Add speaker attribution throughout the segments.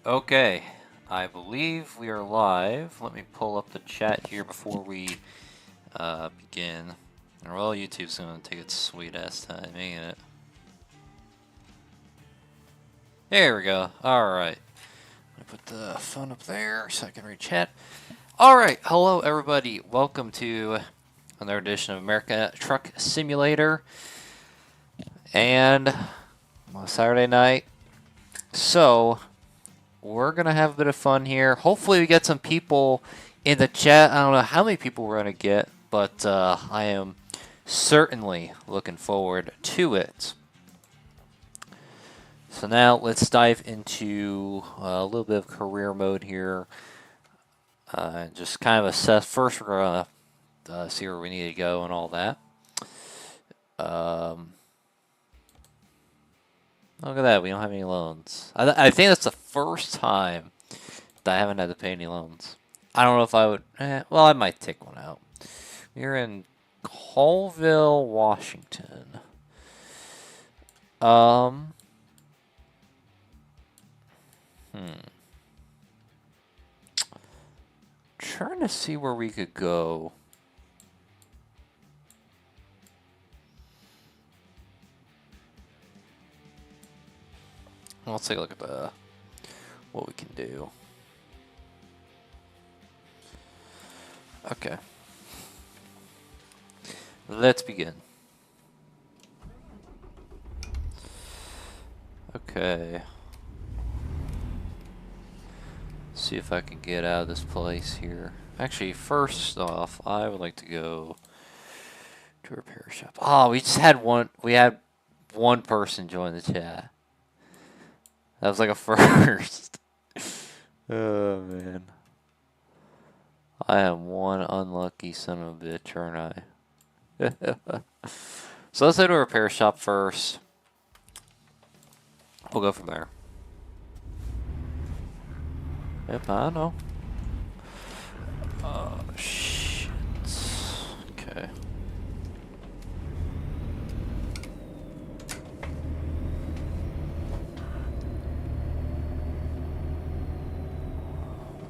Speaker 1: Okay, I believe we are live. Let me pull up the chat here before we begin. Well, YouTube's going to take its sweet ass time, ain't it? There we go. Alright. Let me put the phone up there so I can read chat. Alright, hello everybody. Welcome to another edition of America Truck Simulator. And Saturday night. So, we're going to have a bit of fun here. Hopefully we get some people in the chat. I don't know how many people we're going to get, but I am certainly looking forward to it. So now let's dive into a little bit of career mode here. Just kind of assess. First, we're going to see where we need to go and all that. Look at that, we don't have any loans. I think that's the first time that I haven't had to pay any loans. I don't know if I would... well, I might take one out. We're in Colville, Washington. Trying to see where we could go. Let's take a look at what we can do. Okay. Let's begin. Okay. See if I can get out of this place here. Actually, first off, I would like to go to a repair shop. Oh, we just had one. We had one person join the chat. That was like a first. Oh, man. I am one unlucky son of a bitch, aren't I? So let's go to a repair shop first. We'll go from there. Yep, I know. Oh, shit. Okay.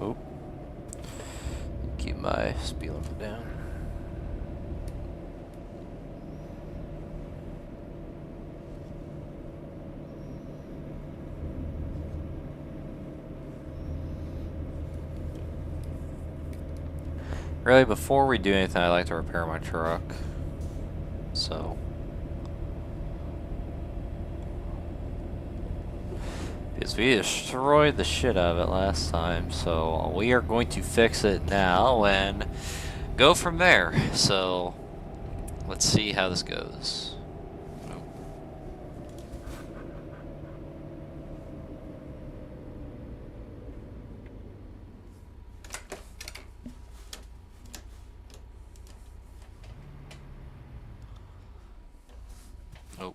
Speaker 1: Oh. Keep my speed limit down. Really, before we do anything, I'd like to repair my truck. So. Because we destroyed the shit out of it last time, so we are going to fix it now and go from there. So, let's see how this goes. Oh.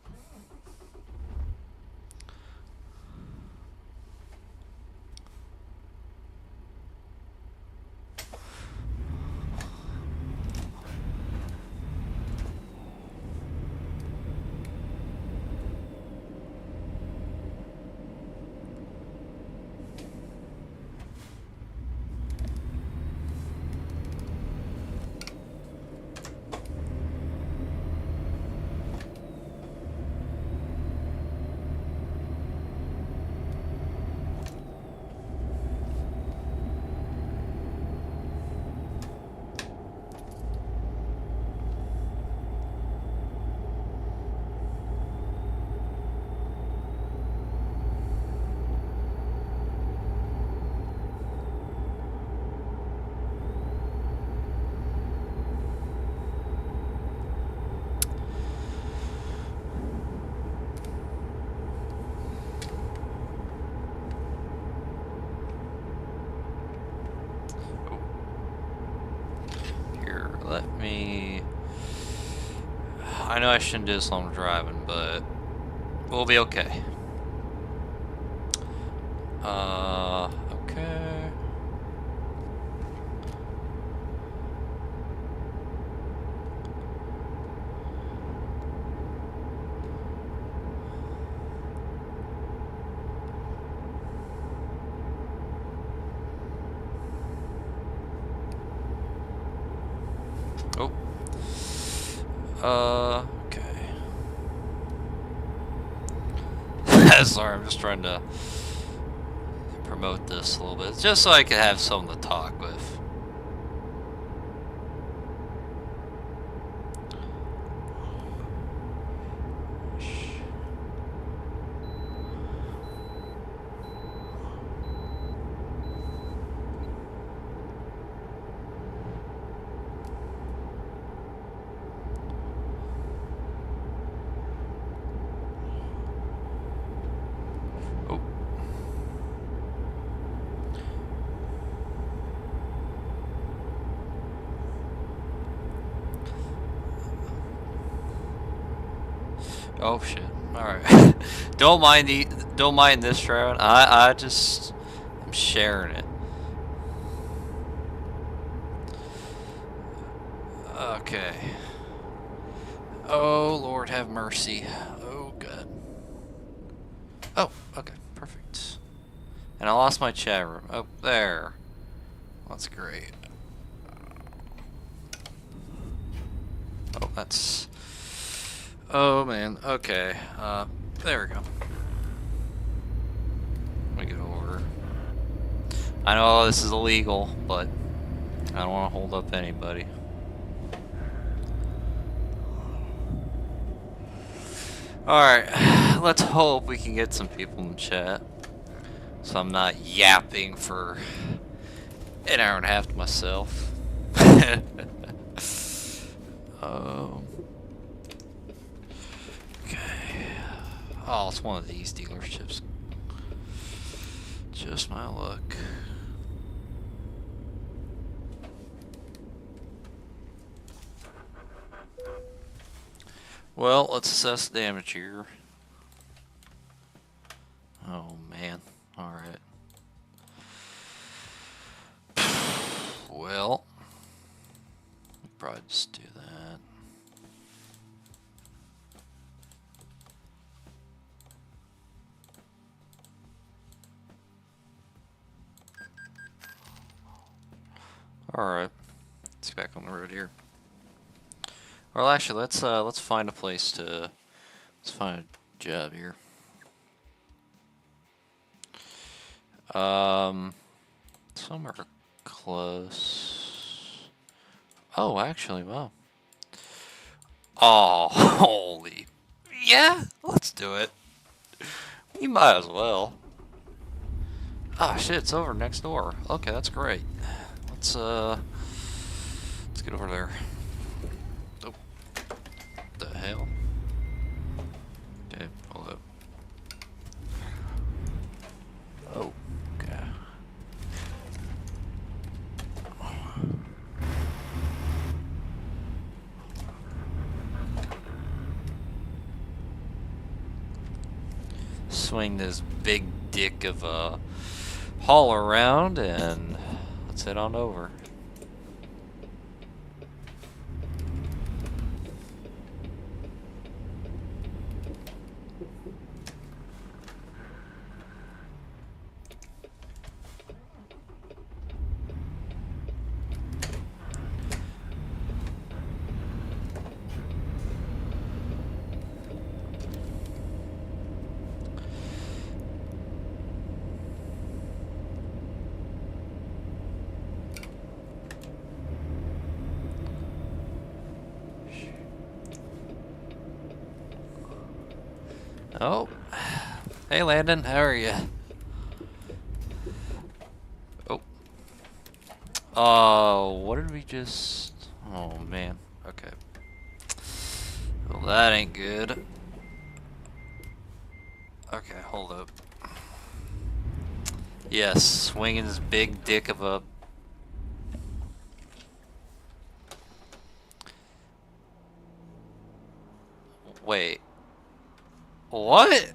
Speaker 1: Let me... I know I shouldn't do this while I'm driving, but we'll be okay. Okay. Okay. Sorry, I'm just trying to promote this a little bit, just so I can have someone to talk with. Oh shit. Alright. Don't mind this round. I just am sharing it. Okay. Oh Lord have mercy. Oh god. Oh, okay, perfect. And I lost my chat room. Oh, there. That's great. Oh, that's... Oh man, okay. There we go. Let me get over. I know this is illegal, but I don't want to hold up anybody. Alright, let's hope we can get some people in chat. So I'm not yapping for an hour and a half to myself. Okay. Oh, it's one of these dealerships. Just my luck. Well, let's assess damage here. Oh man. Alright. Well, we'll probably just do that. Alright. Let's get back on the road here. Well, actually, let's find a place to... Let's find a job here. Somewhere close. Oh, actually, wow. Oh, holy. Yeah, let's do it. You might as well. Ah, shit, it's over next door. Okay, that's great. Let's get over there. Oh. The hell? Okay, hold up. Oh, okay. Swing this big dick of a haul around and let's head on over. Oh, hey Landon, how are you? Oh, what did we just... Oh man, okay. Well, that ain't good. Okay, hold up. Yes, swinging his big dick of a... Wait. What?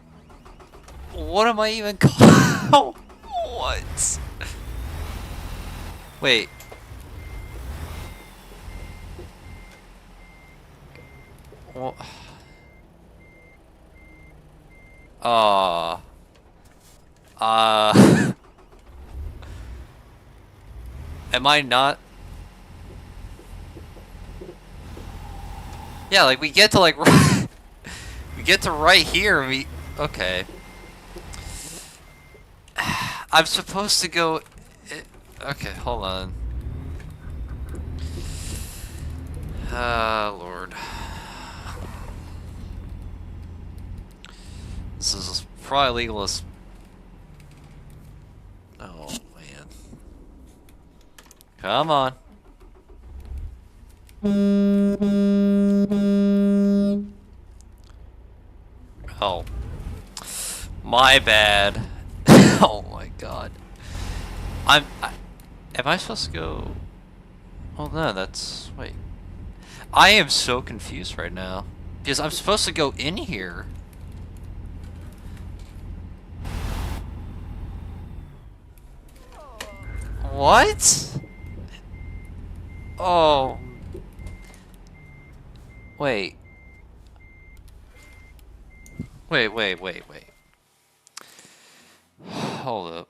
Speaker 1: What am I even called? What? Wait. What? Am I not? Yeah, like we get to like we get to right here and we okay. I'm supposed to go. Okay, hold on. Lord. This is probably legal as. Oh man. Come on. Oh. My bad. Oh my god. Am I supposed to go? Oh no, that's wait. I am so confused right now because I'm supposed to go in here. What? Oh. Wait. Wait. Hold up.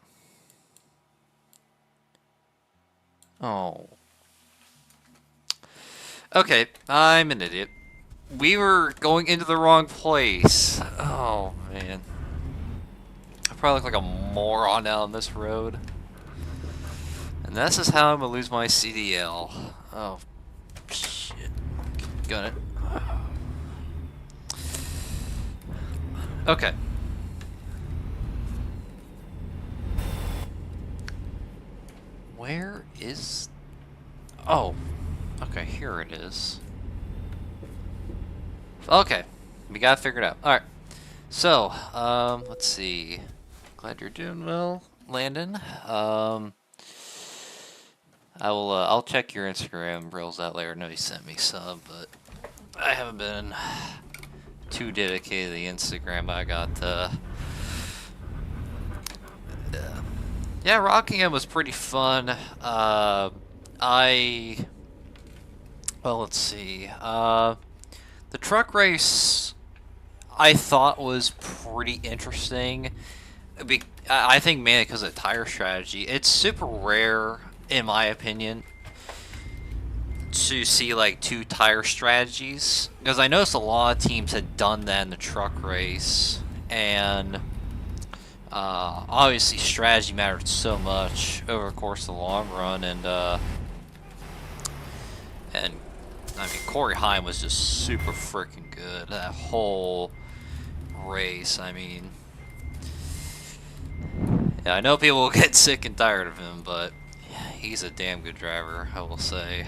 Speaker 1: Oh. Okay, I'm an idiot. We were going into the wrong place. Oh, man. I probably look like a moron down this road. And this is how I'm gonna lose my CDL. Oh, shit. Got it. Okay. Where is... Oh. Okay, here it is. Okay. We got it figured out. Alright. So, let's see. Glad you're doing well, Landon. I'll check your Instagram reels out later. I know you sent me some, but I haven't been too dedicated to the Instagram. I got, yeah, Rockingham was pretty fun. Well, let's see. The truck race I thought was pretty interesting. I think mainly because of tire strategy. It's super rare, in my opinion, to see like 2 tire strategies. Because I noticed a lot of teams had done that in the truck race. And obviously strategy mattered so much over the course of the long run. And I mean, Corey Heim was just super freaking good. That whole race, I mean... Yeah, I know people will get sick and tired of him, but yeah, he's a damn good driver, I will say.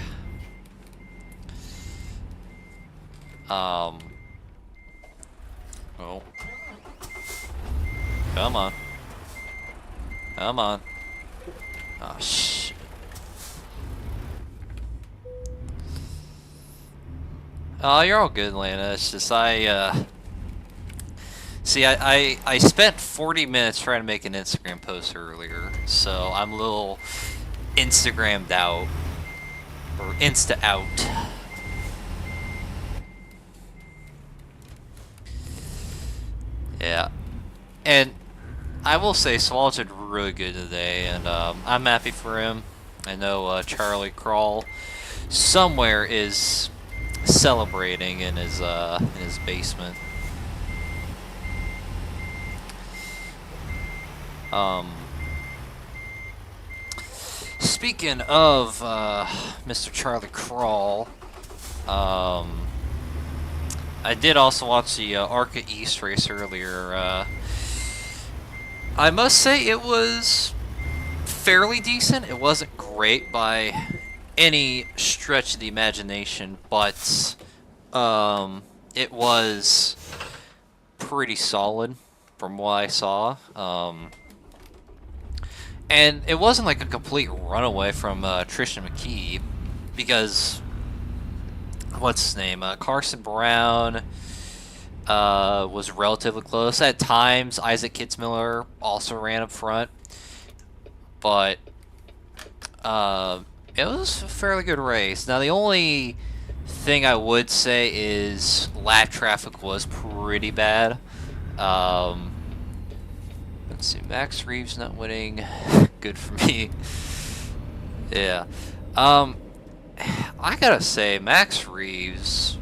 Speaker 1: Oh. Come on. Come on. Oh, shit. Oh, you're all good, Lana. It's just see, I spent 40 minutes trying to make an Instagram post earlier, so I'm a little Instagrammed out. Or Insta out. Yeah. And I will say Swallow did really good today, and I'm happy for him. I know Charlie Crawl somewhere is celebrating in his basement. Speaking of Mr. Charlie Crawl, I did also watch the Arca East race earlier. I must say it was fairly decent. It wasn't great by any stretch of the imagination, but it was pretty solid from what I saw. And it wasn't like a complete runaway from Tristan McKee, because what's his name? Carson Brown was relatively close. At times, Isaac Kitzmiller also ran up front, but it was a fairly good race. Now, the only thing I would say is lap traffic was pretty bad. Let's see, Max Reeves not winning. Good for me. Yeah. I gotta say, Max Reeves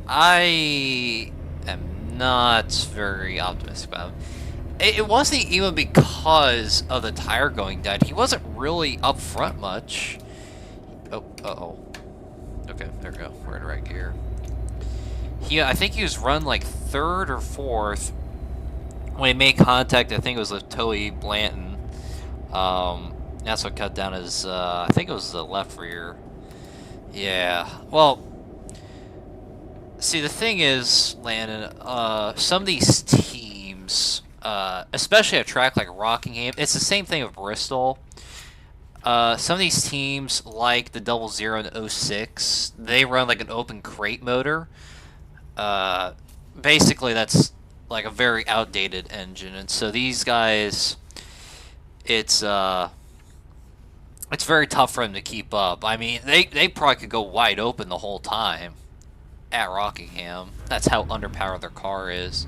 Speaker 1: I am not very optimistic about him. It wasn't even because of the tire going dead. He wasn't really up front much. Oh, uh-oh. Okay, there we go. We're in right gear. I think he was run like 3rd or 4th when he made contact. I think it was with Toey Blanton. That's what cut down his, I think it was the left rear. Yeah, well, see, the thing is, Landon, some of these teams, especially a track like Rockingham, it's the same thing with Bristol. Some of these teams, like the 00 and 06, they run like an open crate motor. Basically, that's like a very outdated engine, and so these guys, it's very tough for them to keep up. I mean, they probably could go wide open the whole time at Rockingham. That's how underpowered their car is.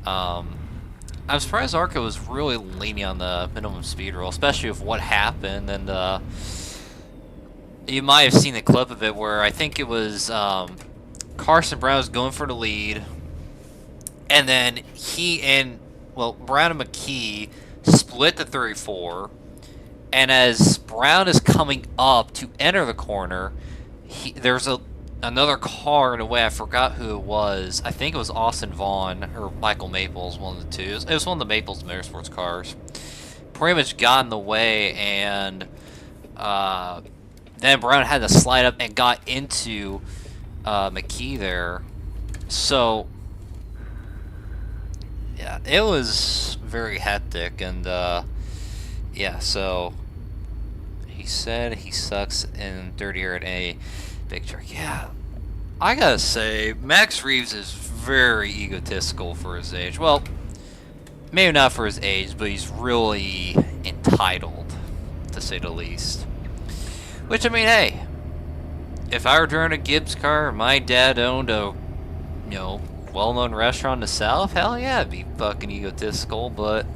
Speaker 1: I'm surprised ARCA was really leaning on the minimum speed rule, especially with what happened. And you might have seen the clip of it where I think it was Carson Brown was going for the lead, and then Brown and McKee split the 34. And as Brown is coming up to enter the corner, there's another car in a way. I forgot who it was. I think it was Austin Vaughn or Michael Maples, one of the two. It was one of the Maples Motorsports cars. Pretty much got in the way, and then Brown had to slide up and got into McKee there. So, yeah, it was very hectic, and yeah, so he said he sucks in dirty air at a big truck. Yeah, I gotta say, Max Reeves is very egotistical for his age. Well, maybe not for his age, but he's really entitled, to say the least. Which, I mean, hey, if I were driving a Gibbs car and my dad owned a, well-known restaurant in the South, hell yeah, I'd be fucking egotistical, but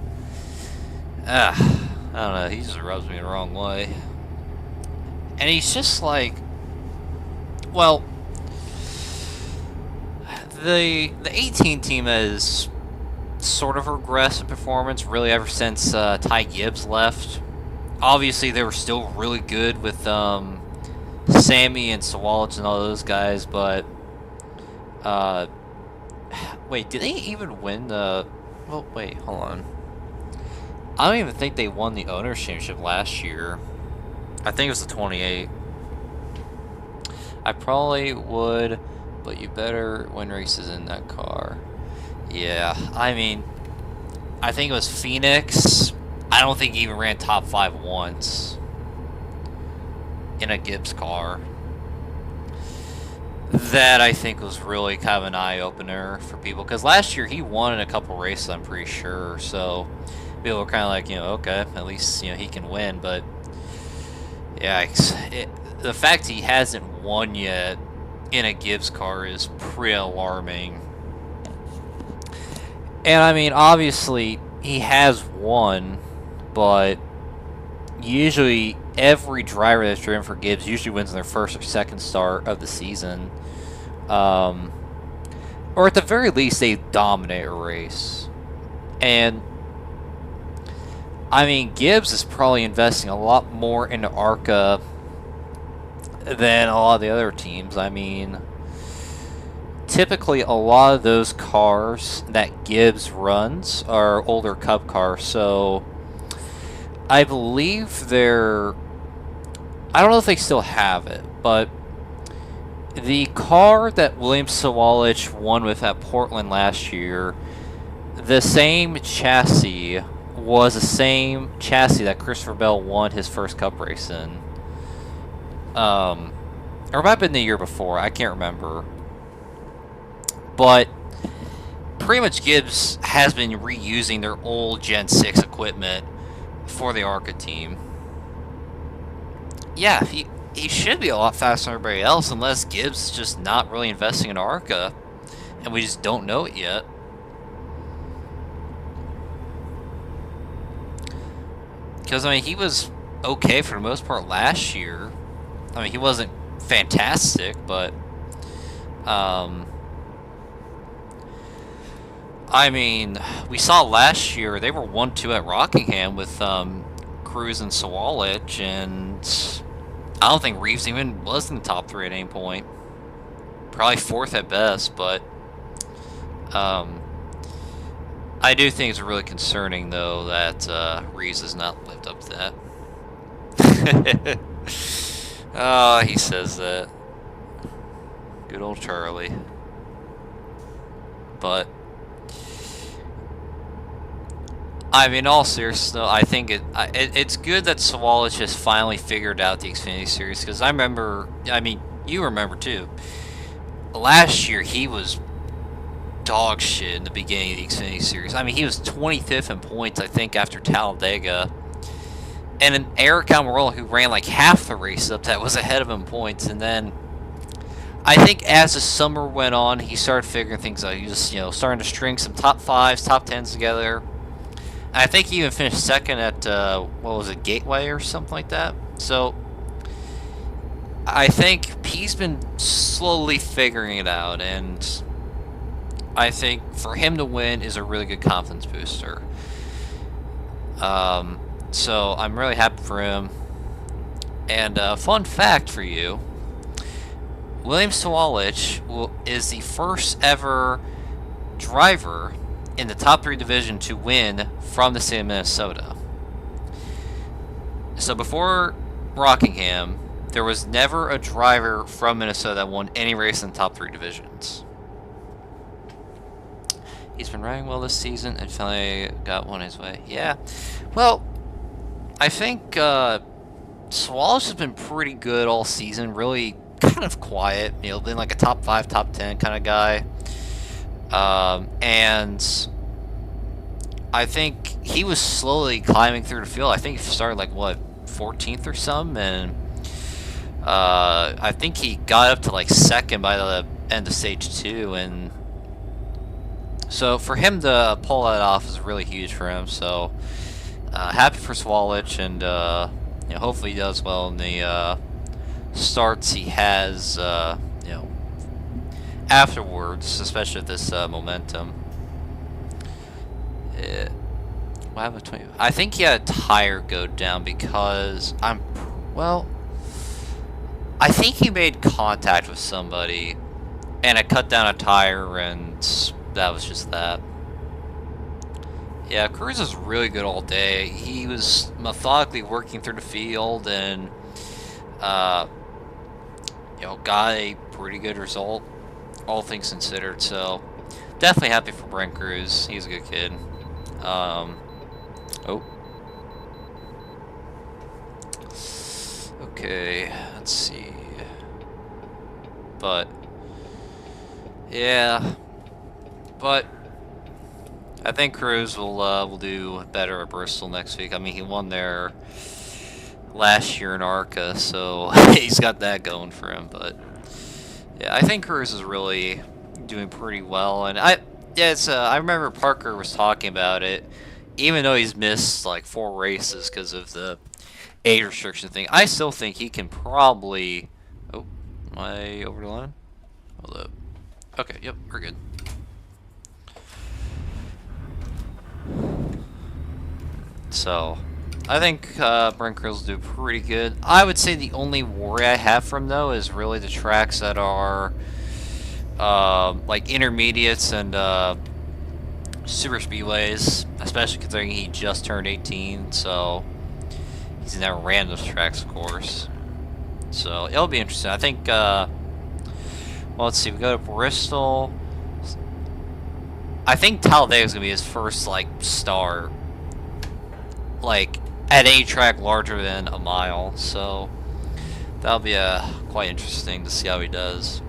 Speaker 1: I don't know, he just rubs me the wrong way. And he's just like, well, the 18 team has sort of regressed in performance really ever since Ty Gibbs left. Obviously, they were still really good with Sammy and Sawalich and all those guys, but wait, did they even win the... Well, wait, hold on. I don't even think they won the Owners' Championship last year. I think it was the 28. I probably would, but you better win races in that car. Yeah, I mean, I think it was Phoenix. I don't think he even ran top 5 once in a Gibbs car. That, I think, was really kind of an eye-opener for people. Because last year, he won in a couple races, I'm pretty sure. So, people were kind of like, okay, at least, he can win. But, yeah, the fact he hasn't won yet in a Gibbs car is pretty alarming. And, I mean, obviously, he has won, but usually every driver that's driven for Gibbs usually wins in their first or second start of the season. Or at the very least, they dominate a race. And, I mean, Gibbs is probably investing a lot more into ARCA than a lot of the other teams. I mean, typically a lot of those cars that Gibbs runs are older Cup cars, so I believe I don't know if they still have it, but the car that William Sawalich won with at Portland last year, the same chassis was the same chassis that Christopher Bell won his first Cup race in. Or it might have been the year before, I can't remember. But pretty much Gibbs has been reusing their old Gen 6 equipment for the ARCA team. Yeah, he should be a lot faster than everybody else, unless Gibbs is just not really investing in ARCA, and we just don't know it yet. Because, I mean, he was okay for the most part last year. I mean, he wasn't fantastic, but I mean, we saw last year they were 1-2 at Rockingham with Cruz and Sawalich, and I don't think Reeves even was in the top 3 at any point. Probably 4th at best, but I do think it's really concerning, though, that Reeves has not lived up to that. Oh, he says that. Good old Charlie. But I mean, in all seriousness, though, I think it's good that Sawalich has finally figured out the Xfinity Series, because I remember, I mean, you remember too, last year he was dog shit in the beginning of the Xfinity Series. I mean, he was 25th in points, I think, after Talladega. And an Eric Almirola who ran like half the race up that was ahead of him in points. And then I think as the summer went on, he started figuring things out. He just, starting to string some top 5s, top 10s together. And I think he even finished second at, what was it, Gateway or something like that. So I think he's been slowly figuring it out, and I think for him to win is a really good confidence booster. So I'm really happy for him. And fun fact for you, William Sawalich is the first ever driver in the top 3 division to win from the state of Minnesota. So before Rockingham, there was never a driver from Minnesota that won any race in the top 3 divisions. He's been riding well this season and finally got one his way. Yeah. Well, I think Sawalich has been pretty good all season. Really kind of quiet. Been like a top 5, top 10 kind of guy. And I think he was slowly climbing through the field. I think he started like, 14th or something? And I think he got up to like 2nd by the end of stage 2. And so for him to pull that off is really huge for him. So happy for Sawalich, and hopefully he does well in the starts he has afterwards, especially with this momentum. What happened with 20? I think he had a tire go down because I think he made contact with somebody and it cut down a tire, and that was just that. Yeah, Cruz was really good all day. He was methodically working through the field and got a pretty good result, all things considered. So definitely happy for Brent Cruz. He's a good kid. Okay, let's see. But yeah, but I think Cruz will do better at Bristol next week. I mean, he won there last year in ARCA, so he's got that going for him. But yeah, I think Cruz is really doing pretty well. And I remember Parker was talking about it. Even though he's missed like 4 races because of the age restriction thing, I still think he can probably. Oh, am I over the line? Hold up. Okay, yep, we're good. So, I think Brent Cruz will do pretty good. I would say the only worry I have from him, though, is really the tracks that are like intermediates and super speedways, especially considering he just turned 18, so he's never ran those tracks, of course. So it'll be interesting. I think, well, let's see, we go to Bristol. I think Talladega is going to be his first, like, start, like, at a track larger than a mile, so that'll be quite interesting to see how he does.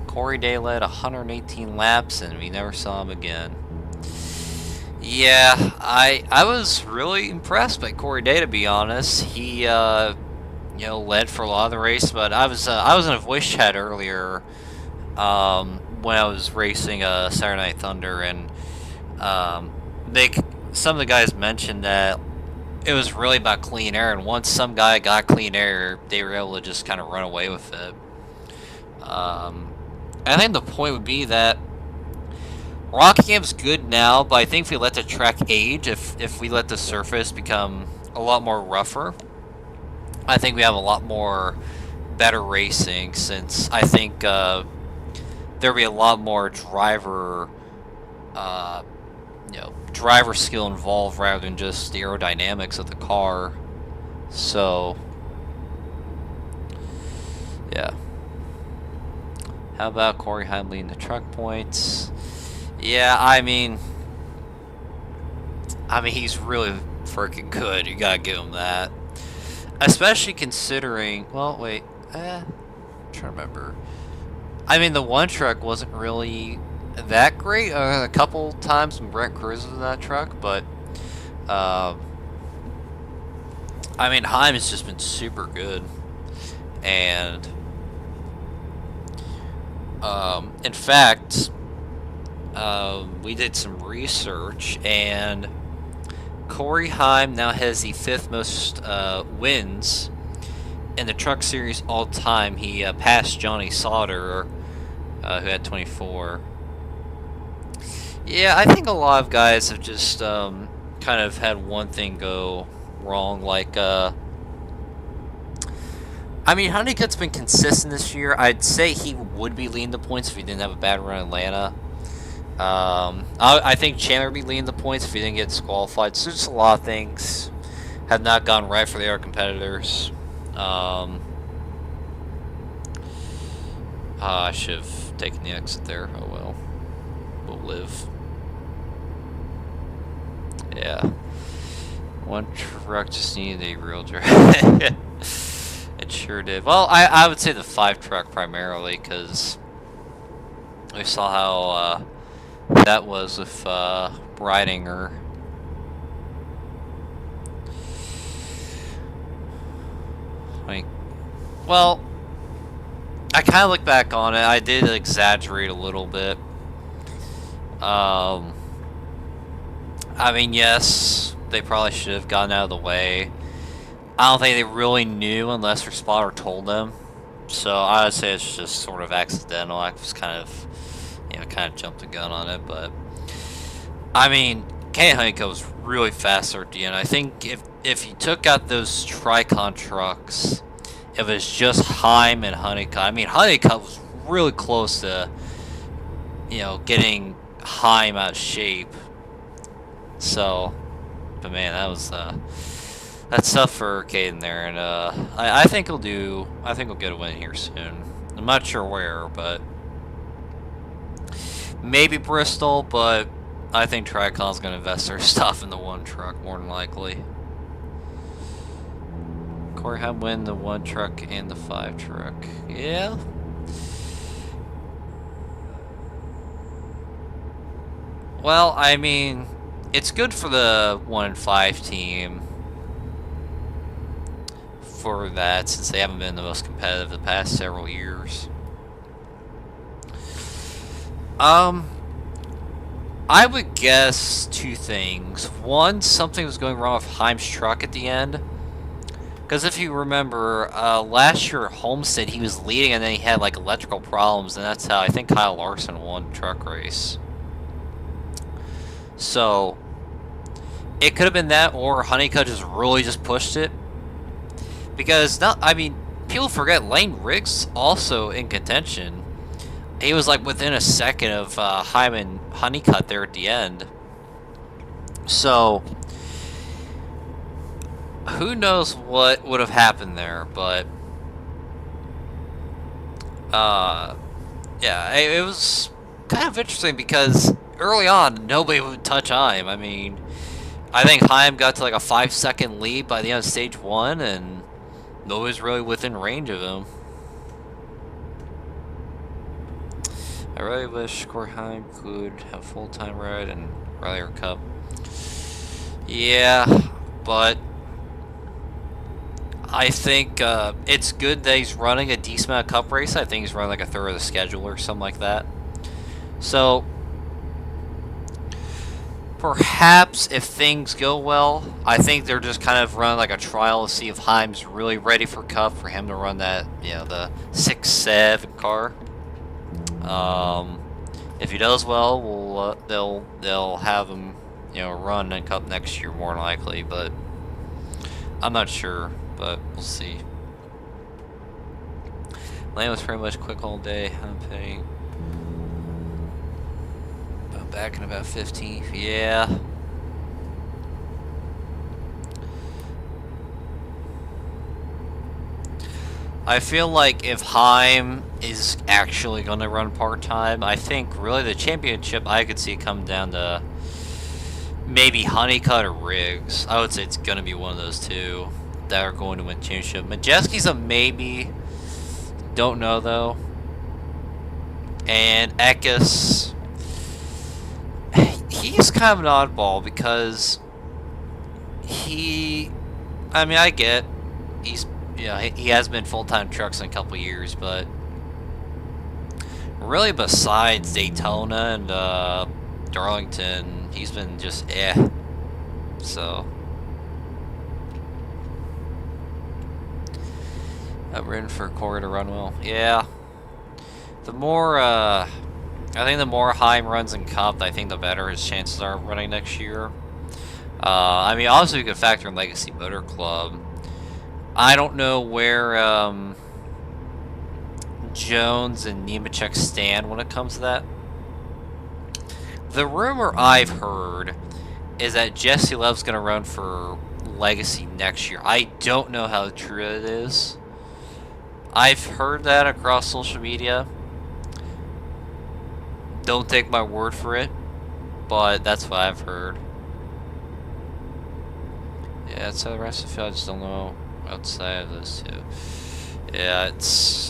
Speaker 1: Corey Day led 118 laps, and we never saw him again. Yeah, I was really impressed by Corey Day, to be honest. He led for a lot of the race, but I was in a voice chat earlier when I was racing Saturday Night Thunder, and some of the guys mentioned that it was really about clean air, and once some guy got clean air, they were able to just kind of run away with it. I think the point would be that Rockingham's good now, but I think if we let the track age, if we let the surface become a lot more rougher, I think we have a lot more better racing, since I think there'll be a lot more driver driver skill involved rather than just the aerodynamics of the car. So yeah. How about Corey Heim leading the truck points? Yeah, I mean he's really freaking good. You gotta give him that. Especially considering, well, wait, I'm trying to remember. I mean, the one truck wasn't really that great. A couple times when Brent Cruz was in that truck, but I mean, Heim has just been super good, and in fact, we did some research, and Corey Heim now has the 5th most wins in the truck series all time. He passed Johnny Sauter, who had 24. Yeah, I think a lot of guys have just kind of had one thing go wrong. Like, I mean, Honeycutt's been consistent this year. I'd say he would be leading the points if he didn't have a bad run in Atlanta. I think Chandler would be leading the points if he didn't get disqualified. So just a lot of things have not gone right for the other competitors. I should have taken the exit there. Oh well. We'll live. Yeah. One truck just needed a real drive. It sure did. Well, I would say the 5 truck primarily, because we saw how that was with Breidinger. I mean, well, I kind of look back on it. I did exaggerate a little bit. I mean, yes, they probably should have gotten out of the way. I don't think they really knew unless their spotter told them. So I would say it's just sort of accidental. I was kind of jumped the gun on it. But I mean, Kenny Honeycutt was really fast at the end. I think if you took out those Tricon trucks, it was just Heim and Honeycutt. I mean, Honeycutt was really close to, getting Heim out of shape. So, but man, that's tough for Caden there, and I think he'll get a win here soon. I'm not sure where, but maybe Bristol, but I think Tricon's going to invest their stuff in the one truck more than likely. Corey Heim win the 1 truck and the 5 truck. Yeah. Well, I mean, it's good for the 1 and 5 team for that, since they haven't been the most competitive the past several years. I would guess 2 things. One, something was going wrong with Heim's truck at the end. Because if you remember, last year at Homestead, he was leading and then he had like electrical problems, and that's how I think Kyle Larson won the truck race. So it could have been that, or Honeycutt just pushed it. Because now, I mean, people forget Lane Riggs also in contention. He was like within a second of Heim and Honeycutt there at the end. So who knows what would have happened there, but yeah, it was kind of interesting because early on nobody would touch Heim. I mean, I think Heim got to like a 5-second lead by the end of stage 1, and nobody's really within range of him. I really wish Corey Heim could have full-time ride and Rally Cup. Yeah, but I think it's good that he's running a decent amount of cup race. I think he's running like a third of the schedule or something like that. So perhaps if things go well, I think they're just kind of running like a trial to see if Heim's really ready for Cup, for him to run that, the 6-7 car. If he does well, they'll have him, run in Cup next year more than likely. But I'm not sure. But we'll see. Lane was pretty much quick all day. I'm paying. Back in about 15. Yeah. I feel like if Heim is actually going to run part-time, I think really the championship I could see come down to maybe Honeycutt or Riggs. I would say it's going to be one of those two that are going to win championship. Majeski's a maybe. Don't know though. And Eckes, he's kind of an oddball because I get he has been full-time trucks in a couple years, but really besides Daytona and Darlington, he's been just So I've ridden for Corey to run well. Yeah. The more I think the more Heim runs in Cup, I think the better his chances are of running next year. Obviously we could factor in Legacy Motor Club. I don't know where Jones and Nemechek stand when it comes to that. The rumor I've heard is that Jesse Love's going to run for Legacy next year. I don't know how true it is. I've heard that across social media. Don't take my word for it, but that's what I've heard. Yeah, so the rest of the field, I just don't know outside of those two. Yeah,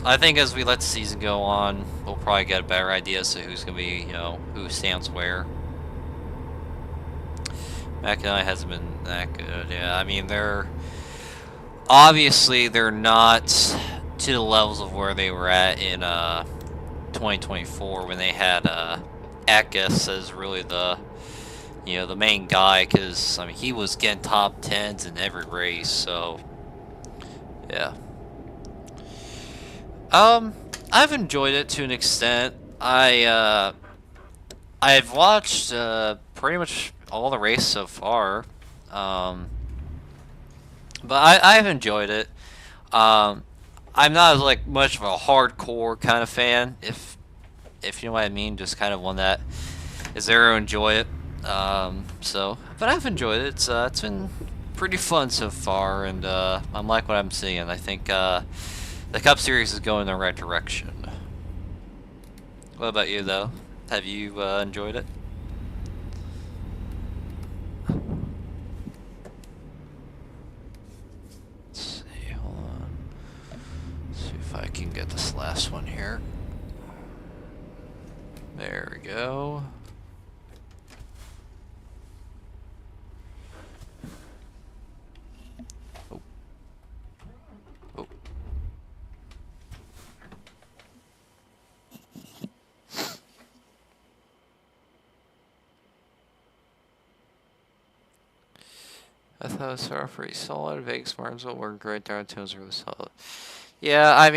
Speaker 1: I think as we let the season go on, we'll probably get a better idea as to who's going to be, who stands where. McIntyre hasn't been that good. Yeah, they're not to the levels of where they were at in 2024 when they had Eckes as really the main guy, because he was getting top 10s in every race. So yeah, I've enjoyed it to an extent. I've watched pretty much all the races so far, but I've enjoyed it. I'm not much of a hardcore kind of fan, if you know what I mean. Just kind of one that is there to enjoy it. But I've enjoyed it. It's been pretty fun so far, and I'm like what I'm seeing. I think the Cup Series is going in the right direction. What about you, though? Have you enjoyed it? If I can get this last one here. There we go. Oh. Oh. I thought it was pretty solid. Vegas Martinsville were great. Darlington was really solid. Yeah,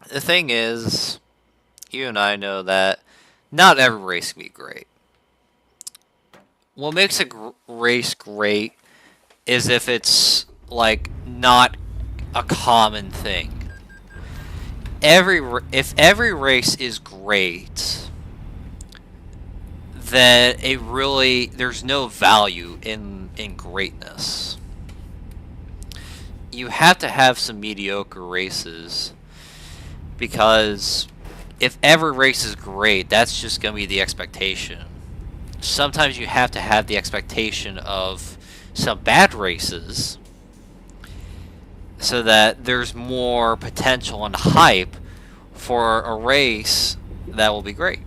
Speaker 1: the thing is, you and I know that not every race can be great. What makes a race great is if it's not a common thing. If every race is great, then there's no value in greatness. You have to have some mediocre races, because if every race is great, that's just going to be the expectation. Sometimes you have to have the expectation of some bad races so that there's more potential and hype for a race that will be great.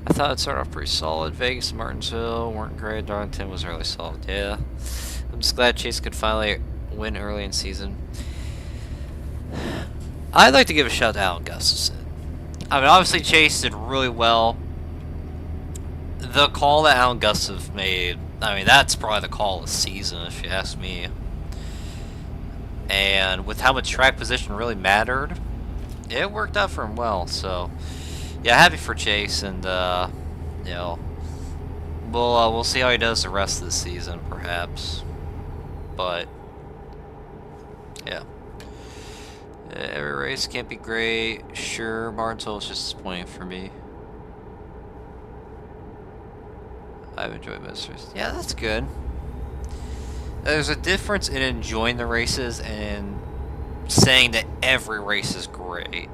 Speaker 1: I thought it started off pretty solid. Vegas and Martinsville weren't great. Darlington was really solid. Yeah. I'm just glad Chase could finally win early in season. I'd like to give a shout out to Alan Gustafson. Obviously Chase did really well. The call that Alan Gustafson made, that's probably the call of the season, if you ask me. and with how much track position really mattered, it worked out for him well. So yeah, happy for Chase, and you know, we'll see how he does the rest of the season, perhaps. But yeah, every race can't be great. Sure, Martinsville is just disappointing for me. I've enjoyed most races. Yeah, that's good. There's a difference in enjoying the races and saying that every race is great.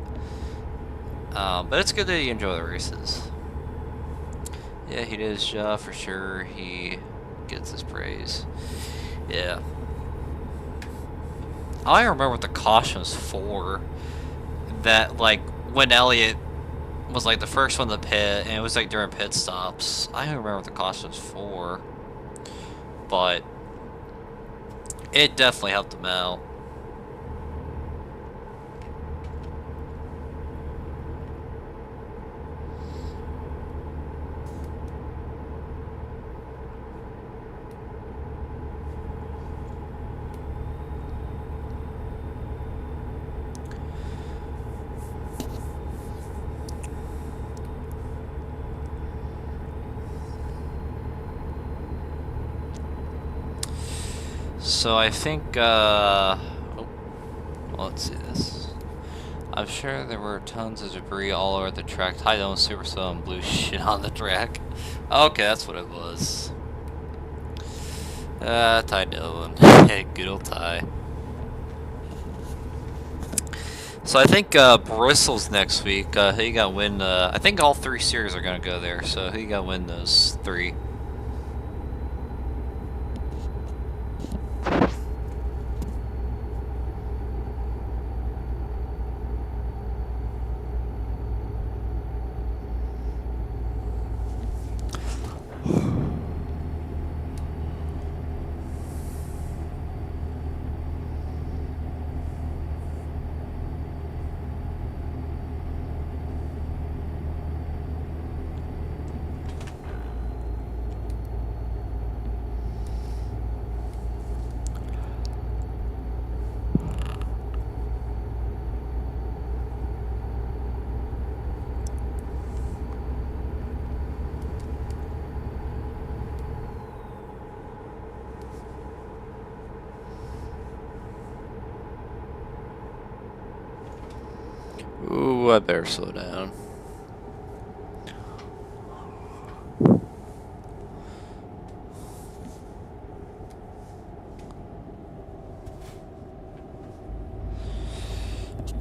Speaker 1: But it's good that you enjoy the races. Yeah, he did his job for sure. He gets his praise. Yeah. I remember what the caution was for. That, like, when Elliott was, like, the first one to pit, and it was, like, during pit stops. I don't remember what the caution was for. But it definitely helped him out. So I think, well, let's see this. I'm sure there were tons of debris all over the track. Ty Dillon, Super Slow, and blue shit on the track. Okay, that's what it was. Ty Dillon. Good old Ty. So I think Bristol's next week. Who you got win? I think all 3 series are gonna go there. So who you got win those 3? Ooh, I better slow down.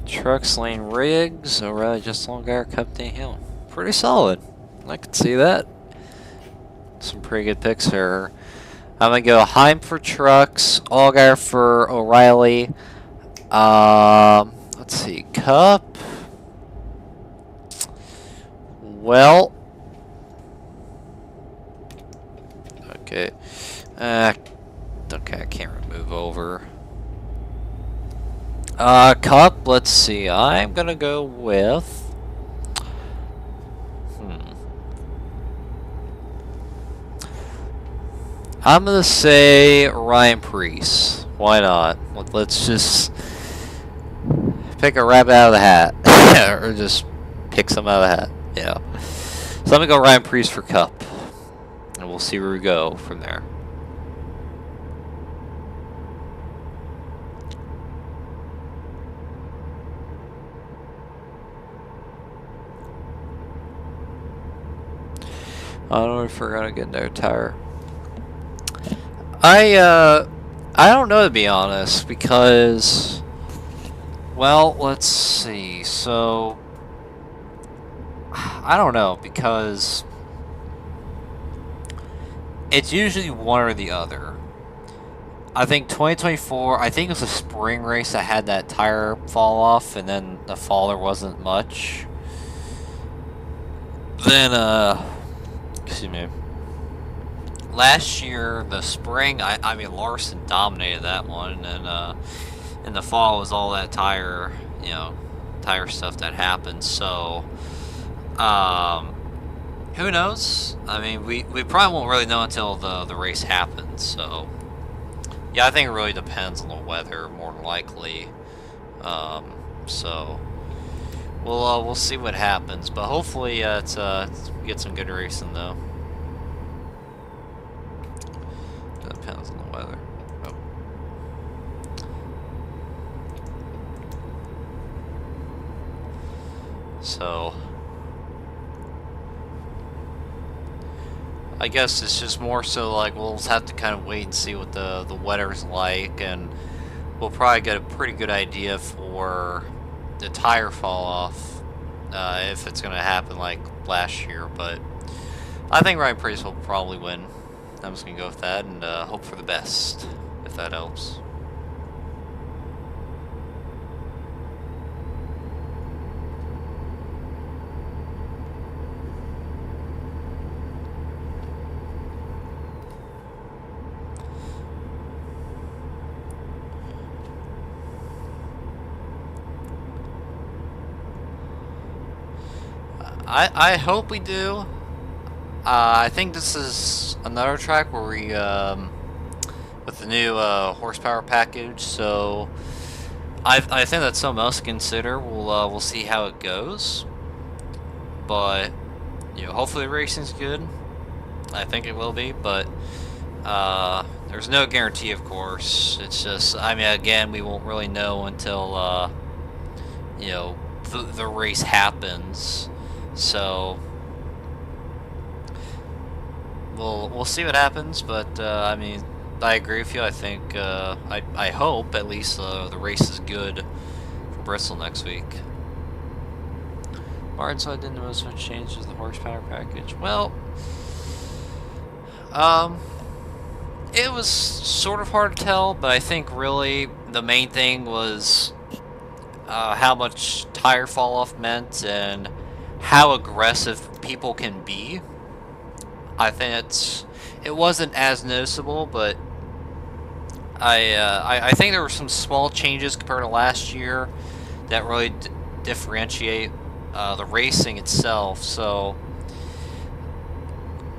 Speaker 1: Trucks, Lane Riggs, O'Reilly, just Allgaier, Cup, Hill. Pretty solid. I could see that. Some pretty good picks here. I'm gonna go Heim for Trucks, Allgaier for O'Reilly. Let's see, Cup. Well, okay. Okay, I can't remove over. Cup, let's see. I'm gonna go with... I'm gonna say Ryan Preece. Why not? Let's just pick a rabbit out of the hat. Or just pick some out of the hat. Yeah. So I'm gonna go Ryan Preece for Cup. And we'll see where we go from there. I don't know if we're gonna get no tire. I don't know, to be honest, because, well, let's see. So I don't know, because it's usually one or the other. I think 2024, I think it was a spring race that had that tire fall off, and then the fall there wasn't much. Then, excuse me. Last year, the spring, I mean, Larson dominated that one, and in the fall was all that tire, you know, tire stuff that happened. So, who knows? I mean, we probably won't really know until the race happens. So, Yeah, I think it really depends on the weather, more than likely. So we'll see what happens, but hopefully we get some good racing though. It depends on the weather. Oh. So I guess it's just more so like we'll just have to kind of wait and see what the weather's like, and we'll probably get a pretty good idea for the tire fall off if it's gonna happen like last year. But I think Ryan Preece will probably win. I'm just gonna go with that and hope for the best, if that helps. I hope we do. I think this is another track where we, with the new horsepower package, so I think that's something else to consider. We'll see how it goes, but you know, hopefully the racing's good. I think it will be, but there's no guarantee, of course. It's just, I mean, again, we won't really know until you know, the race happens. So we'll see what happens, but I mean, I agree with you. I think I hope at least the race is good for Bristol next week. Martin, so I didn't notice what changes the horsepower package. Well, it was sort of hard to tell, but I think really the main thing was how much tire fall off meant and how aggressive people can be. I think it wasn't as noticeable, but I think there were some small changes compared to last year that really differentiate the racing itself. So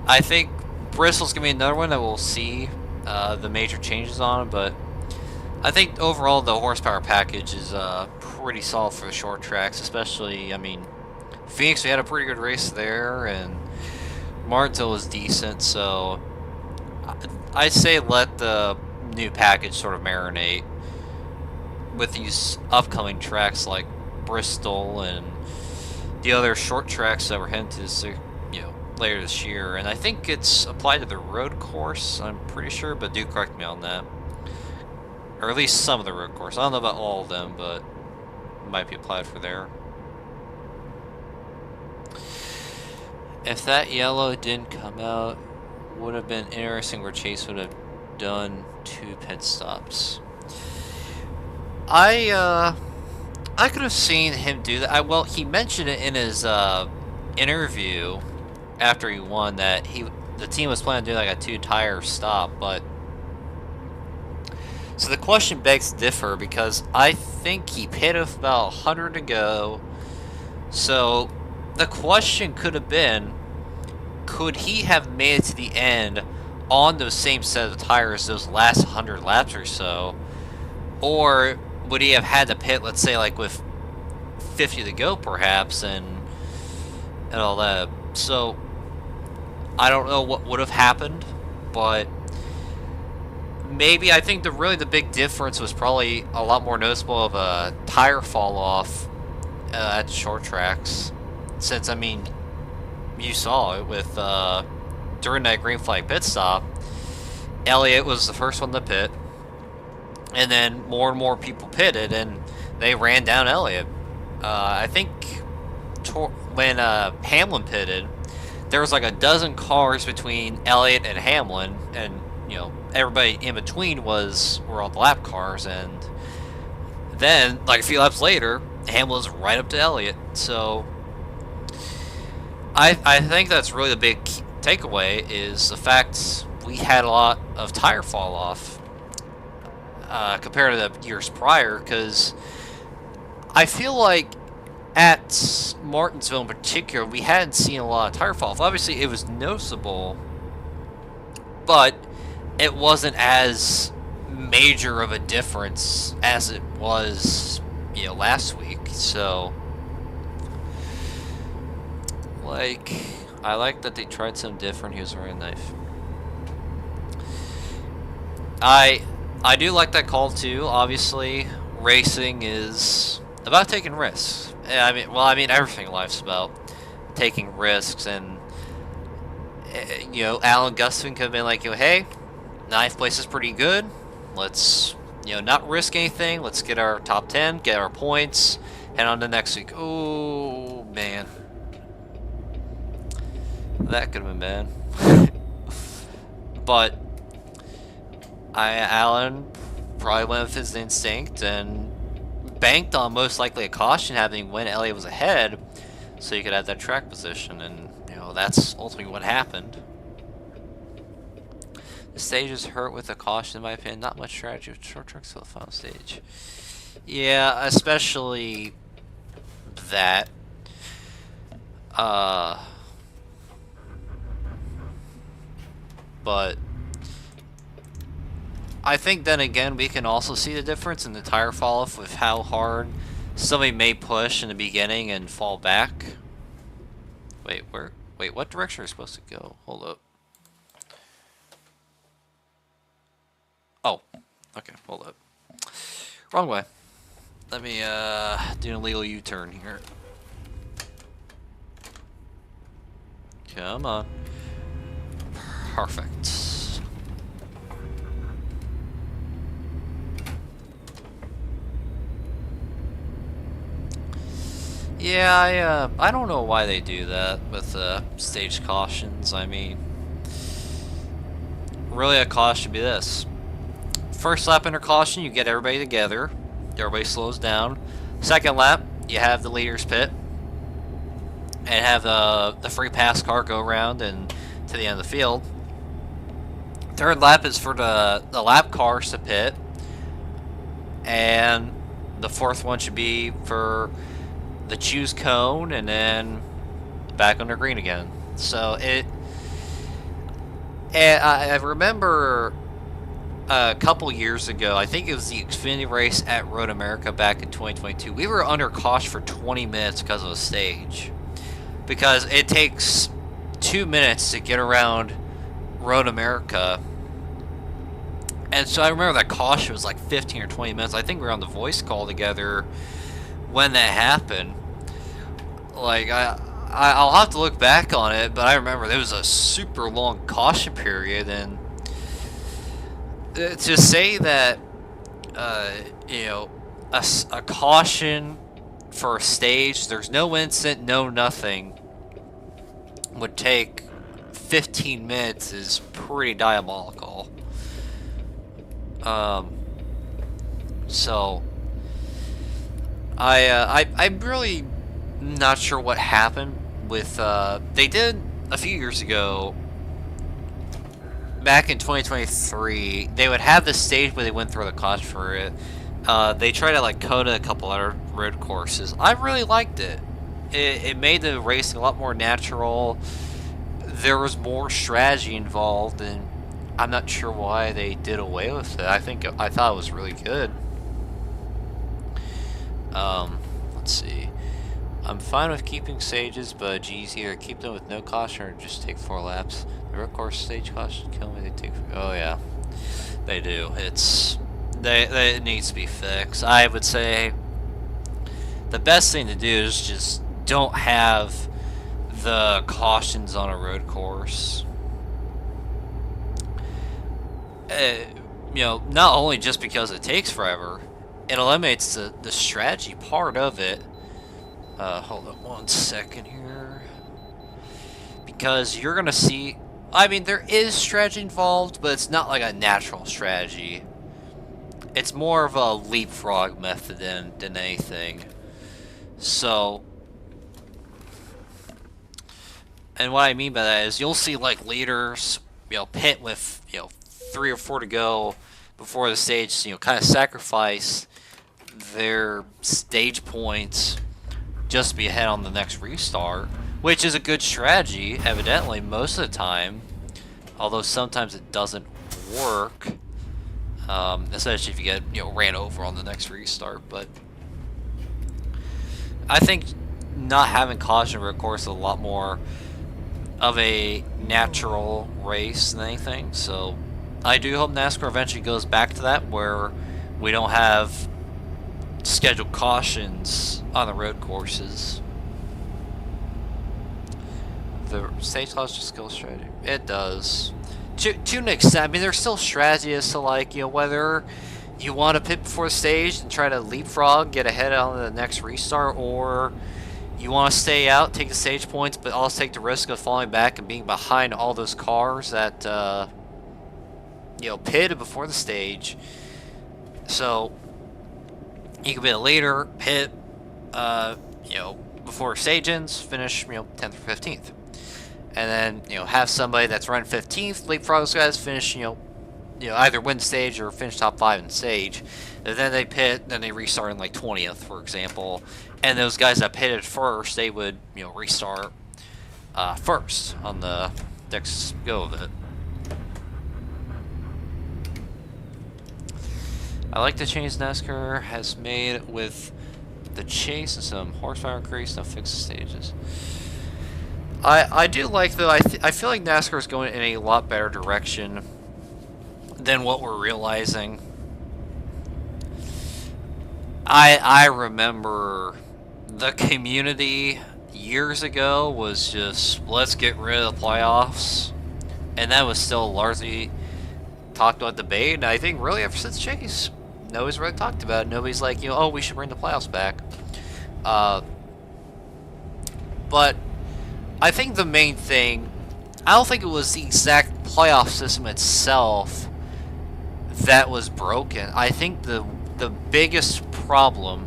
Speaker 1: I think Bristol's gonna be another one that we'll see the major changes on, but I think overall the horsepower package is pretty solid for the short tracks, especially, I mean, Phoenix, we had a pretty good race there, and Martinsville was decent, so I say let the new package sort of marinate with these upcoming tracks like Bristol and the other short tracks that we're heading to this, you know, later this year. And I think it's applied to the road course, I'm pretty sure, but do correct me on that. Or at least some of the road course. I don't know about all of them, but it might be applied for there. If that yellow didn't come out, would have been interesting where Chase would have done 2 pit stops. I could have seen him do that. Well, he mentioned it in his interview after he won that the team was planning to do like a 2-tire stop, but so the question begs to differ because I think he pitted with about 100 to go. So the question could have been, could he have made it to the end on those same set of tires those last 100 laps or so? Or would he have had to pit, let's say, like with 50 to go perhaps, and all that? So I don't know what would have happened, but maybe I think really the big difference was probably a lot more noticeable of a tire fall off at the short tracks. Since, I mean, you saw it with during that green flag pit stop, Elliott was the first one to pit, and then more and more people pitted, and they ran down Elliott. I think when Hamlin pitted, there was like a dozen cars between Elliott and Hamlin, and you know, everybody in between were all the lap cars, and then like a few laps later, Hamlin's right up to Elliott. So I think that's really the big takeaway is the fact we had a lot of tire fall off compared to the years prior, because I feel like at Martinsville in particular, we hadn't seen a lot of tire fall off. Obviously, it was noticeable, but it wasn't as major of a difference as it was, you know, last week. So, like, I like that they tried something different. He was wearing a knife. I do like that call too. Obviously, racing is about taking risks. I mean, everything in life's about taking risks, and you know, Alan Gustafson could have been like, hey, ninth place is pretty good. Let's, you know, not risk anything. Let's get our top 10, get our points, head on to next week. Oh man, that could have been bad. But Alan probably went with his instinct and banked on most likely a caution happening when Elliott was ahead, so you could have that track position, and you know, that's ultimately what happened. The stage is hurt with a caution, in my opinion. Not much strategy with short trucks to the final stage. Yeah, especially that. But I think then again we can also see the difference in the tire fall off with how hard somebody may push in the beginning and fall back. Wait, what direction are we supposed to go? Hold up. Oh, okay, hold up. Wrong way. Let me do an illegal U-turn here. Come on. Perfect. Yeah, I don't know why they do that with stage cautions. I mean, really a caution should be this. First lap under caution, you get everybody together. Everybody slows down. Second lap, you have the leaders pit. And have the free pass car go around and to the end of the field. Third lap is for the lap cars to pit. And the fourth one should be for the choose cone, and then back under green again. So I remember a couple years ago, I think it was the Xfinity race at Road America back in 2022. We were under caution for 20 minutes because of the stage. Because it takes 2 minutes to get around Road America. And so I remember that caution was like 15 or 20 minutes. I think we were on the voice call together when that happened. Like, I'll have to look back on it, but I remember there was a super long caution period, and to say that, you know, a caution for a stage, there's no incident, no nothing, would take 15 minutes is pretty diabolical. So I'm really not sure what happened with, they did a few years ago, back in 2023, they would have the stage where they went through the caution for it. They tried to like Coda a couple other road courses. I really liked it. It made the racing a lot more natural. There was more strategy involved, and I'm not sure why they did away with it. I thought it was really good. Let's see. I'm fine with keeping stages, but geez, either keep them with no caution or just take 4 laps. The road course stage caution kill me. They take. Oh yeah, they do. It needs to be fixed. I would say the best thing to do is just don't have the cautions on a road course. You know, not only just because it takes forever, it eliminates the strategy part of it. Hold on 1 second here. Because you're gonna see, I mean, there is strategy involved, but it's not like a natural strategy. It's more of a leapfrog method than anything. So, and what I mean by that is you'll see like leaders, you know, pit with, you know, 3 or 4 to go before the stage, you know, kind of sacrifice their stage points just to be ahead on the next restart, which is a good strategy, evidently, most of the time, although sometimes it doesn't work. especially if you get ran over on the next restart. But I think not having caution over the course is a lot more of a natural race than anything. So I do hope NASCAR eventually goes back to that, where we don't have scheduled cautions on the road courses. The stage allows just skill strategy. It does. To an extent. I mean, there's still strategy as to, like, whether you want to pit before the stage and try to leapfrog, get ahead on the next restart, or you want to stay out, take the stage points, but also take the risk of falling back and being behind all those cars that, pitted before the stage. So, you can be a leader, pit, before stage ends, finish, 10th or 15th. And then, have somebody that's running 15th, leapfrog those guys, finish, either win stage or finish top 5 in stage. And then they pit, then they restart in like 20th, for example. And those guys that pitted first, they would, restart first on the next go of it. I like the change NASCAR has made with the chase and some horsepower increase and fix the stages. I do like, though, I feel like NASCAR is going in a lot better direction than what we're realizing. I remember the community years ago was just, let's get rid of the playoffs. And that was still largely talked about debate. And I think really ever since Chase, nobody's really talked about it. Nobody's like, oh, we should bring the playoffs back. But I think the main thing, I don't think it was the exact playoff system itself that was broken. I think the biggest problem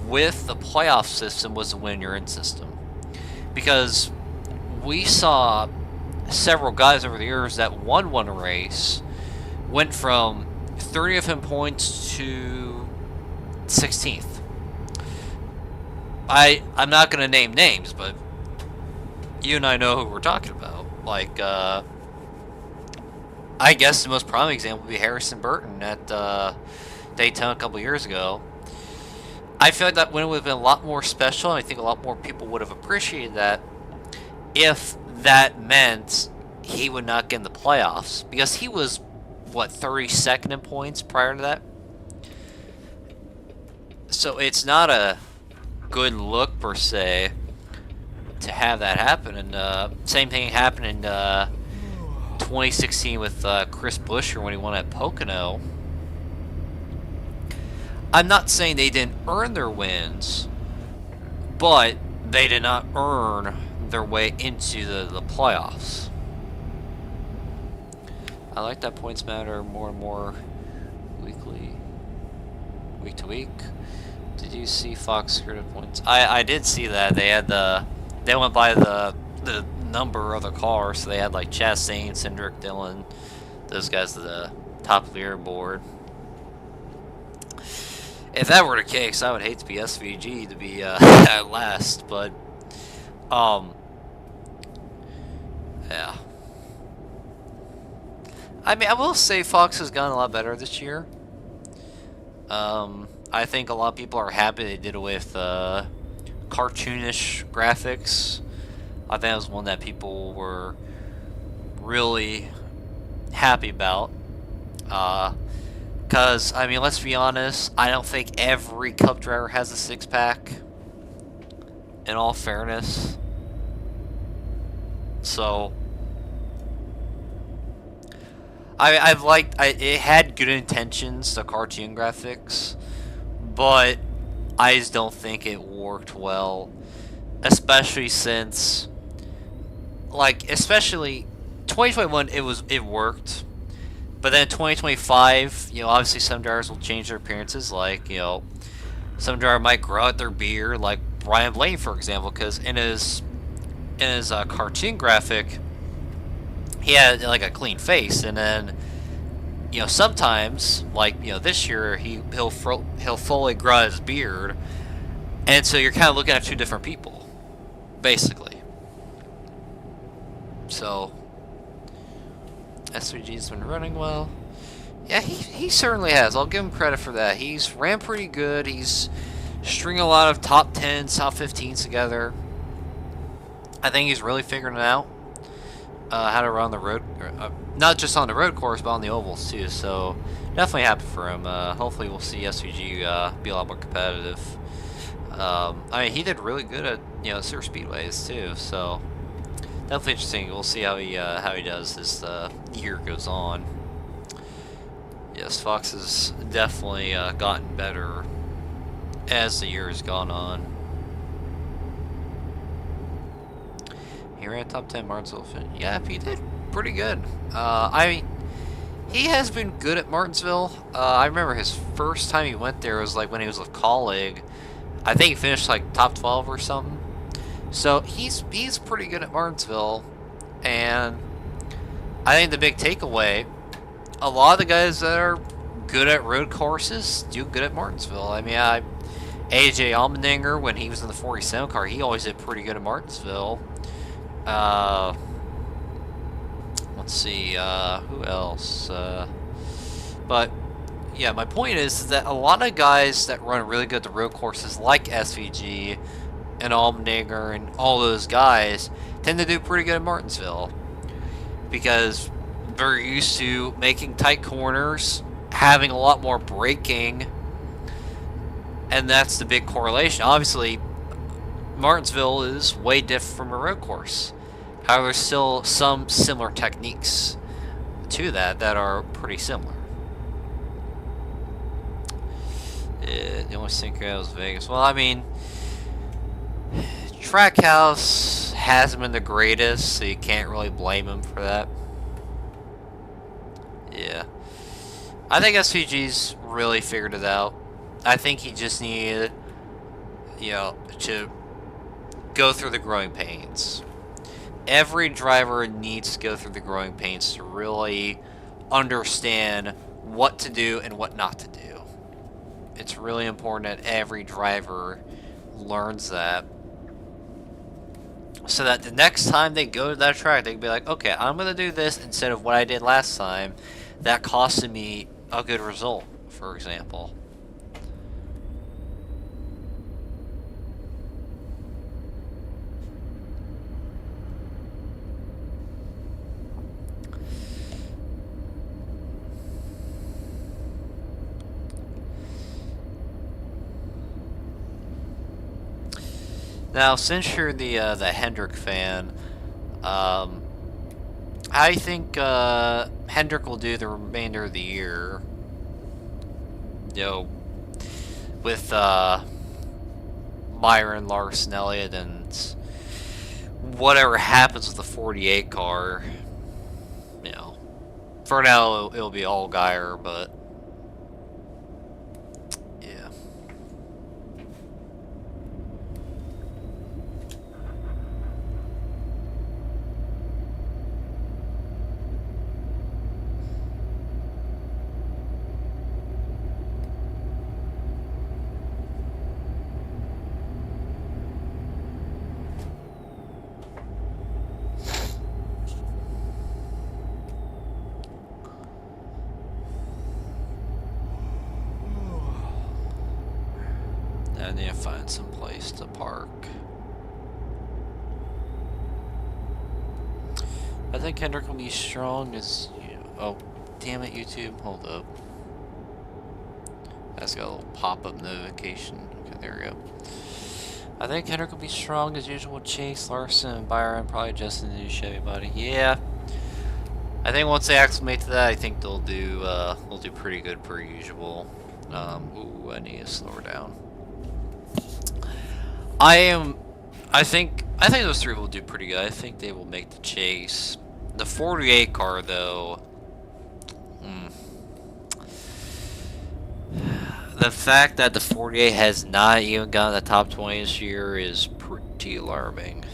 Speaker 1: with the playoff system was the win-your-in system. Because we saw several guys over the years that won one race, went from 30th in points to 16th. I'm not going to name names, but you and I know who we're talking about. Like, I guess the most prominent example would be Harrison Burton at Daytona a couple years ago. I feel like that win would have been a lot more special, and I think a lot more people would have appreciated that if that meant he would not get in the playoffs. Because he was, 32nd in points prior to that? So it's not a good look, per se, to have that happen. And same thing happened in 2016 with Chris Buescher when he won at Pocono. I'm not saying they didn't earn their wins, but they did not earn their way into the playoffs. I like that points matter more and more week to week. Did you see Fox screwed up points? I did see that. They went by the number of the cars, so they had like Chastain, Cindric, Dillon, those guys at the top of the leaderboard. If that were the case, I would hate to be SVG to be at last, but yeah. I mean, I will say Fox has gotten a lot better this year. I think a lot of people are happy they did away with cartoonish graphics. I think that was one that people were really happy about. Because, I mean, let's be honest, I don't think every Cup driver has a six-pack, in all fairness. So, it had good intentions, the cartoon graphics, but I just don't think it worked well, especially since, especially 2021, it worked, but then 2025, obviously some drivers will change their appearances, some driver might grow out their beard, like Ryan Blaney, for example, because in his cartoon graphic, he had a clean face, and then sometimes this year he'll fully grow out his beard, and so you're kind of looking at two different people, basically. So SVG's been running well. Yeah, he certainly has. I'll give him credit for that. He's ran pretty good. He's stringing a lot of top 10s, top 15s together. I think he's really figuring it out. How to run the road, not just on the road course, but on the ovals too. So definitely happy for him. Hopefully we'll see SVG be a lot more competitive. I mean, he did really good at super speedways too. So definitely interesting. We'll see how he does as the year goes on. Yes, Fox has definitely gotten better as the year has gone on. He ran top 10 Martinsville. Yeah, he did pretty good. He has been good at Martinsville. I remember his first time he went there was like when he was with Colleague. I think he finished like top 12 or something. So he's pretty good at Martinsville, and I think the big takeaway, a lot of the guys that are good at road courses do good at Martinsville. I mean, AJ Allmendinger, when he was in the 47 car, he always did pretty good at Martinsville. Let's see, who else? But yeah, my point is that a lot of guys that run really good at the road courses, like SVG and Allmendinger and all those guys, tend to do pretty good at Martinsville because they're used to making tight corners, having a lot more braking, and that's the big correlation. Obviously, Martinsville is way different from a road course. However, there's still some similar techniques to that are pretty similar. The only synchro was Vegas. Well, I mean, Trackhouse hasn't been the greatest, so you can't really blame him for that. Yeah. I think SVG's really figured it out. I think he just needed, to go through the growing pains. Every driver needs to go through the growing pains to really understand what to do and what not to do. It's really important that every driver learns that, so that the next time they go to that track, they can be like, okay, I'm going to do this instead of what I did last time. That costed me a good result, for example. Now, since you're the Hendrick fan, I think Hendrick will do the remainder of the year. With Byron, Larson, Elliott, and whatever happens with the 48 car. For now it'll be Allgaier, but yeah. I need to find some place to park. I think Hendrick will be strong as oh, damn it, YouTube. Hold up. That's got a little pop-up notification. Okay, there we go. I think Hendrick will be strong as usual. Chase, Larson, and Byron, probably Justin, the new Chevy buddy. Yeah. I think once they acclimate to that, I think they'll do pretty good per usual. Ooh, I need to slow her down. I think those three will do pretty good. I think they will make the chase. The 48 car, though, the fact that the 48 has not even gotten the top 20 this year is pretty alarming.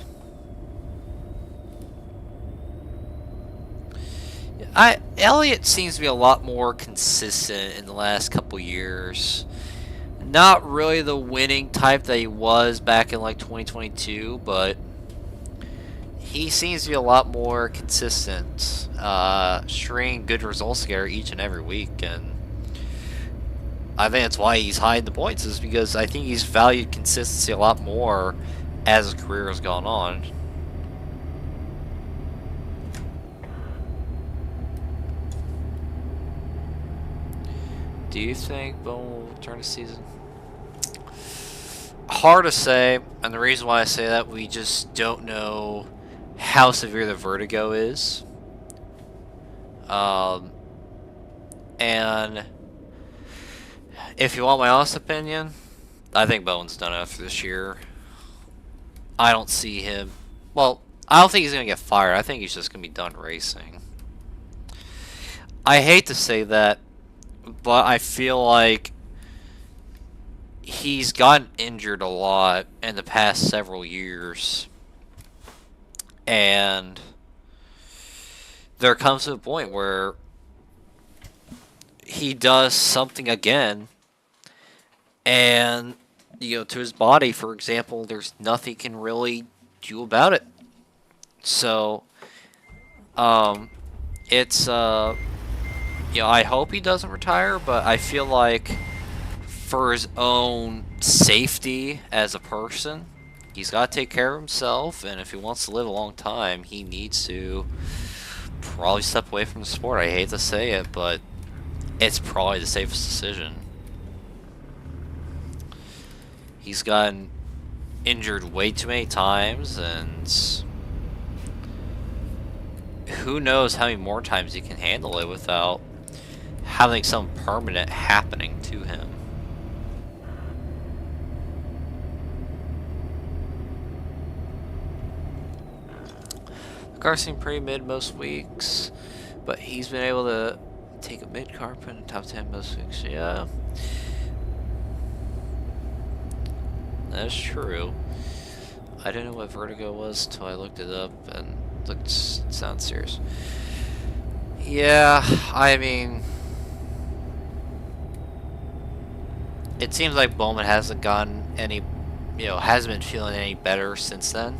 Speaker 1: Elliott seems to be a lot more consistent in the last couple years. Not really the winning type that he was back in like 2022, but he seems to be a lot more consistent, stringing good results together each and every week, and I think that's why he's high in the points, is because I think he's valued consistency a lot more as his career has gone on. Do you think Bowman will return this season? Hard to say, and the reason why I say that, we just don't know how severe the vertigo is. And if you want my honest opinion, I think Bowman's done after this year. I don't see him. Well, I don't think he's going to get fired. I think he's just going to be done racing. I hate to say that, but I feel like he's gotten injured a lot in the past several years. And there comes a point where he does something again, and to his body, for example, there's nothing he can really do about it. So it's I hope he doesn't retire, but I feel like for his own safety as a person, he's got to take care of himself, and if he wants to live a long time, he needs to probably step away from the sport. I hate to say it, but it's probably the safest decision. He's gotten injured way too many times, and who knows how many more times he can handle it without having something permanent happening to him. The car seemed pretty mid most weeks, but he's been able to take a mid car, put in top 10 most weeks. Yeah, that's true. I didn't know what vertigo was until I looked it up, and it sounds serious. Yeah, I mean, it seems like Bowman hasn't gotten any, hasn't been feeling any better since then.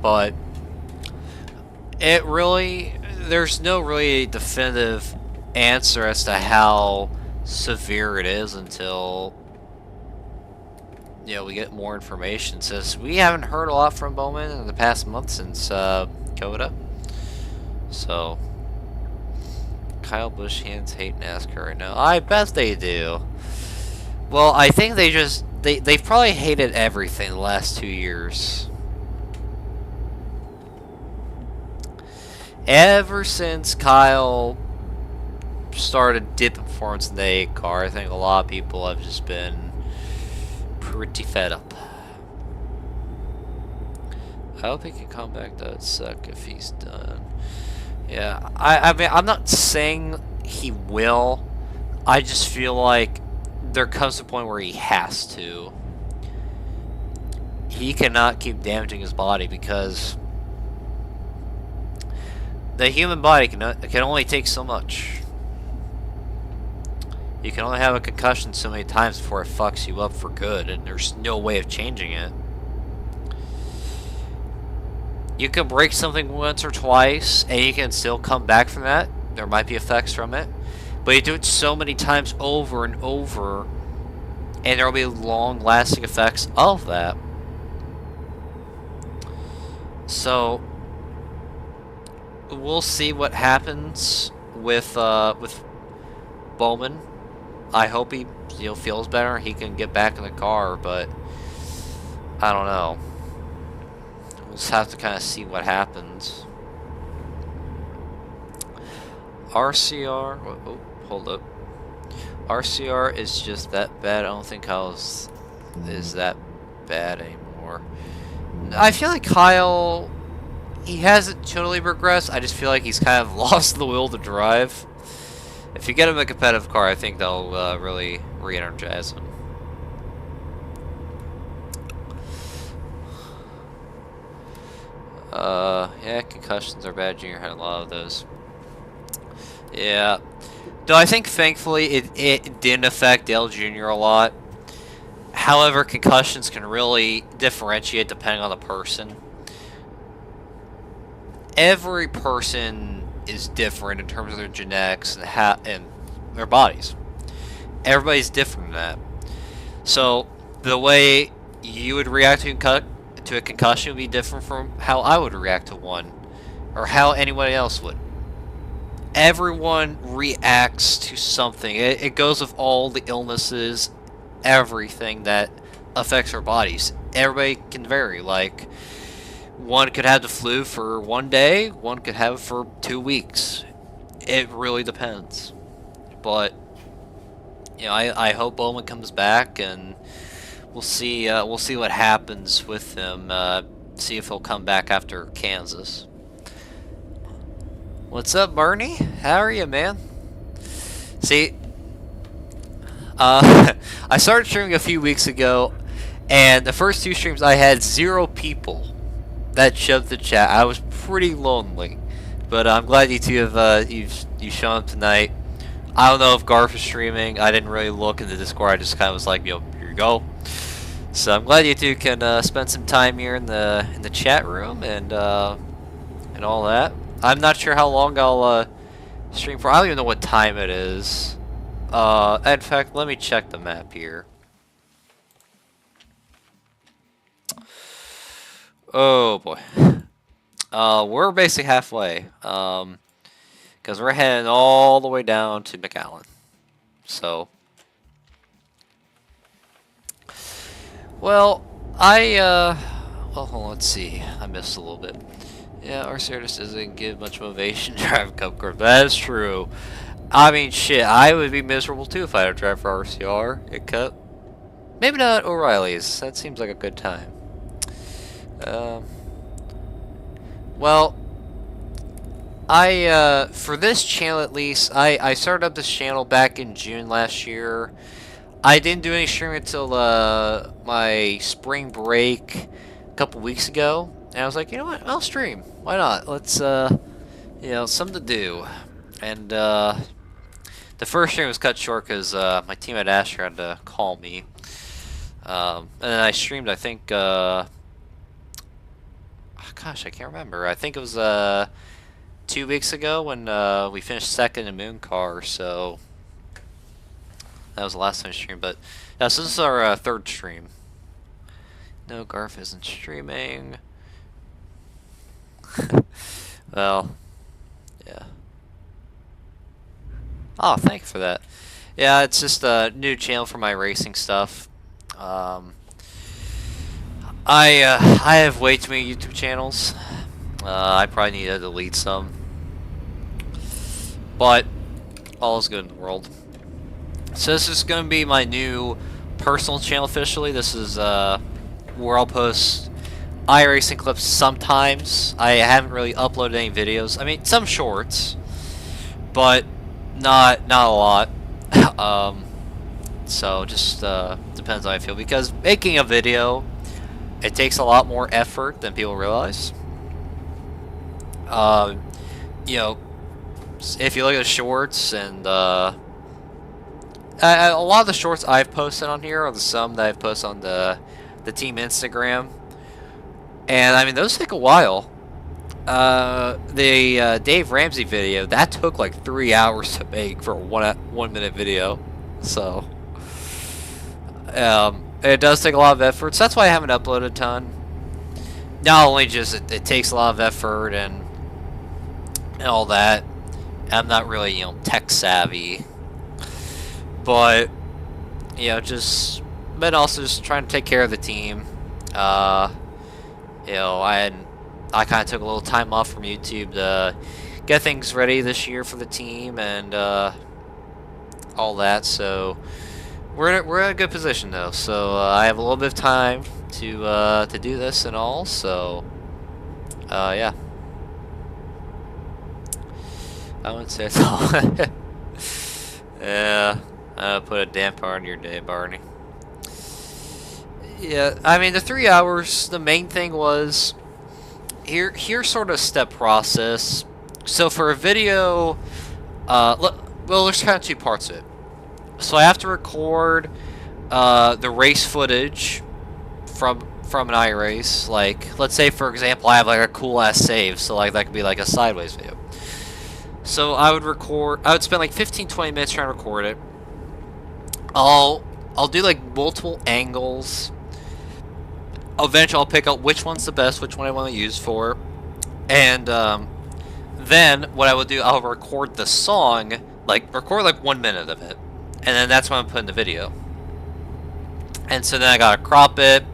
Speaker 1: But there's no really definitive answer as to how severe it is until we get more information. Since we haven't heard a lot from Bowman in the past month since COTA. So Kyle Busch fans hate NASCAR right now. I bet they do. Well, I think they've probably hated everything the last 2 years. Ever since Kyle started dipping performance in the 8 car, I think a lot of people have just been pretty fed up. I hope he can come back. That'd suck if he's done. Yeah, I mean, I'm not saying he will. I just feel like there comes a point where he has to. He cannot keep damaging his body, because the human body can only take so much. You can only have a concussion so many times before it fucks you up for good, and there's no way of changing it. You can break something once or twice, and you can still come back from that. There might be effects from it. But you do it so many times over and over, and there will be long-lasting effects of that. So we'll see what happens with Bowman. I hope he feels better. He can get back in the car, but I don't know. We'll just have to kind of see what happens. RCR. Oh, hold up. RCR is just that bad. I don't think Kyle is that bad anymore. I feel like Kyle, he hasn't totally regressed. I just feel like he's kind of lost the will to drive. If you get him a competitive car, I think they'll really re-energize him. Yeah, concussions are bad. Junior had a lot of those. Yeah. Though I think, thankfully, it didn't affect Dale Jr. a lot. However, concussions can really differentiate depending on the person. every person is different in terms of their genetics and their bodies. Everybody's different in that. So the way you would react to a concussion would be different from how I would react to one, or how anyone else would. Everyone reacts to something. It goes with all the illnesses, everything that affects our bodies. Everybody can vary. Like, one could have the flu for one day, one could have it for 2 weeks. It really depends. But, you know, I hope Bowman comes back, and we'll see what happens with him. See if he'll come back after Kansas. What's up, Bernie? How are you, man? See, I started streaming a few weeks ago, and the first 2 streams I had 0 people that showed the chat. I was pretty lonely, but I'm glad you two have you've shown up tonight. I don't know if Garf is streaming. I didn't really look in the Discord. I just kind of was like, yo, here you go. So I'm glad you two can spend some time here in the chat room and all that. I'm not sure how long I'll stream for. I don't even know what time it is. In fact, let me check the map here. Oh boy. We're basically halfway. Because we're heading all the way down to McAllen. So, well, well, hold on, let's see. I missed a little bit. Yeah, RCR just doesn't give much motivation to drive Cup Car. That is true. I mean, shit, I would be miserable too if I had to drive for RCR at Cup. Maybe not O'Reilly's. That seems like a good time. Well, for this channel at least, I started up this channel back in June last year. I didn't do any streaming until my spring break a couple weeks ago. And I was like, you know what, I'll stream. Why not? Let's, you know, something to do. And, the first stream was cut short because, my teammate Asher had to call me. And then I streamed, I think, gosh, I can't remember. I think it was, 2 weeks ago when, we finished second in Moon Car, so that was the last time I streamed. But, yeah, so this is our, 3rd stream. No, Garf isn't streaming. Well, yeah. Oh, thank you for that. Yeah, it's just a new channel for my racing stuff. I have way too many YouTube channels. I probably need to delete some. But all is good in the world. So this is going to be my new personal channel officially. This is where I'll post iRacing clips sometimes. I haven't really uploaded any videos. I mean, some shorts, but not a lot. So just depends on how I feel, because making a video, it takes a lot more effort than people realize. You know, if you look at the shorts, and a lot of the shorts I've posted on here are the some that I've posted on the team Instagram. And, I mean, those take a while. The Dave Ramsey video, that took like 3 hours to make for a 1 minute video. So, it does take a lot of effort. So that's why I haven't uploaded a ton. Not only just it takes a lot of effort and all that. I'm not really, you know, tech savvy. But, you know, but also just trying to take care of the team. You know, I kind of took a little time off from YouTube to get things ready this year for the team and all that. So we're in a good position though. So I have a little bit of time to do this and all. So yeah, I wouldn't say it's all. Yeah, put a damper on your day, Barney. Yeah, I mean, the 3 hours, the main thing was, here's sort of a step process. So for a video, well, there's kind of 2 parts of it. So I have to record the race footage from from an iRace. Like, let's say for example, I have like a cool ass save, so like that could be like a sideways video. So I would spend like 15-20 minutes trying to record it. I'll do like multiple angles. Eventually I'll pick out which one's the best, which one I want to use for. And then what I will do, I'll record the song, record like 1 minute of it. And then that's what I'm putting in the video. And so then I gotta crop it.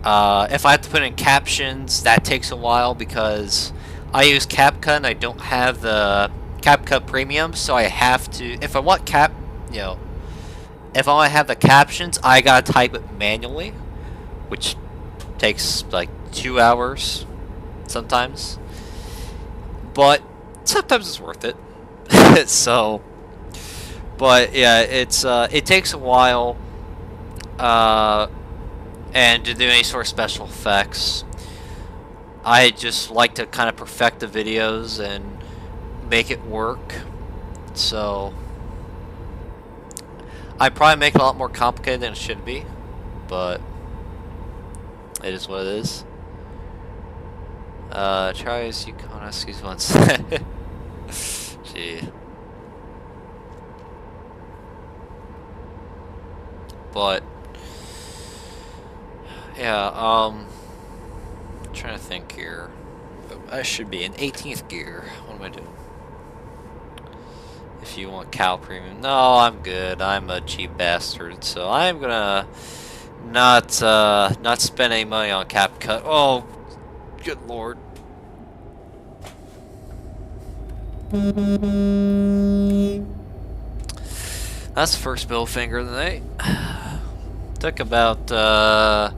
Speaker 1: If I have to put in captions, that takes a while because I use CapCut and I don't have the CapCut Premium, so I have to, if I want if I want to have the captions, I gotta type it manually, which takes like 2 hours sometimes. But sometimes it's worth it. So, but yeah, it takes a while. And to do any sort of special effects, I just like to kind of perfect the videos and make it work. So I probably make it a lot more complicated than it should be, but it is what it is. Try as you can, excuse once. Gee. But yeah, I'm trying to think here. I should be in 18th gear. What am I doing? If you want Cal Premium. No, I'm good. I'm a cheap bastard, so I'm gonna not spend any money on CapCut. Oh, good lord. That's the first middle finger of the night. Took about how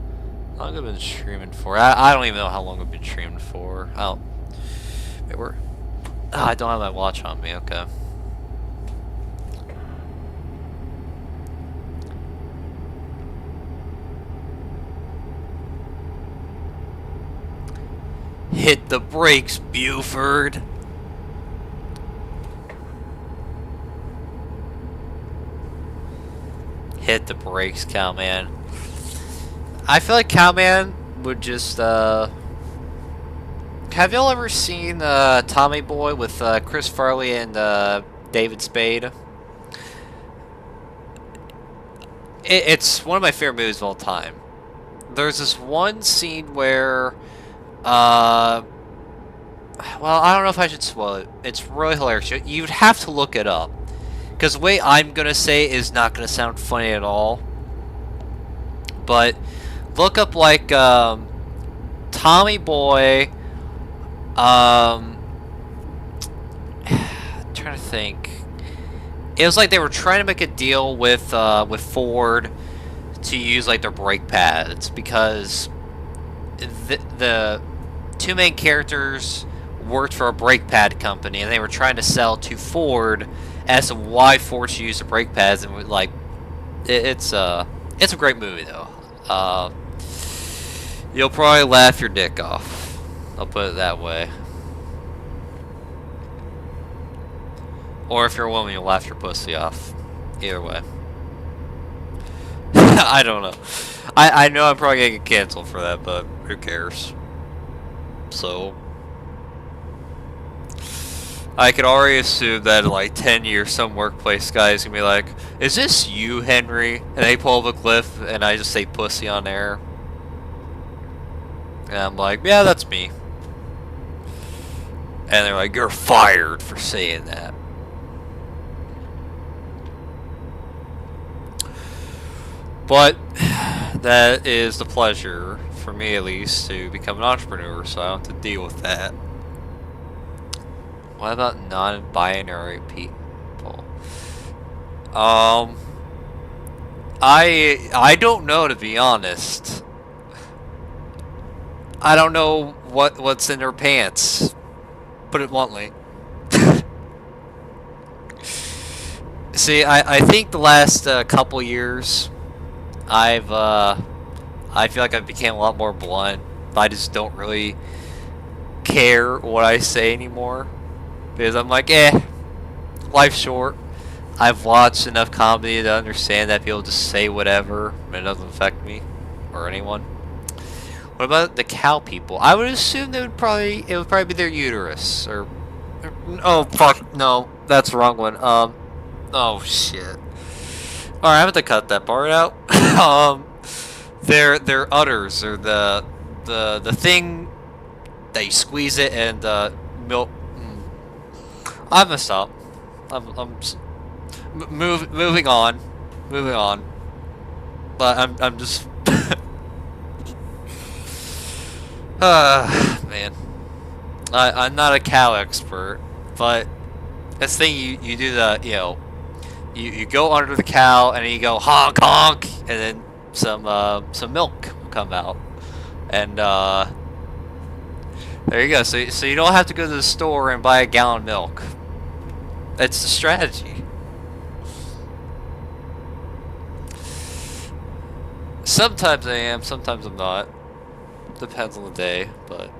Speaker 1: long have I been streaming for? I don't even know how long I've been streaming for. Oh, wait, where? Oh, I don't have my watch on me. Okay. Hit the brakes, Buford. Hit the brakes, Cowman. I feel like Cowman would just, have y'all ever seen, Tommy Boy with, Chris Farley and, David Spade? It's one of my favorite movies of all time. There's this one scene where, well, I don't know if I should spoil it. It's really hilarious. You'd have to look it up. Because the way I'm going to say it is not going to sound funny at all. But look up, like, Tommy Boy, trying to think. It was like they were trying to make a deal with Ford to use, like, their brake pads. Because the two main characters worked for a brake pad company. And they were trying to sell to Ford as to why Ford should use the brake pads, and like, it's a great movie though. You'll probably laugh your dick off. I'll put it that way. Or if you're a woman, you'll laugh your pussy off. Either way. I don't know. I know I'm probably gonna get canceled for that, but who cares? So I could already assume that in like 10 years, some workplace guy is gonna be like, "Is this you, Henry?" And they pull up a cliff, and I just say "pussy" on air, and I'm like, "Yeah, that's me." And they're like, "You're fired for saying that." But that is the pleasure, for me at least, to become an entrepreneur, so I don't have to deal with that. What about non-binary people? I don't know, to be honest. I don't know what's in their pants. Put it bluntly. See, I think the last couple years, I feel like I've become a lot more blunt. I just don't really care what I say anymore. Because I'm like, life's short. I've watched enough comedy to understand that people just say whatever and it doesn't affect me or anyone. What about the cow people? I would assume it would probably be their uterus or oh fuck no, that's the wrong one. Oh shit. Alright, I have to cut that part out. Their udders or the thing that you squeeze it and milk. I'm gonna stop. Moving on, But I'm just. Man. I'm not a cow expert, but this thing you do the you go under the cow and then you go honk honk and then some milk will come out and there you go. So you don't have to go to the store and buy a gallon of milk. It's the strategy. Sometimes I am, sometimes I'm not. Depends on the day, but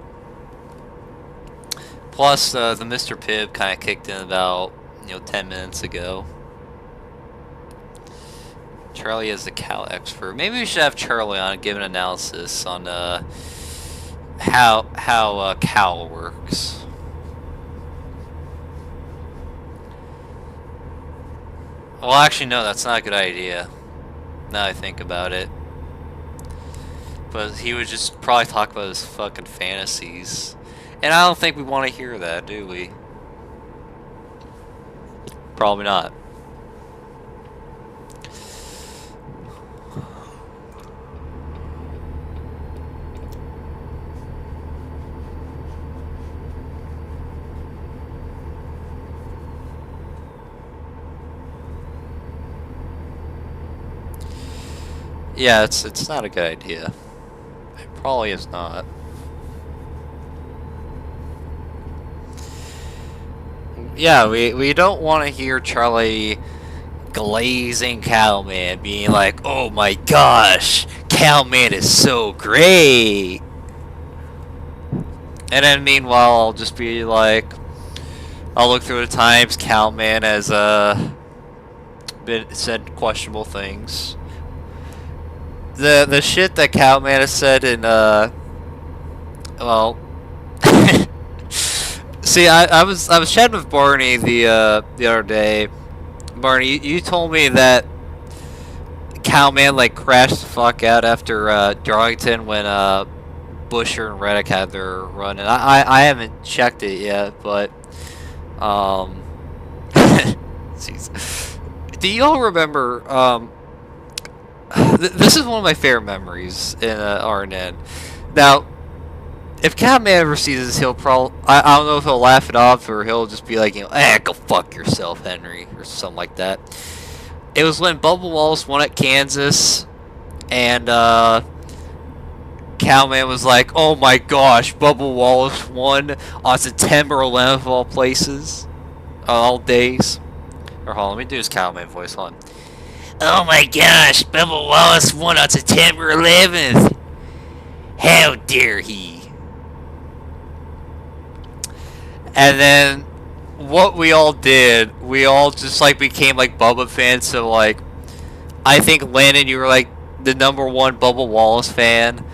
Speaker 1: plus the Mr. Pibb kind of kicked in about 10 minutes ago. Charlie is the cow expert. Maybe we should have Charlie on and give an analysis on how cow works. Well, actually, no, that's not a good idea. Now I think about it. But he would just probably talk about his fucking fantasies. And I don't think we want to hear that, do we? Probably not. Yeah, it's not a good idea. It probably is not. Yeah, we don't want to hear Charlie glazing Cowman being like, "Oh my gosh, Cowman is so great." And then meanwhile, I'll just be like, I'll look through the times Cowman has said questionable things. The shit that Cowman has said in well, see, I was chatting with Barney the other day. Barney, you told me that Cowman like crashed the fuck out after Darlington when Busher and Reddick had their run, and I haven't checked it yet, but jeez. Do y'all remember this is one of my favorite memories in RNN. Now, if Cowman ever sees this, he'll probably I don't know if he'll laugh it off or he'll just be like, go fuck yourself, Henry, or something like that. It was when Bubba Wallace won at Kansas, and Cowman was like, "Oh my gosh, Bubba Wallace won on September 11th of all places, all days." Or hold on, let me do his Cowman voice. Hold on. "Oh my gosh, Bubba Wallace won on September 11th. How dare he?" And then what we all did, we all just like became like Bubba fans. So like, I think Landon, you were like the #1 Bubba Wallace fan.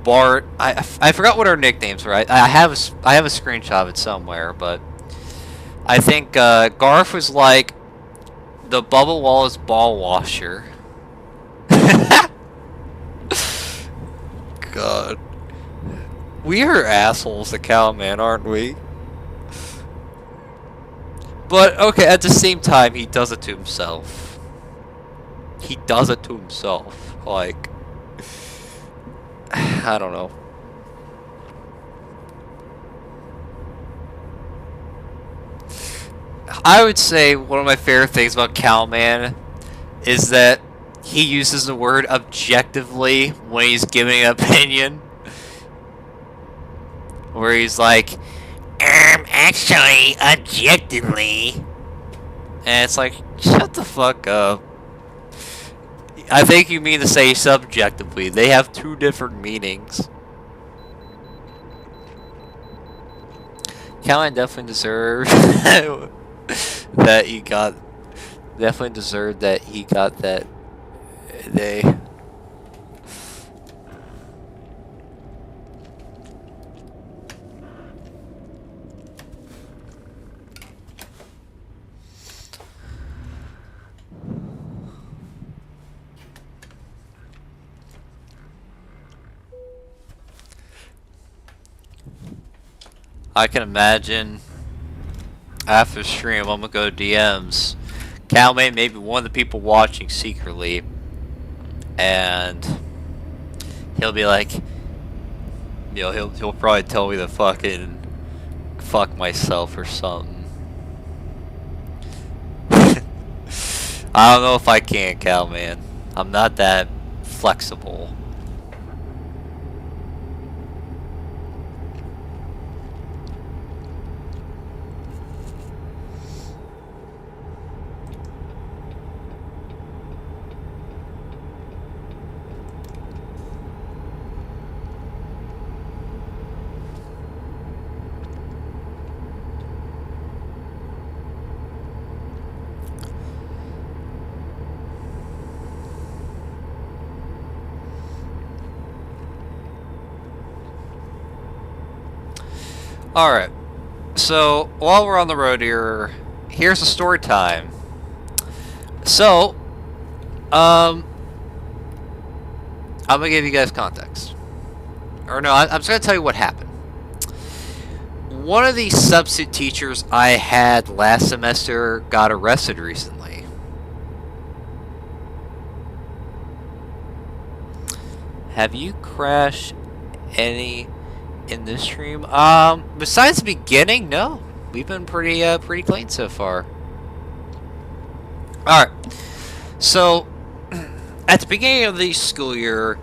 Speaker 1: Bart, I forgot what our nicknames were. I have a screenshot of it somewhere, but I think Garth was like the Bubba Wallace ball washer. God, we are assholes to Cowman, aren't we? But okay, at the same time, he does it to himself. He does it to himself. Like, I don't know. I would say one of my favorite things about Cowman is that he uses the word objectively when he's giving an opinion. Where he's like, actually, objectively. And it's like, shut the fuck up. I think you mean to say subjectively. They have two different meanings. Cowman definitely deserved that he got. Definitely deserved that he got that day. I can imagine after the stream, I'm gonna go to DMs. Calman may be one of the people watching secretly, and he'll be like, he'll probably tell me to fucking fuck myself or something. I don't know if I can, Calman. I'm not that flexible. Alright, so while we're on the road here, here's a story time. So, I'm gonna give you guys context. Or no, I'm just gonna tell you what happened. One of the substitute teachers I had last semester got arrested recently. Have you crashed any in this stream? Besides the beginning, no. We've been pretty clean so far. Alright. So, at the beginning of the school year,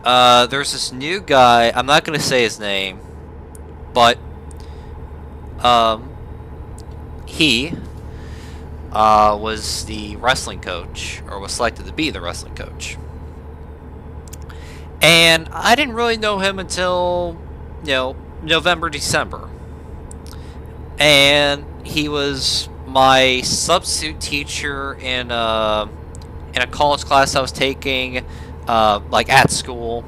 Speaker 1: there's this new guy. I'm not going to say his name, but he was the wrestling coach, or was selected to be the wrestling coach. And I didn't really know him until, November, December. And he was my substitute teacher in a college class I was taking, like at school,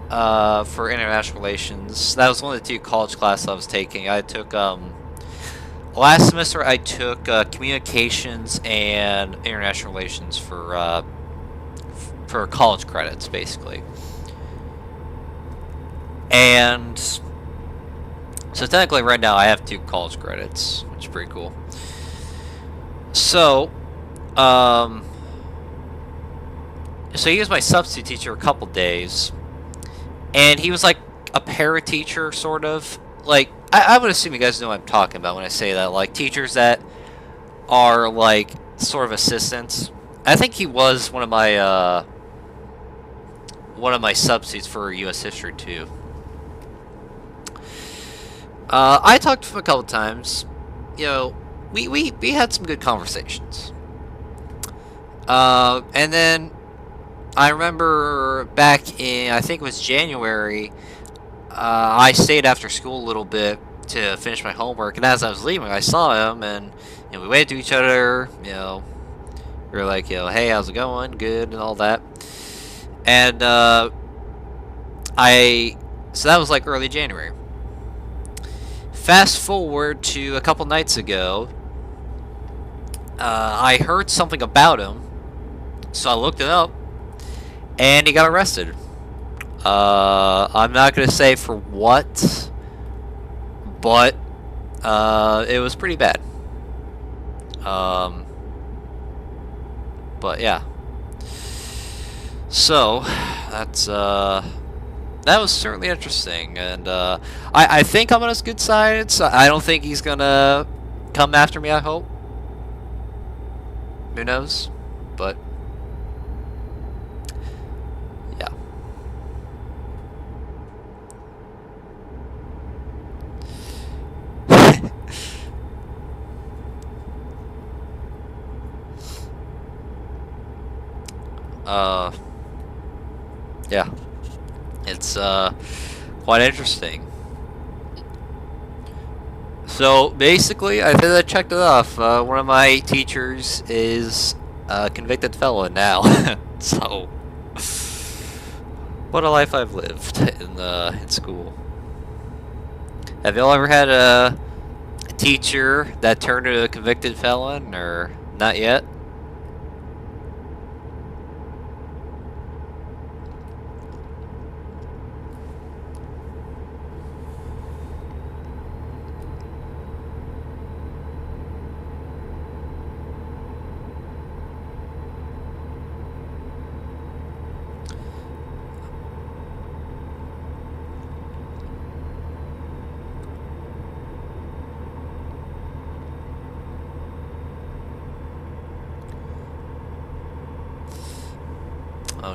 Speaker 1: for international relations. That was one of the two college classes I was taking. I took, last semester I took communications and international relations for college credits, basically. And so technically right now I have 2 college credits, which is pretty cool. So, so he was my substitute teacher a couple days, and he was like a para-teacher, sort of. Like, I would assume you guys know what I'm talking about when I say that, like teachers that are like sort of assistants. I think he was one of my substitutes for U.S. history too. I talked to him a couple times. We had some good conversations. And then I remember back in, I think it was January, I stayed after school a little bit to finish my homework, and as I was leaving, I saw him, and we waved to each other. We were like, hey, how's it going? Good, and all that. And so that was like early January. Fast forward to a couple nights ago, I heard something about him, so I looked it up, and he got arrested. I'm not going to say for what, but it was pretty bad. But yeah. So, that was certainly interesting, and I think I'm on his good side. So I don't think he's gonna come after me, I hope. Who knows? But yeah. Yeah. It's quite interesting. So basically, I think I checked it off. One of my teachers is a convicted felon now. So, what a life I've lived in school. Have y'all ever had a teacher that turned into a convicted felon, or not yet?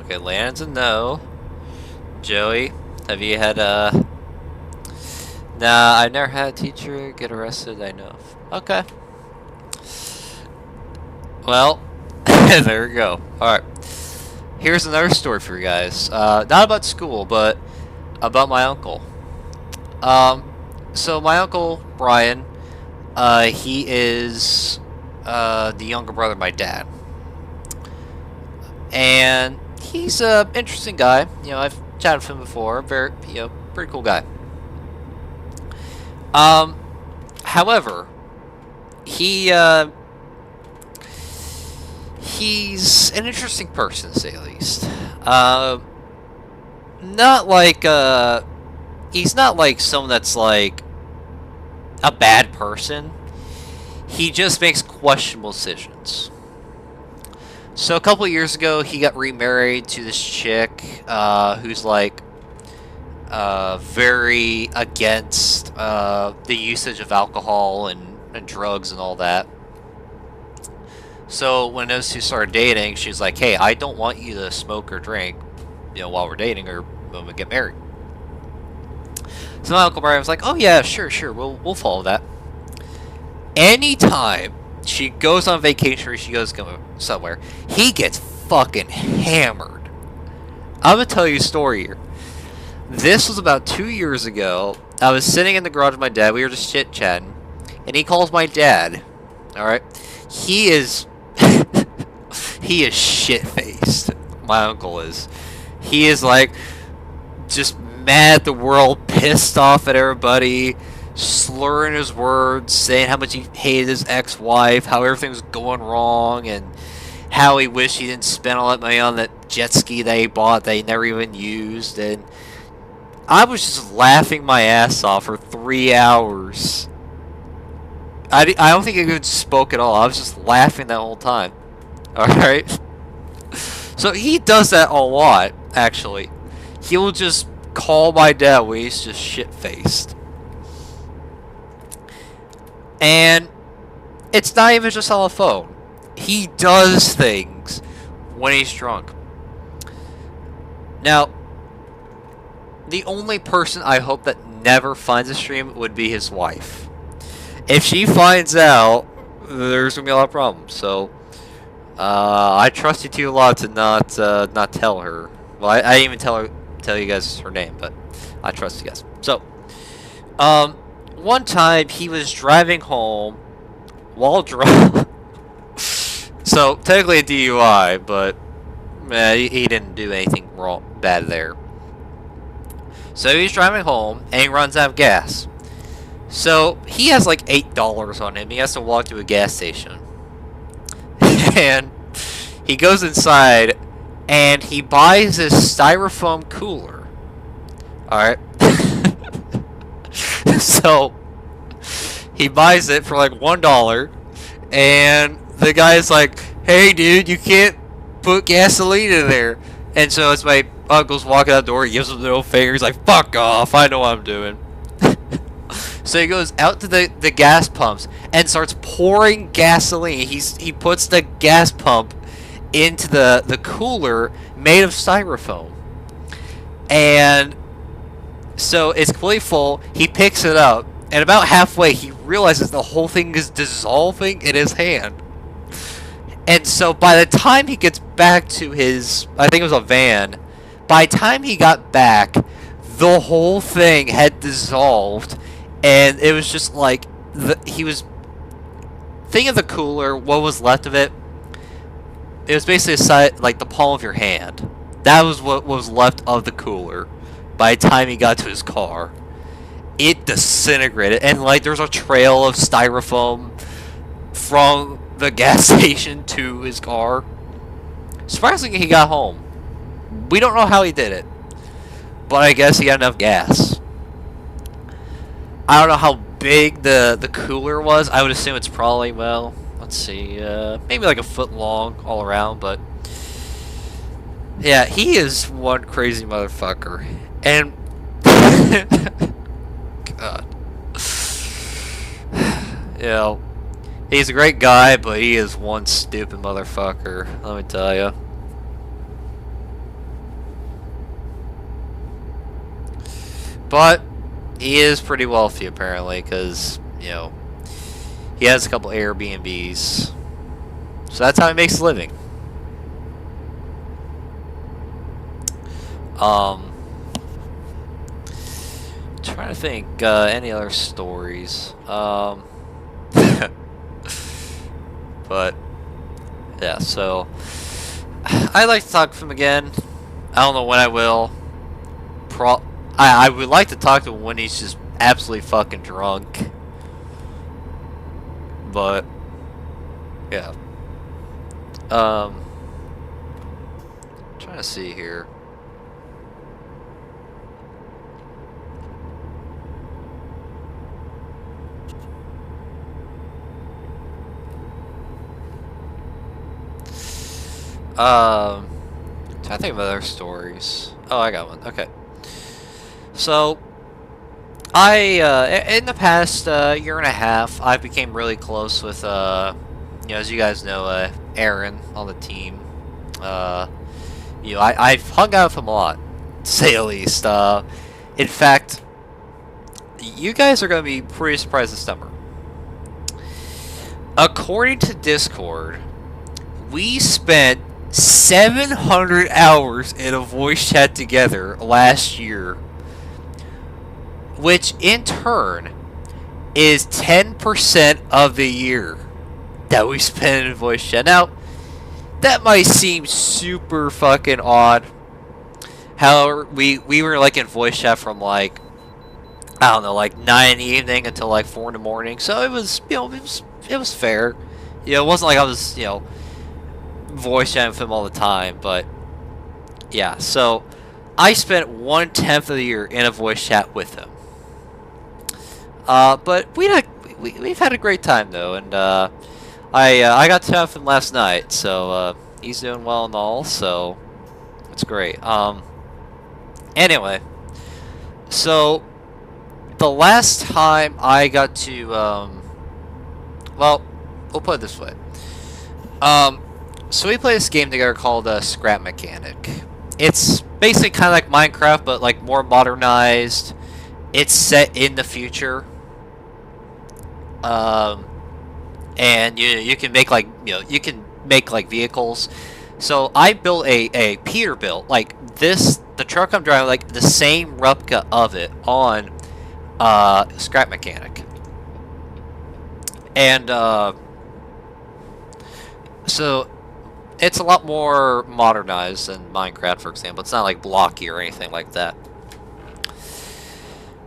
Speaker 1: Okay, Landon's a no. Joey, have you had Nah, I've never had a teacher get arrested I know of. Okay. Well, there we go. Alright. Here's another story for you guys. Not about school, but about my uncle. So my uncle, Brian, he is the younger brother of my dad. And he's an interesting guy. You know, I've chatted with him before. Very, pretty cool guy. However, he's an interesting person, to say the least. Not like, he's not like someone that's like a bad person. He just makes questionable decisions. So a couple of years ago, he got remarried to this chick who's like very against the usage of alcohol and drugs and all that. So when those two started dating, she's like, "Hey, I don't want you to smoke or drink, while we're dating or when we get married." So my Uncle Brian was like, "Oh yeah, sure, we'll follow that." Anytime she goes on vacation or she goes somewhere, he gets fucking hammered. I'm gonna tell you a story here. This was about 2 years ago. I was sitting in the garage with my dad. We were just chit-chatting. And he calls my dad. Alright? He is... he is shit-faced. My uncle is. He is like... just mad at the world. Pissed off at everybody. Slurring his words. Saying how much he hated his ex-wife. How everything was going wrong. And how he wished he didn't spend all that money on that jet ski that he bought that he never even used. And... I was just laughing my ass off for 3 hours. I don't think I even spoke at all. I was just laughing that whole time. Alright? So he does that a lot, actually. He'll just call my dad when he's just shit-faced. And it's not even just on the phone. He does things when he's drunk. Now... the only person I hope that never finds the stream would be his wife. If she finds out, there's gonna be a lot of problems. So, I trust you two a lot to not tell her. Well, I didn't even tell you guys her name, but I trust you guys. So, one time he was driving home while drunk. So technically a DUI, but he didn't do anything bad there. So he's driving home, and he runs out of gas. So he has like $8 on him. He has to walk to a gas station. And he goes inside, and he buys this styrofoam cooler. Alright. So he buys it for like $1, and the guy's like, "Hey dude, you can't put gasoline in there." And so it's my uncle's walking out the door, he gives him the middle finger, he's like, "Fuck off, I know what I'm doing." So he goes out to the gas pumps and starts pouring gasoline. He puts the gas pump into the cooler made of styrofoam. And so it's completely full, he picks it up, and about halfway he realizes the whole thing is dissolving in his hand. And so by the time he gets back to his, I think it was a van, by the time he got back, the whole thing had dissolved, and it was just like, he was, think of the cooler, what was left of it, it was basically a size, like the palm of your hand. That was what was left of the cooler by the time he got to his car. It disintegrated, and like there's a trail of styrofoam from the gas station to his car. Surprisingly, he got home. We don't know how he did it, but I guess he got enough gas. I don't know how big the cooler was. I would assume it's probably, well, let's see, maybe like a foot long all around, but yeah, he is one crazy motherfucker. And God, you know, he's a great guy, but he is one stupid motherfucker, let me tell you. But he is pretty wealthy apparently, because you know he has a couple Airbnbs, so that's how he makes a living. Trying to think any other stories. But yeah, so I'd like to talk to him again. I don't know when I will. I would like to talk to him when he's just absolutely fucking drunk. But yeah. Trying to see here. I think of other stories. Oh, I got one. Okay. So, in the past year and a half, I became really close with, as you guys know, Aaron on the team. I've hung out with him a lot, to say the least. In fact, you guys are going to be pretty surprised this summer. According to Discord, we spent 700 hours in a voice chat together last year, which in turn is 10% of the year that we spent in voice chat. Now, that might seem super fucking odd. However, we were like in voice chat from like, I don't know, like 9 in the evening until like 4 in the morning. So it was, it was fair. It wasn't like I was, voice chatting with him all the time, but yeah, so I spent 1/10 of the year in a voice chat with him. But we've had a great time though, and I got to have him last night, so he's doing well and all, so it's great. Anyway, so the last time I got to well, we'll put it this way. So we play this game together called Scrap Mechanic. It's basically kind of like Minecraft, but like more modernized. It's set in the future. And you can make like you can make like vehicles. So I built a Peterbilt, like this, the truck I'm driving, like the same replica of it on Scrap Mechanic. And so it's a lot more modernized than Minecraft, for example. It's not like blocky or anything like that.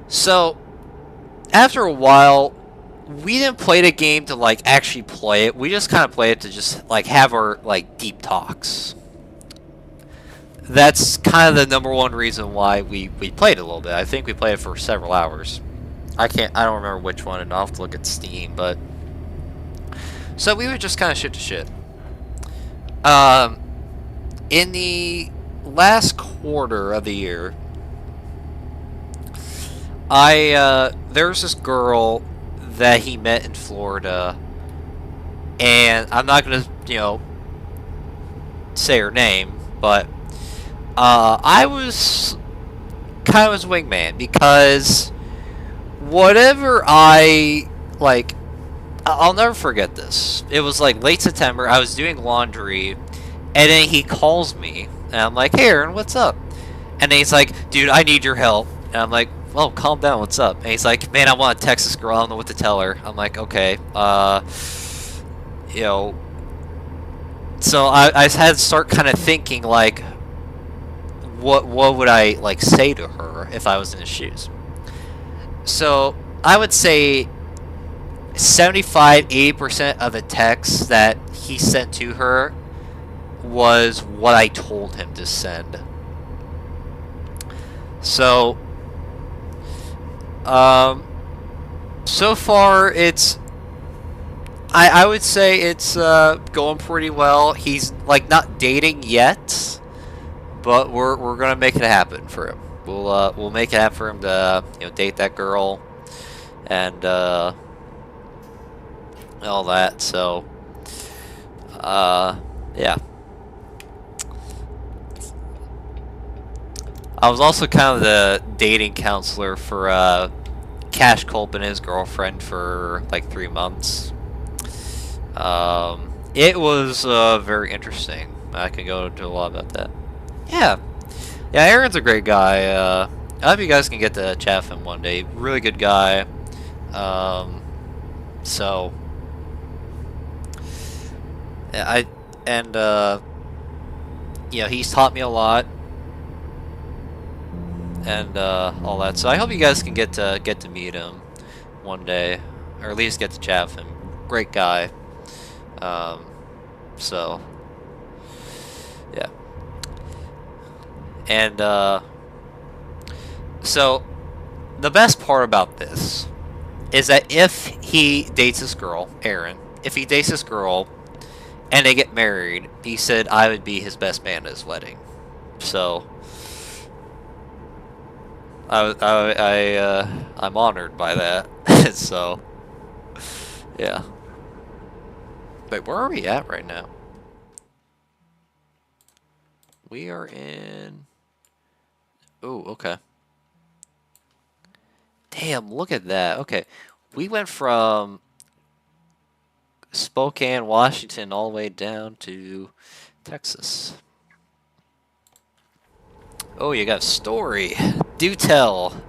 Speaker 1: So after a while, we didn't play the game to like actually play it. We just kind of played it to just like have our like deep talks. That's kind of the #1 reason why we played it a little bit. I think we played it for several hours. I don't remember which one, and I'll have to look at Steam, but so we would just kind of shit to shit. In the last quarter of the year, there was this girl that he met in Florida, and I'm not gonna, say her name, but I was kind of his wingman, because whatever I'll never forget this. It was like late September, I was doing laundry, and then he calls me, and I'm like, hey Aaron, what's up? And then he's like, dude, I need your help. And I'm like, well, calm down, what's up? And he's like, man, I want to text this girl, I don't know what to tell her. I'm like, okay, so I had to start kind of thinking, like, what would I, like, say to her if I was in his shoes? So, I would say 75-80% of the text that he sent to her was what I told him to send. So, so far it's, I would say it's going pretty well. He's like not dating yet, but we're gonna make it happen for him. We'll make it happen for him to date that girl, and all that. So yeah. I was also kind of the dating counselor for Cash Culp and his girlfriend for like 3 months. It was very interesting. I can go into a lot about that. Yeah, yeah. Aaron's a great guy. I hope you guys can get to chat with him one day. Really good guy. So yeah, he's taught me a lot and all that. So I hope you guys can get to meet him one day, or at least get to chat with him. Great guy. So yeah, and so the best part about this is that if he dates this girl, Aaron, if he dates this girl and they get married, he said I would be his best man at his wedding. So I'm honored by that. So yeah. Wait, where are we at right now? We are in... Oh, okay. Damn, look at that. Okay, we went from Spokane, Washington, all the way down to Texas. Oh, you got a story. Do tell.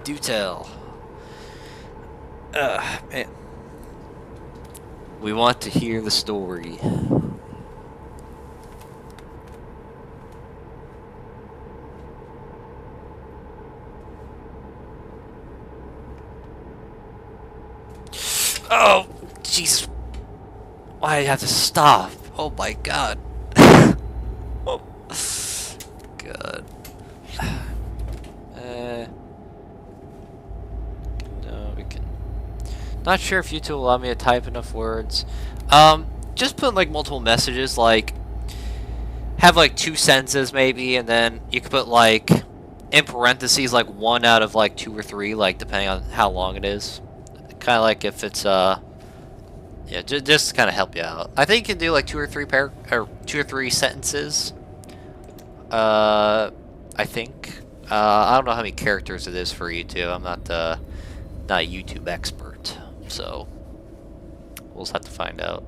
Speaker 1: Do tell. Man. We want to hear the story. Oh, Jesus. Why do you have to stop? Oh my god. Oh. God. No, we can... Not sure if YouTube will allow me to type enough words. Just put like multiple messages, like... Have like 2 sentences maybe, and then you could put like... In parentheses, like 1 out of like 2 or 3, like depending on how long it is. Kind of like if it's yeah, just to kind of help you out. I think you can do like 2 or 3 sentences. I think. I don't know how many characters it is for YouTube. I'm not a YouTube expert, so we'll just have to find out.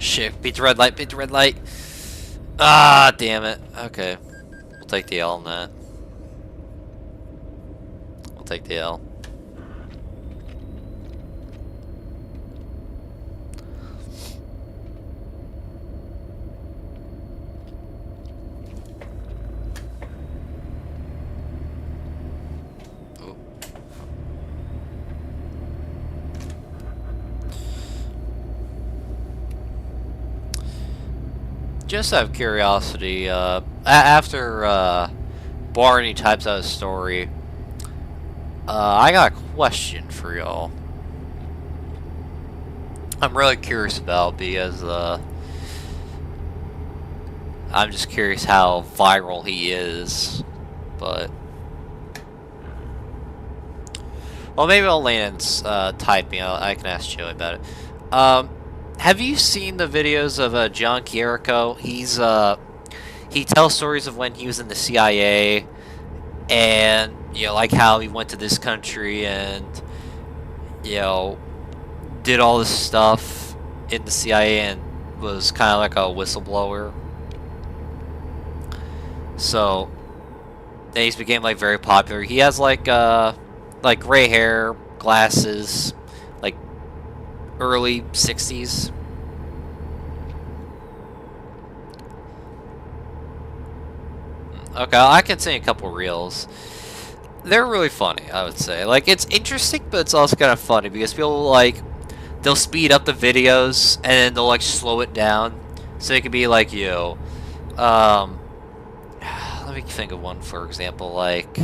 Speaker 1: Shit, beat the red light, beat the red light. Ah, damn it. Okay. We'll take the L on that. We'll take the L. Just out of curiosity, after Barney types out a story, I got a question for y'all. I'm really curious about, because I'm just curious how viral he is, but well, maybe I'll land typing. I can ask Joey about it. Have you seen the videos of John Chierico? He tells stories of when he was in the CIA, and like how he went to this country and did all this stuff in the CIA and was kind of like a whistleblower. So then he's became like very popular. He has like gray hair, glasses, like early 60s. Okay, I can send you a couple reels. They're really funny, I would say. Like, it's interesting, but it's also kind of funny because people like they'll speed up the videos and then they'll like slow it down, so it could be like let me think of one for example, like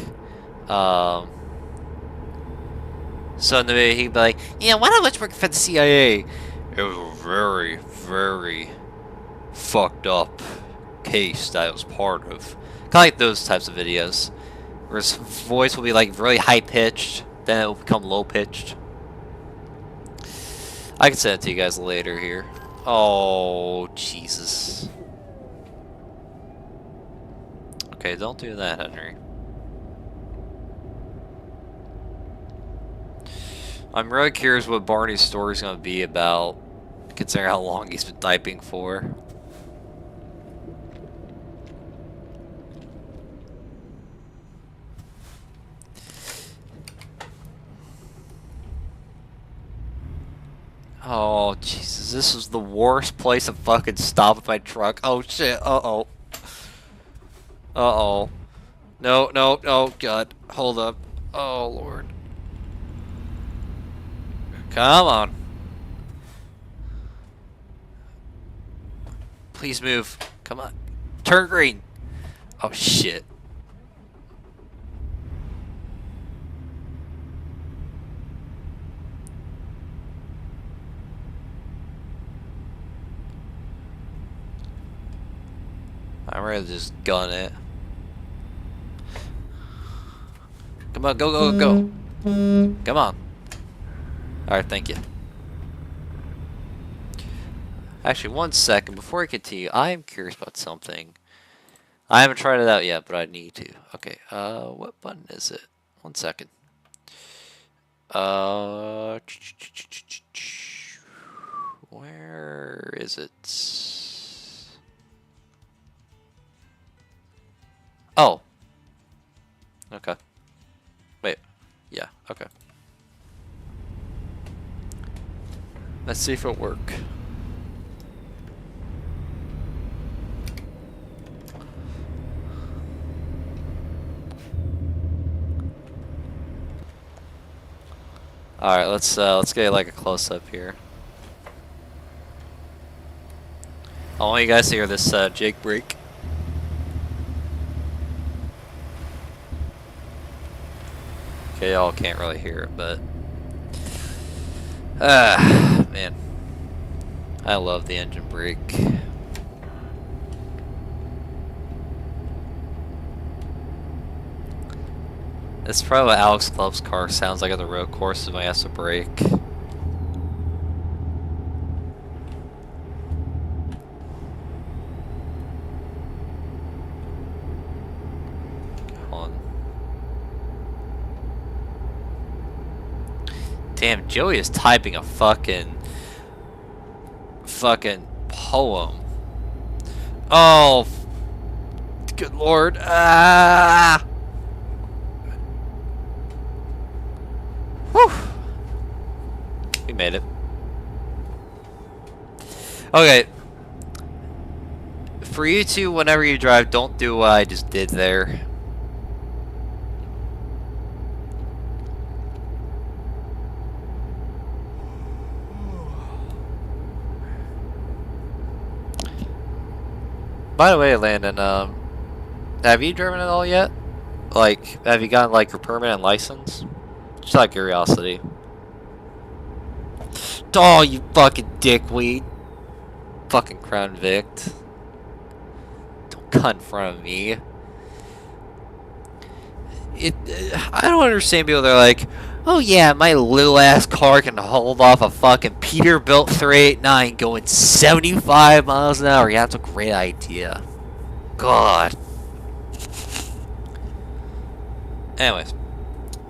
Speaker 1: so in the video he'd be like, yeah, why not let's work for the CIA? It was a very, very fucked up case that I was part of. Kind of like those types of videos, where his voice will be like really high pitched, then it will become low pitched. I can send it to you guys later here. Oh, Jesus. Okay, don't do that, Henry. I'm really curious what Barney's story is going to be about, considering how long he's been typing for. Oh, Jesus, this is the worst place to fucking stop with my truck. Oh, shit, uh-oh. Uh-oh. No, no, no, God. Hold up. Oh, Lord. Come on. Please move. Come on. Turn green. Oh, shit. I'm ready to just gun it. Come on, go, go, go. Come on. Alright, thank you. Actually, 1 second. Before I continue, I am curious about something. I haven't tried it out yet, but I need to. Okay, what button is it? 1 second. Where is it? Oh. Okay. Wait. Yeah, okay. Let's see if it'll work. All right, let's get like a close up here. I want you guys to hear this Jake break. Okay, y'all can't really hear it, but man, I love the engine brake. That's probably what Alex Club's car sounds like at the road courses when he has to brake. Hold on. Damn, Joey is typing a fucking poem. Oh, good lord. Ah! Whew. We made it. Okay. For you two, whenever you drive, don't do what I just did there. By the way, Landon, have you driven at all yet? Like, have you gotten, like, your permanent license? Just out of curiosity. Oh, you fucking dickweed. Fucking Crown Vic. Don't cut in front of me. I don't understand people that are like, oh yeah, my little ass car can hold off a fucking Peterbilt 389 going 75 miles an hour. Yeah, that's a great idea. God. Anyways.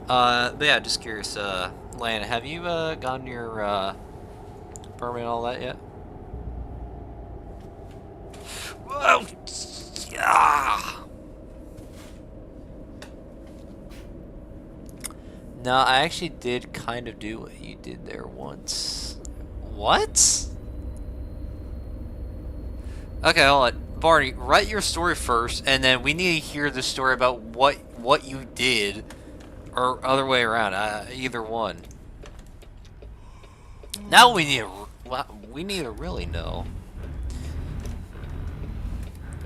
Speaker 1: But yeah, just curious, Landon, have you, gotten your, permit and all that yet? Oh, yeah. No, I actually did kind of do what you did there once. What? Okay, hold on. Barney, write your story first, and then we need to hear the story about what you did, or other way around. Either one. Now we need to really know.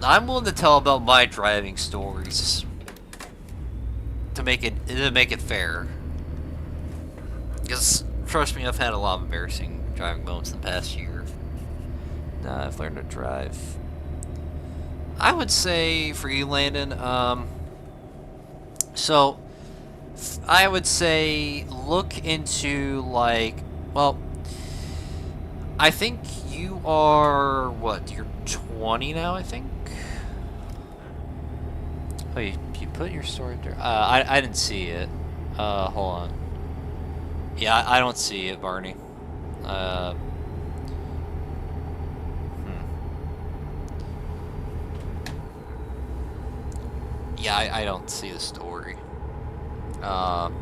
Speaker 1: I'm willing to tell about my driving stories to make it fair. Because trust me, I've had a lot of embarrassing driving moments in the past year. Nah, I've learned to drive. I would say for you, Landon, so I would say look into like, well, I think you are, what, you're 20 now, I think? Oh, you put your story there? I didn't see it. Hold on. Yeah, I don't see it, Barney. Yeah, I don't see the story. Well,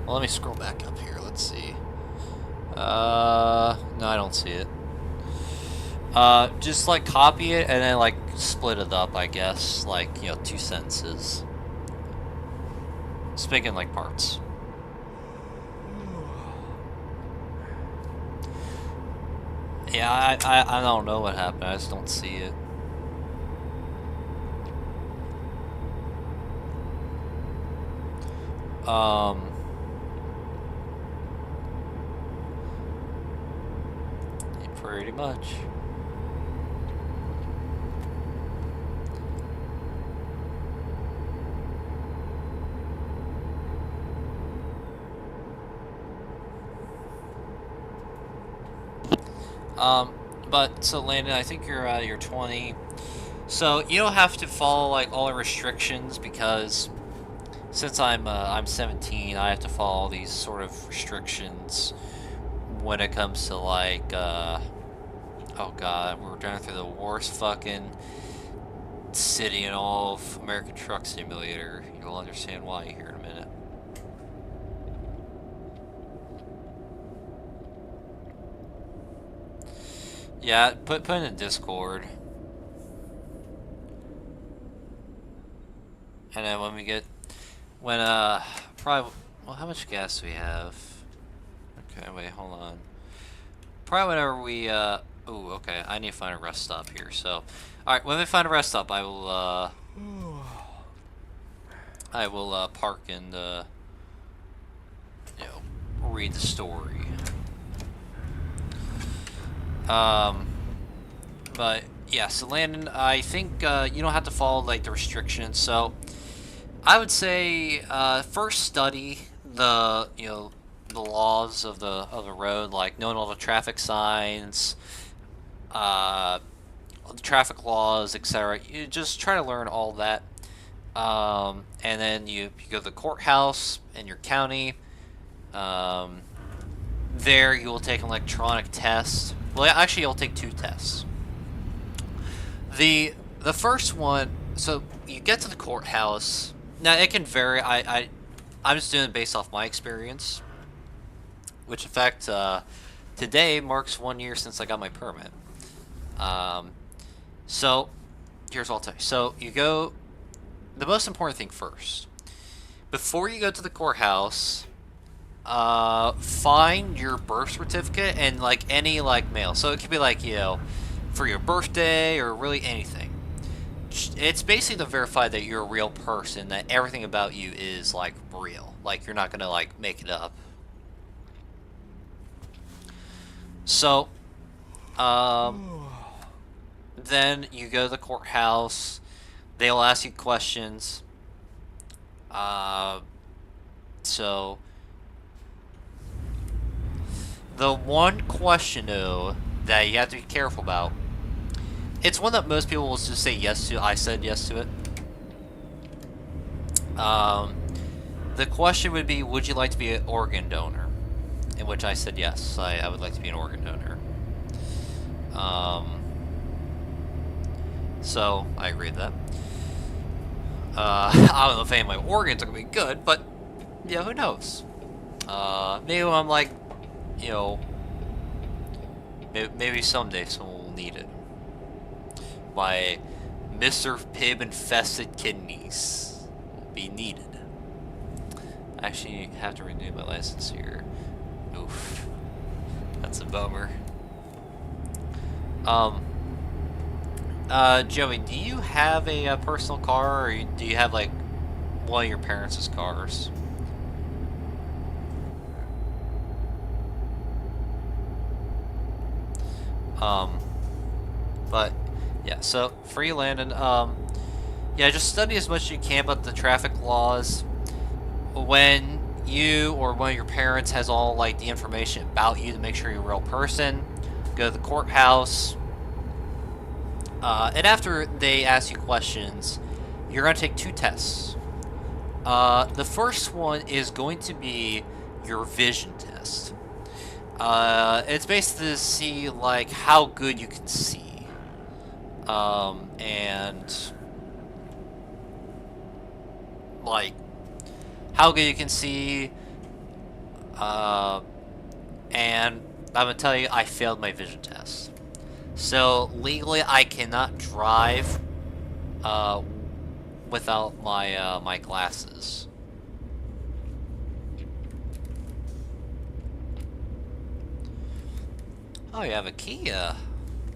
Speaker 1: let me scroll back up here. Let's see. No, I don't see it. Just like copy it and then like split it up, I guess. Like, you know, 2 sentences. Speak in like parts. Yeah, I don't know what happened. I just don't see it. Pretty much. But so Landon, I think you're 20. So you don't have to follow like all the restrictions because since I'm 17, I have to follow all these sort of restrictions when it comes to like oh god, we're driving through the worst fucking city in all of American Truck Simulator. You'll understand why here in a minute. Yeah, put it in Discord. And then when we get, probably, well, how much gas do we have? Okay, wait, hold on. Probably whenever we, ooh, okay, I need to find a rest stop here, so. Alright, when we find a rest stop, I will park and, you know, read the story. But yeah, so Landon, I think you don't have to follow like the restrictions. So I would say first study the the laws of the road, like knowing all the traffic signs, the traffic laws, etc. You just try to learn all that, and then you go to the courthouse in your county. There you will take an electronic test. Well, actually, you'll take 2 tests. The first one, so you get to the courthouse. Now it can vary. I'm just doing it based off my experience, which in fact today marks 1 year since I got my permit. So here's what I'll tell you. So you go. The most important thing first, before you go to the courthouse. Find your birth certificate and like any like mail. So it could be like, you know, for your birthday or really anything. It's basically to verify that you're a real person, that everything about you is like real. Like you're not gonna like make it up. So, then you go to the courthouse. They'll ask you questions. So. The one question, though, that you have to be careful about, it's one that most people will just say yes to. I said yes to it. The question would be, would you like to be an organ donor? In which I said yes, I would like to be an organ donor. So, I agreed with that. I don't know if any of my organs are going to be good, but, yeah, who knows? Maybe when I'm like, you know, maybe someday someone will need it. My Mr. Pibb-infested kidneys will be needed. I actually have to renew my license here. Oof. That's a bummer. Joey, do you have a personal car, or do you have, like, one of your parents' cars? But yeah, so for you, Landon, yeah, just study as much as you can about the traffic laws. When you or one of your parents has all like the information about you to make sure you're a real person, go to the courthouse. And after they ask you questions, you're going to take 2 tests. The first one is going to be your vision test. It's basically to see like how good you can see, and like how good you can see. And I'm gonna tell you, I failed my vision test. So legally, I cannot drive uh, without my glasses. Oh, you have a Kia.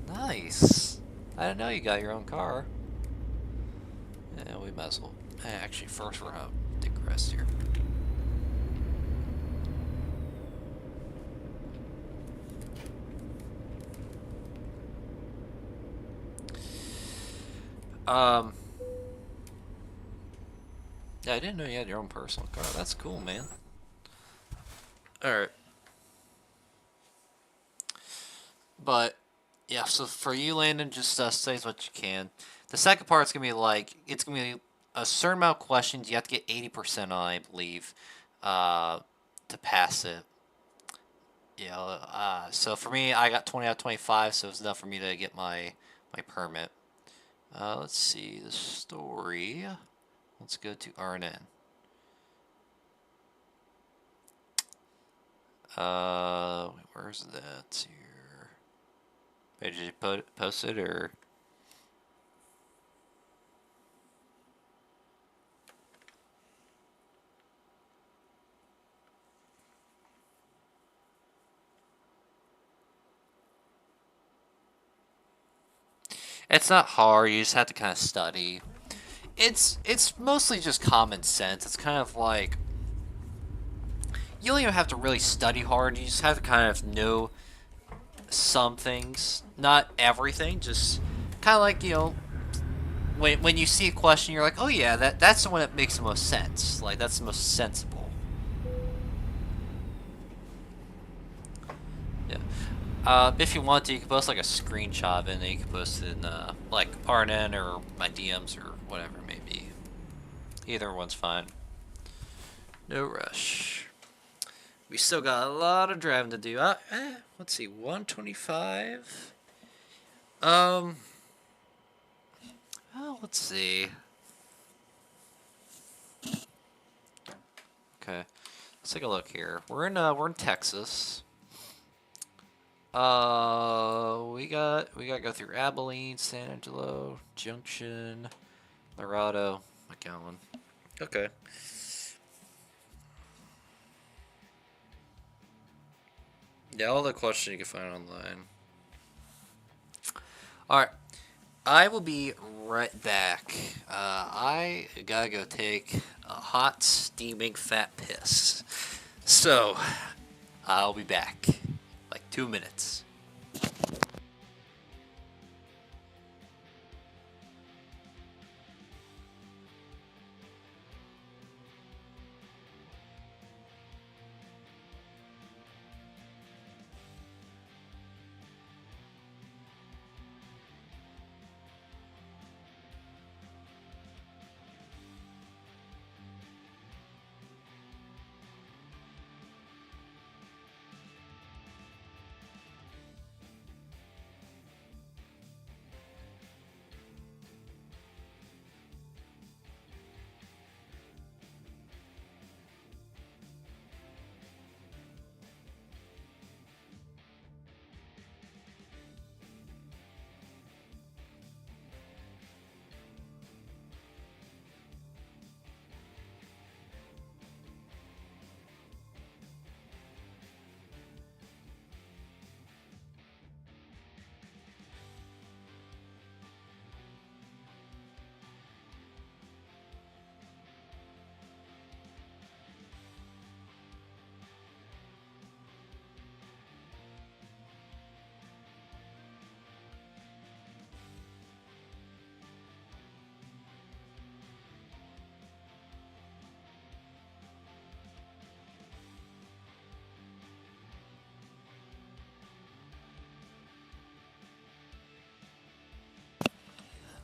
Speaker 1: Nice. I didn't know you got your own car. Yeah, we might as well. Actually, first we're gonna take a rest here. Yeah, I didn't know you had your own personal car. That's cool, man. Alright. But, yeah, so for you, Landon, just say as much as you can. The second part's going to be like, it's going to be a certain amount of questions. You have to get 80% on, I believe, to pass it. So for me, I got 20 out of 25, so it's enough for me to get my permit. Let's see, the story. Let's go to RNN. Where's that here? Wait, did you post it, or? It's not hard, you just have to kind of study. It's mostly just common sense. It's kind of like, you don't even have to really study hard, you just have to kind of know some things. Not everything, just kind of like, when you see a question, you're like, oh yeah, that's the one that makes the most sense. Like, that's the most sensible. Yeah. If you want to, you can post like a screenshot, and then you can post it in like RNN or my DMs or whatever it may be. Either one's fine. No rush. We still got a lot of driving to do. Let's see, 125. Well, let's see. Okay, let's take a look here. We're in Texas. We gotta go through Abilene, San Angelo, Junction, Laredo, McAllen. Okay. Yeah, all the questions you can find online. Alright. I will be right back. I gotta go take a hot, steaming, fat piss. So, I'll be back. Like 2 minutes.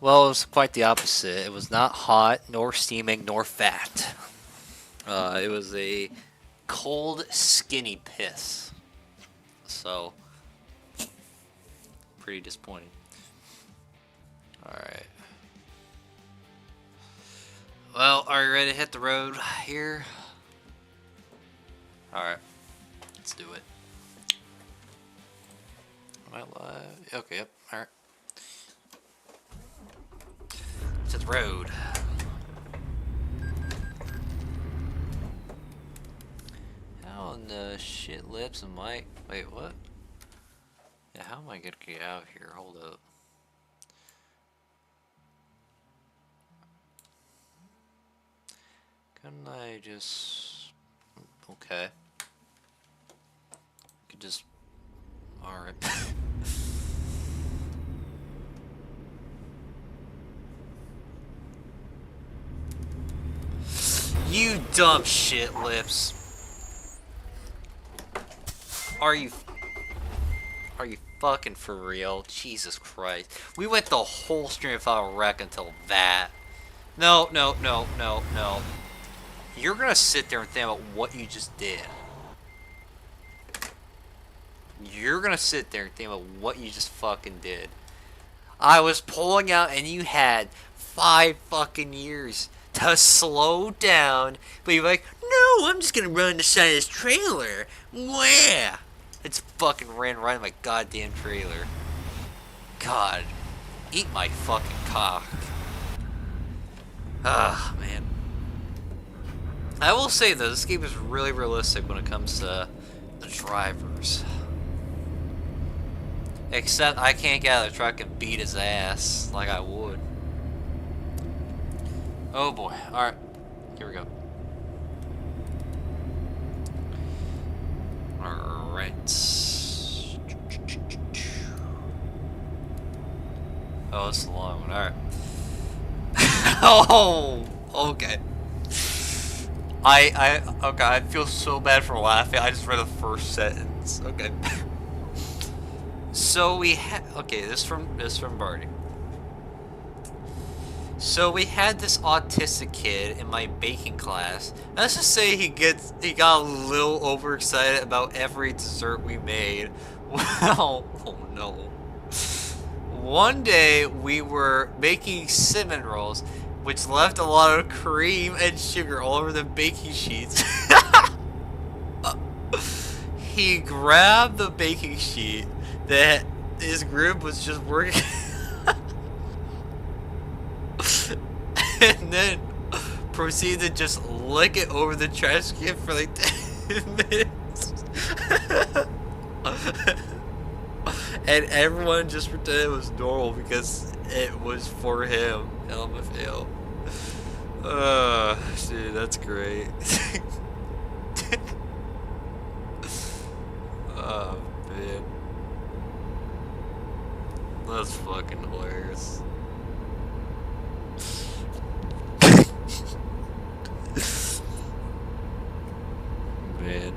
Speaker 1: Well, it was quite the opposite. It was not hot, nor steaming, nor fat. It was a cold, skinny piss. So, pretty disappointing. Alright. Well, are you ready to hit the road here? Alright. Let's do it. Am I live? Okay, yep. Alright. To the road. How in the shit lips am I? Wait, what? Yeah, how am I gonna get out of here? Hold up. Couldn't I just... Okay. Could just... Alright. You dumb shit lips. Are you fucking for real? Jesus Christ. We went the whole stream without a wreck until that. No. You're gonna sit there and think about what you just did. You're gonna sit there and think about what you just fucking did. I was pulling out and you had 5 fucking years to slow down, but you're like, no, I'm just gonna run the side of this trailer. Where? It's fucking ran right in my goddamn trailer. God. Eat my fucking cock. Ah, man. I will say though, this game is really realistic when it comes to the drivers. Except I can't get out of the truck and beat his ass like I would. Oh boy. Alright. Here we go. Alright. Oh, it's a long one. Alright. Oh! Okay. Okay, I feel so bad for laughing. I just read the first sentence. Okay. So we had... Okay, this from Barney. So we had this autistic kid in my baking class. Let's just say he got a little overexcited about every dessert we made. Well, oh no. One day we were making cinnamon rolls, which left a lot of cream and sugar all over the baking sheets. He grabbed the baking sheet that his group was just working and then proceeded to just lick it over the trash can for like 10 minutes. And everyone just pretended it was normal because it was for him. LMFAO. Dude, that's great. Oh, man. That's fucking hilarious. Man.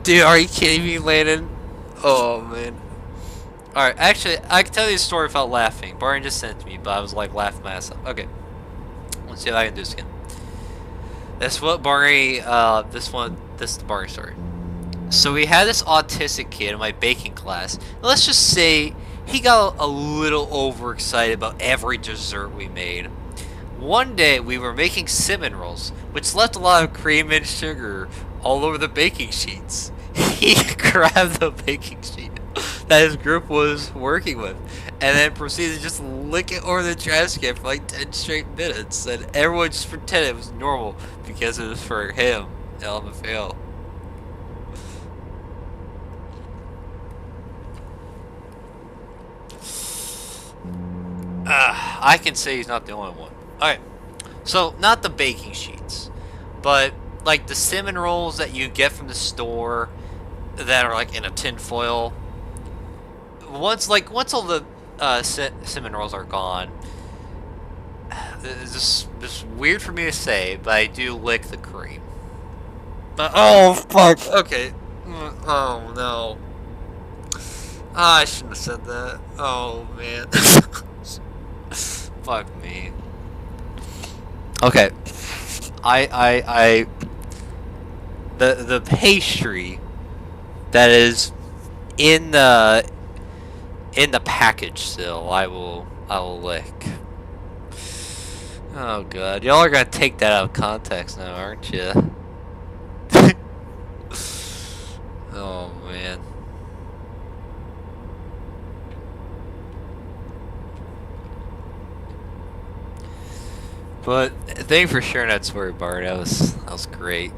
Speaker 1: Dude, are you kidding me, Landon? Oh, man. Alright, actually, I can tell you a story without laughing. Barney just sent it to me, but I was like laughing myself. Okay. Let's see if I can do this again. That's what Barney, this is the Barney story. So we had this autistic kid in my baking class. Let's just say he got a little overexcited about every dessert we made. One day we were making cinnamon rolls, which left a lot of cream and sugar all over the baking sheets. He grabbed the baking sheet that his group was working with and then proceeded to just lick it over the trash can for like 10 straight minutes, and everyone just pretended it was normal because it was for him. LMFAO. I can say he's not the only one. Alright, so not the baking sheets, but like the cinnamon rolls that you get from the store that are like in a tin foil. Once all the cinnamon rolls are gone, this is weird for me to say, but I do lick the cream. But oh fuck. Okay. Oh no. I shouldn't have said that. Oh man. Fuck me. Okay. The pastry that is in the package still, I will lick. Oh god, y'all are gonna take that out of context now, aren't you? Oh man. But thank you for sharing that story, Bart. That was great.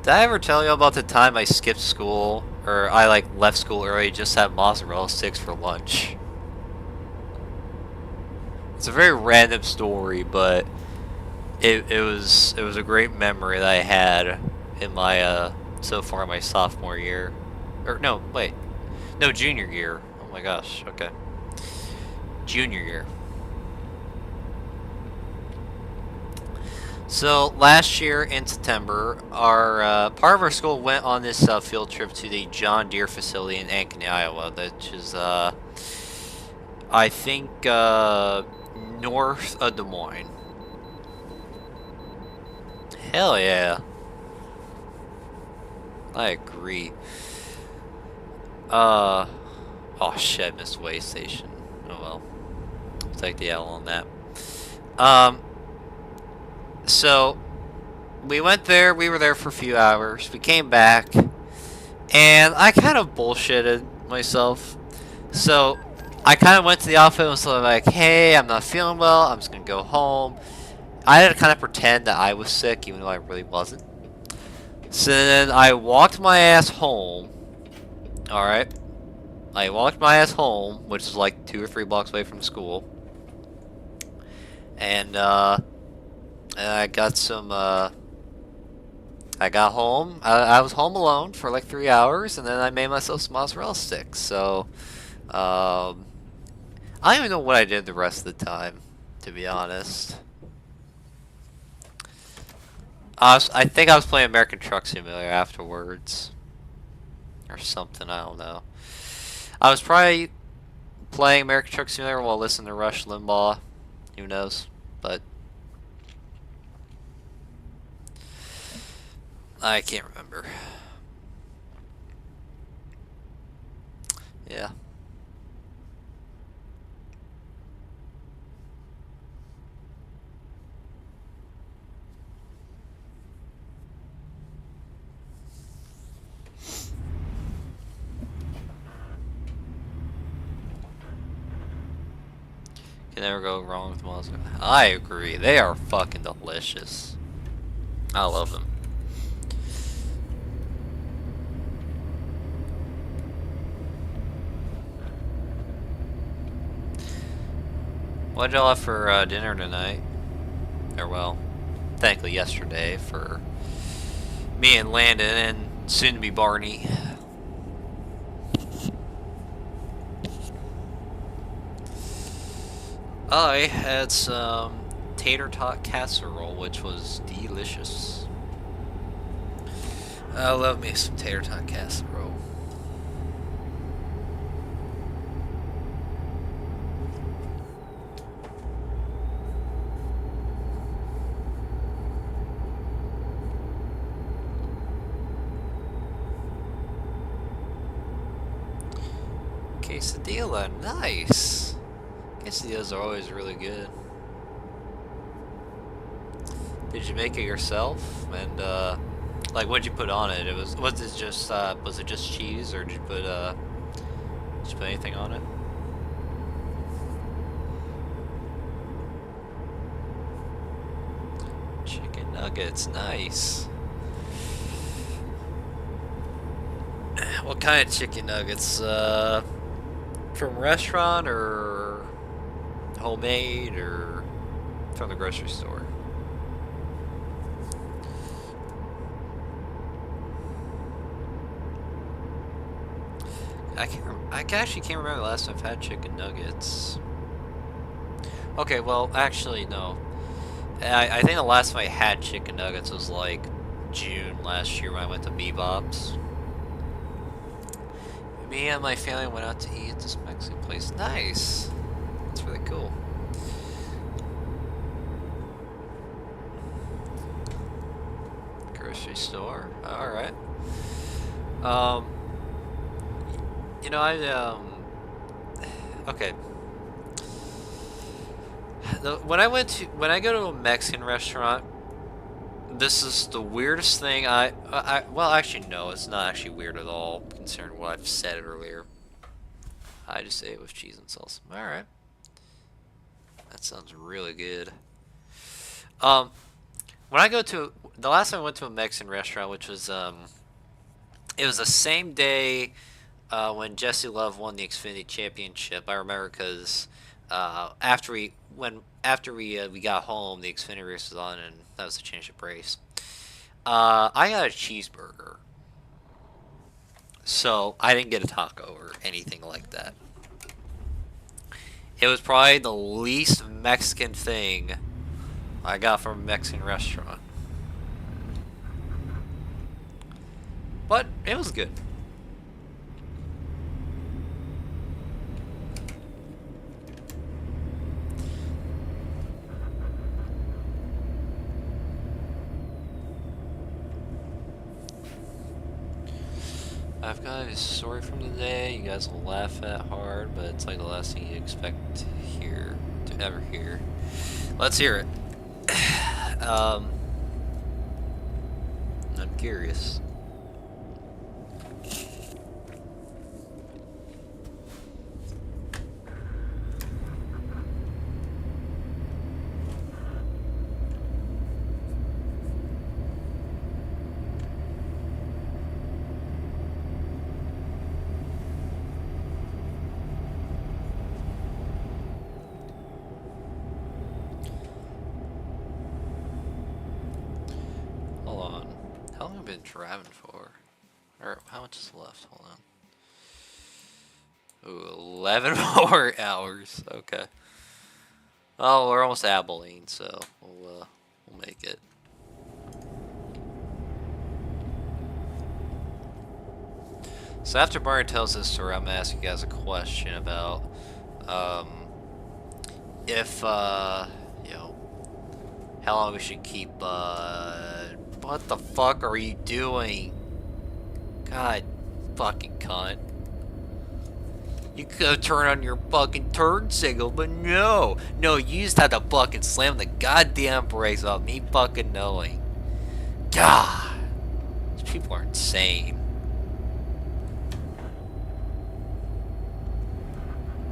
Speaker 1: Did I ever tell you about the time I skipped school, or I like left school early just to have mozzarella sticks for lunch? It's a very random story, but it was a great memory that I had in my so far my sophomore year, or no, wait, no, junior year. Oh my gosh, okay, junior year. So last year in September, our part of our school went on this field trip to the John Deere facility in Ankeny, Iowa, which is I think north of Des Moines. Hell yeah. I agree. Oh shit, I missed way station. Oh well. I'll take the L on that. So we went there, we were there for a few hours, we came back, and I kind of bullshitted myself. So I kind of went to the office and was like, hey, I'm not feeling well, I'm just gonna go home. I had to kind of pretend that I was sick, even though I really wasn't. So then I walked my ass home. Alright. I walked my ass home, which is like 2 or 3 blocks away from school. And I got some, I got home. I was home alone for like 3 hours, and then I made myself some mozzarella sticks. So, I don't even know what I did the rest of the time, to be honest. I think I was playing American Truck Simulator afterwards. Or something, I don't know. I was probably playing American Truck Simulator while listening to Rush Limbaugh. Who knows? But I can't remember. Yeah. Can never go wrong with mozzarella. I agree. They are fucking delicious. I love them. What did y'all have for dinner tonight? Or well, thankfully yesterday for me and Landon and soon to be Barney. I had some tater tot casserole, which was delicious. I love me some tater tot casserole. Quesadilla, nice. Quesadillas are always really good. Did you make it yourself? And like, what'd you put on it? Was it just cheese, or did you put anything on it? Chicken nuggets, nice. What kind of chicken nuggets? From restaurant or homemade or from the grocery store? I actually can't remember the last time I've had chicken nuggets. Okay, well, actually, no. I think the last time I had chicken nuggets was like June last year when I went to Bebop's. Me and my family went out to eat at this Mexican place. Nice. That's really cool. Grocery store. All right. You know, okay. When I go to a Mexican restaurant, this is the weirdest thing well, actually, no, it's not actually weird at all, considering what I've said earlier. I just ate it with cheese and salsa. Alright. That sounds really good. When I go to, the last time I went to a Mexican restaurant, which was, it was the same day, when Jesse Love won the Xfinity Championship. I remember because, after we got home, the Xfinity race was on, and that was the championship race. I got a cheeseburger, so I didn't get a taco or anything like that. It was probably the least Mexican thing I got from a Mexican restaurant, but it was good. I've got a story from today. You guys will laugh at hard, but it's like the last thing you expect to ever hear. Let's hear it. I'm curious. How long have I been driving for? Or how much is left? Hold on. Ooh, 11 more hours. Okay. Oh, we're almost at Abilene, so we'll make it. So after Barney tells this story, I'm gonna ask you guys a question about if you know, how long we should keep what the fuck are you doing? God fucking cunt. You could turn on your fucking turn signal, but no. No, you just had to fucking slam the goddamn brakes without me fucking knowing. God. These people are insane.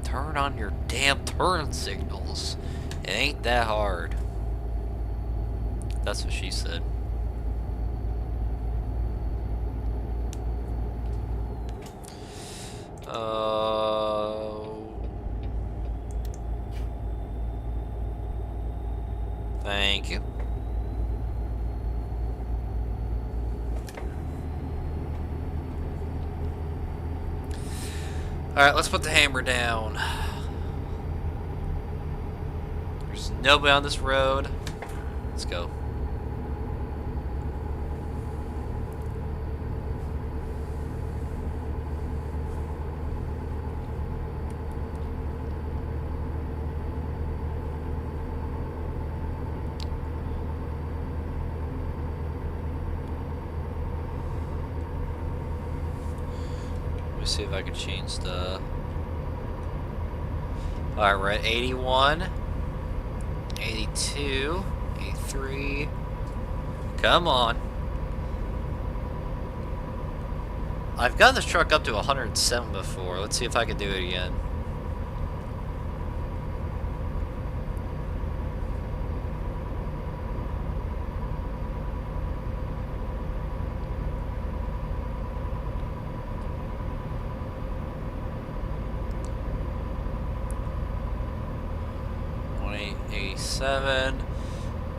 Speaker 1: Turn on your damn turn signals. It ain't that hard. That's what she said. Thank you. Alright, let's put the hammer down. There's nobody on this road. Let's go. Let me see if I can change the... Alright, we're at 81, 82, 83. Come on. I've gotten this truck up to 107 before. Let's see if I can do it again.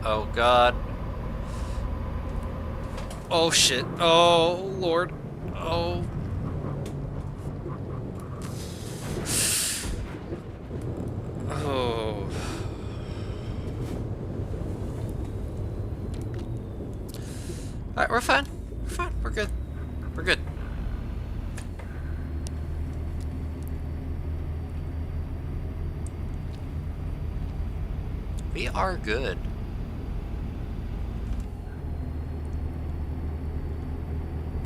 Speaker 1: Oh god. Oh shit. Oh lord. Oh. Oh. Alright, we're fine. We're fine. We're good. We're good. We are good.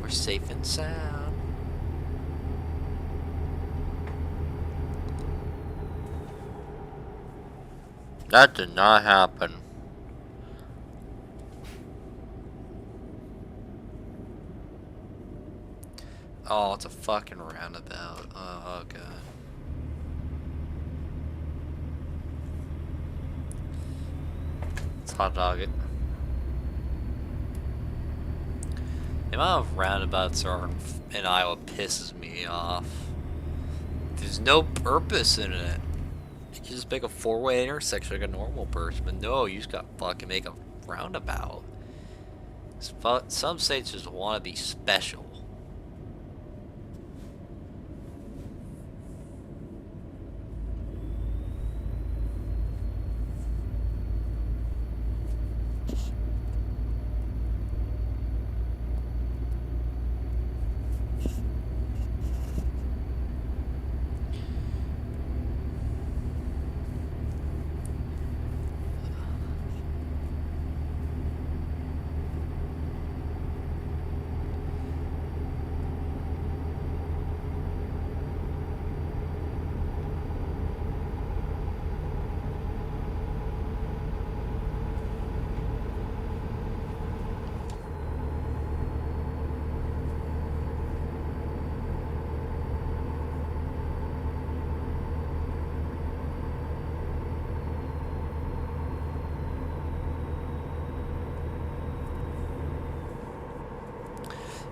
Speaker 1: We're safe and sound. That did not happen. Oh, it's a fucking roundabout. Oh god. Let's hot dog it. The amount of roundabouts there are in Iowa pisses me off. There's no purpose in it. You can just make a four-way intersection like a normal person, but no, you just gotta fucking make a roundabout. Some states just want to be special.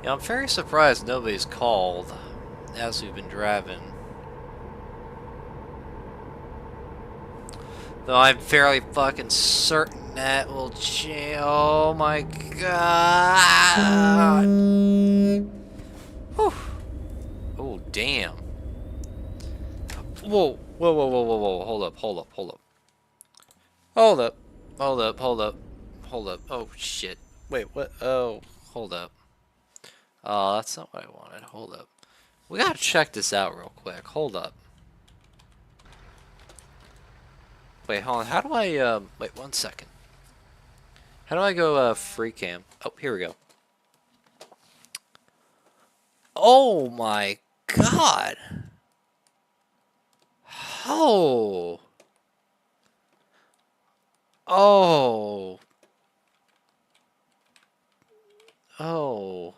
Speaker 1: Yeah, I'm very surprised nobody's called as we've been driving. Though I'm fairly fucking certain that will change. Oh my god! Whew. Oh damn! Whoa! Whoa! Whoa! Whoa! Whoa! Whoa! Hold up! Hold up! Hold up! Hold up! Hold up! Hold up! Hold up! Oh shit! Wait! What? Oh! Hold up! Oh, that's not what I wanted. Hold up. We gotta check this out real quick. Hold up. Wait, hold on. How do I, wait 1 second. How do I go, free cam? Oh, here we go. Oh my god! Oh! Oh! Oh!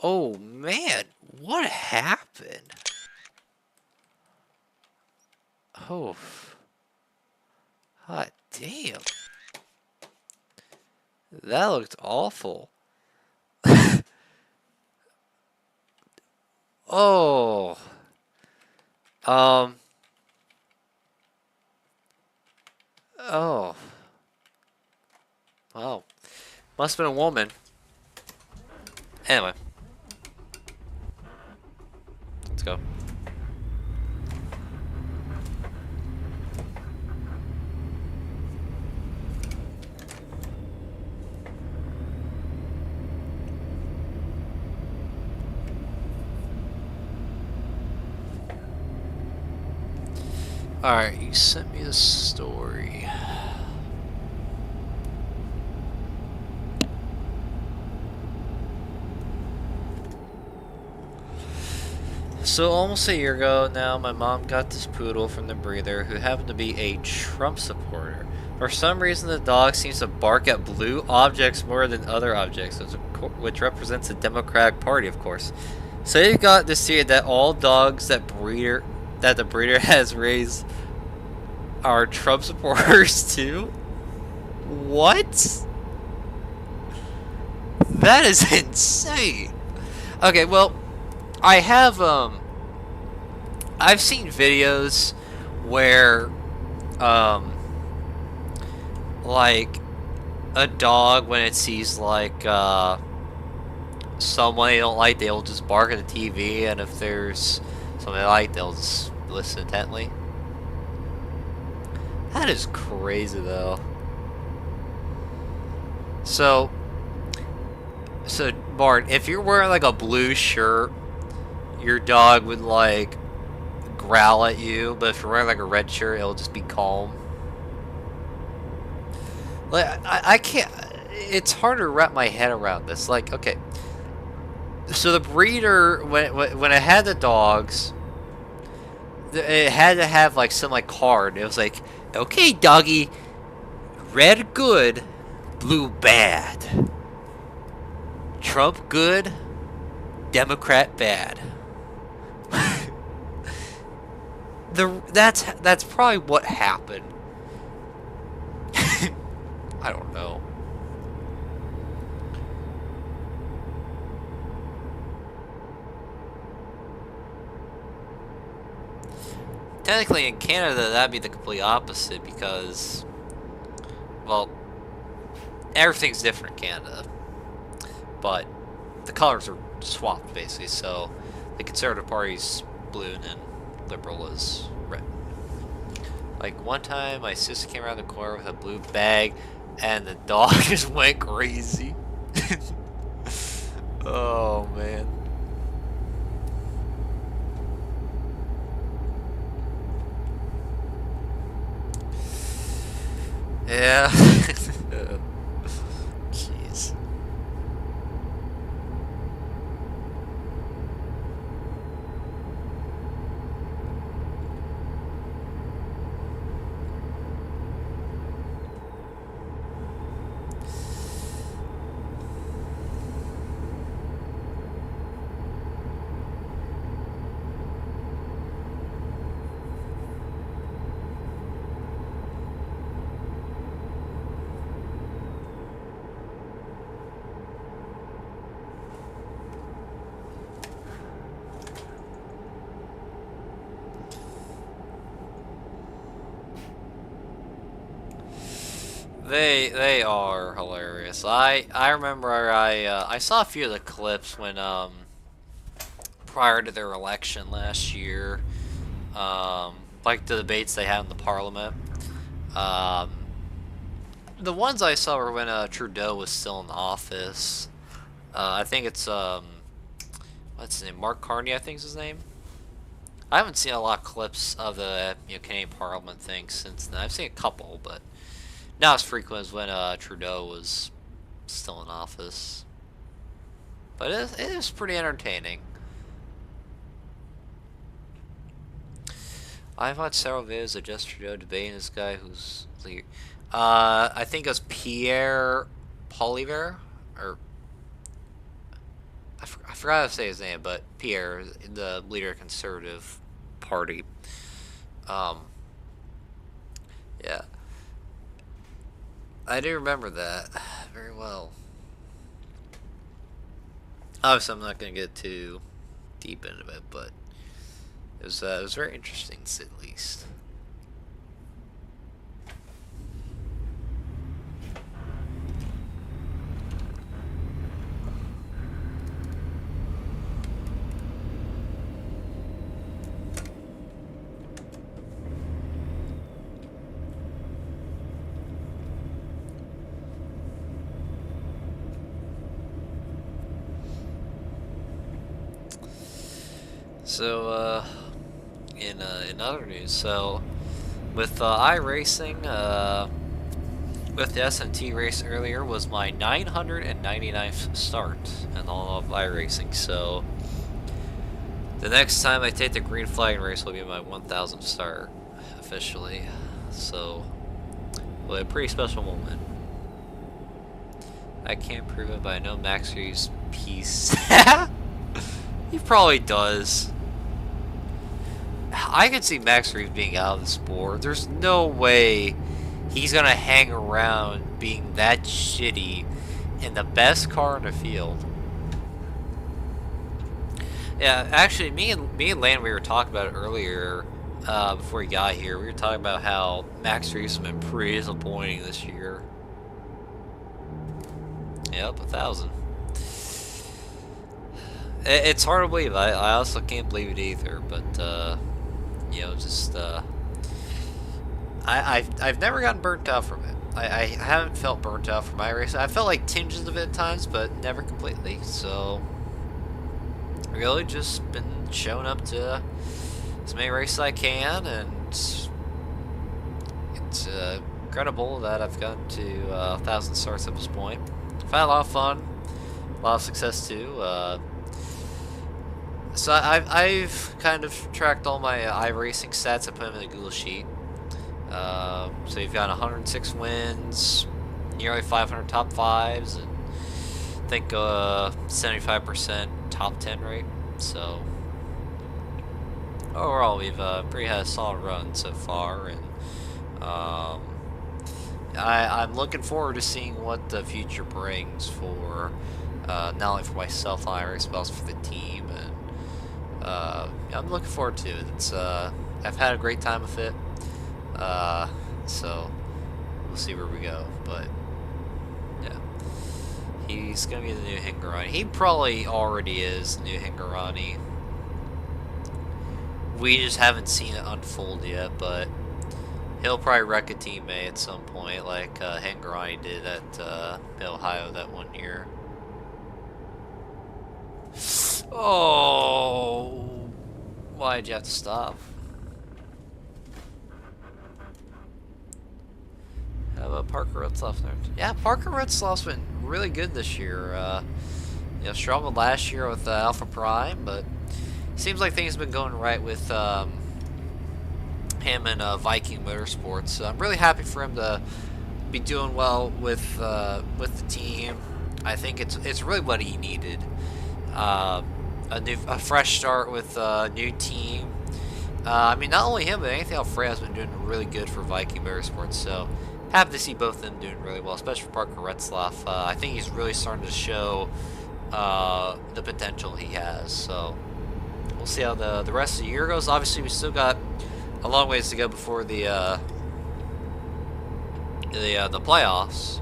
Speaker 1: Oh man, what happened? Oh. Hot damn. That looked awful. Oh. Oh. Wow. Must have been a woman. Anyway. Let's go. Alright, you sent me the story. So almost a year ago now, my mom got this poodle from the breeder who happened to be a Trump supporter. For some reason, the dog seems to bark at blue objects more than other objects, which represents the Democratic Party, of course. So you got this theory that all dogs that the breeder has raised are Trump supporters too? What? That is insane. Okay, well, I've seen videos where, like, a dog, when it sees, like, someone they don't like, they'll just bark at the TV, and if there's something they like, they'll just listen intently. That is crazy, though. So, Bart, if you're wearing, like, a blue shirt, your dog would, like, growl at you, but if you're wearing like a red shirt, it'll just be calm. Like I can't. It's hard to wrap my head around this. Like, okay, so the breeder when it had the dogs, it had to have like some like card. It was like, okay, doggy, red good, blue bad. Trump good, Democrat bad. That's probably what happened. I don't know. Technically, in Canada, that'd be the complete opposite because, well, everything's different in Canada, but the colors are swapped basically. So, the Conservative Party's blue and Liberal is red. Like one time, my sister came around the corner with a blue bag, and the dog just went crazy. Oh man. Yeah. Jeez. They are hilarious. I remember I saw a few of the clips when prior to their election last year, like the debates they had in the parliament. The ones I saw were when Trudeau was still in office. I think it's what's his name? Mark Carney, I think is his name. I haven't seen a lot of clips of the Canadian Parliament thing since then. I've seen a couple, but not as frequent as when Trudeau was still in office. But it is pretty entertaining. I've watched several videos of Justin Trudeau debating this guy who's leader. I think it was Pierre Poilievre, or I forgot how to say his name, but Pierre, the leader of Conservative Party. Yeah. I do remember that very well. Obviously, I'm not going to get too deep into it, but it was very interesting, to say the least. So, in other news, so with iRacing, with the SMT race earlier was my 999th start in all of iRacing. So the next time I take the green flag race will be my 1000th start officially. So, well, a pretty special moment. I can't prove it, but I know Max Reeves piece. He probably does. I could see Max Reeves being out of the sport. There's no way he's gonna hang around being that shitty in the best car in the field. Yeah, actually, me and Lan, we were talking about it earlier before he got here. We were talking about how Max Reeves has been pretty disappointing this year. Yep, 1,000. It's hard to believe. I also can't believe it either. But you know, just I've never gotten burnt out from it. I haven't felt burnt out from iRacing. I felt like tinges of it at times, but never completely. So really, just been showing up to as many races as I can, and it's incredible that I've gotten to 1,000 starts at this point. I've had a lot of fun, a lot of success too. So I've kind of tracked all my iRacing stats. I put them in a Google Sheet. So you've got 106 wins, nearly 500 top fives, and I think 75% top 10 rate. So overall, we've pretty had a solid run so far, and I'm looking forward to seeing what the future brings for not only for myself on iRacing, but also for the team. And I'm looking forward to it. It's I've had a great time with it. So we'll see where we go, but yeah, he's gonna be the new Hingorani. He probably already is the new Hingorani. We just haven't seen it unfold yet, but he'll probably wreck a teammate at some point, like Hingorani did at Ohio that one year. Oh, why'd you have to stop? How about Parker Retzloff there? Yeah, Parker Retzloff's been really good this year. You know, struggled last year with Alpha Prime, but seems like things have been going right with him and Viking Motorsports. So I'm really happy for him to be doing well with the team. I think it's really what he needed. A fresh start with a new team. I mean, not only him, but Anthony Alfredo's been doing really good for Viking Motorsports. So happy to see both of them doing really well, especially for Parker Retzloff. I think he's really starting to show the potential he has. So we'll see how the rest of the year goes. Obviously, we still got a long ways to go before the playoffs,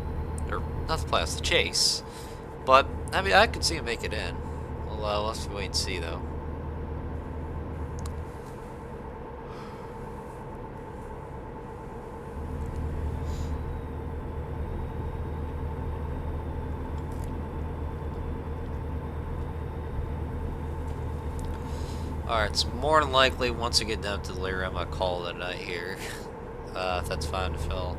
Speaker 1: or not the playoffs, the chase. But I mean, I could see him make it in. We'll have to wait and see, though. Alright, it's more than likely once we get down to the layer, I'm gonna call it a night here. If that's fine to Phil.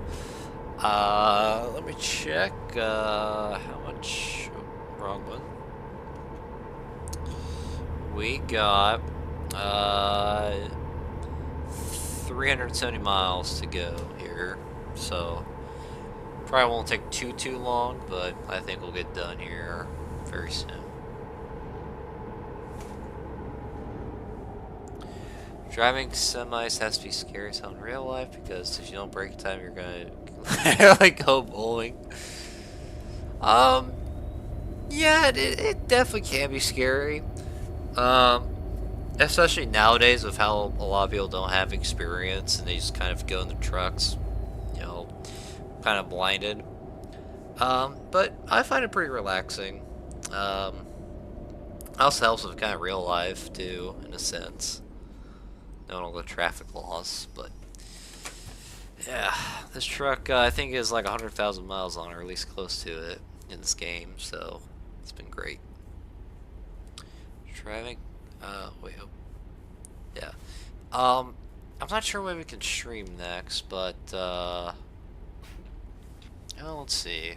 Speaker 1: Let me check how much. Oh, wrong one. We got 370 miles to go here, so probably won't take too long, but I think we'll get done here very soon. Driving semis has to be scary as hell in real life, because if you don't break time, you're gonna like go bowling. Yeah, it definitely can be scary. Especially nowadays with how a lot of people don't have experience and they just kind of go in the trucks, you know, kind of blinded. But I find it pretty relaxing. Also helps with kind of real life too, in a sense. Knowing all the traffic laws, but yeah, this truck I think is like 100,000 miles on, or at least close to it in this game, so it's been great. Driving, wait, oh, yeah. I'm not sure when we can stream next, but well, let's see.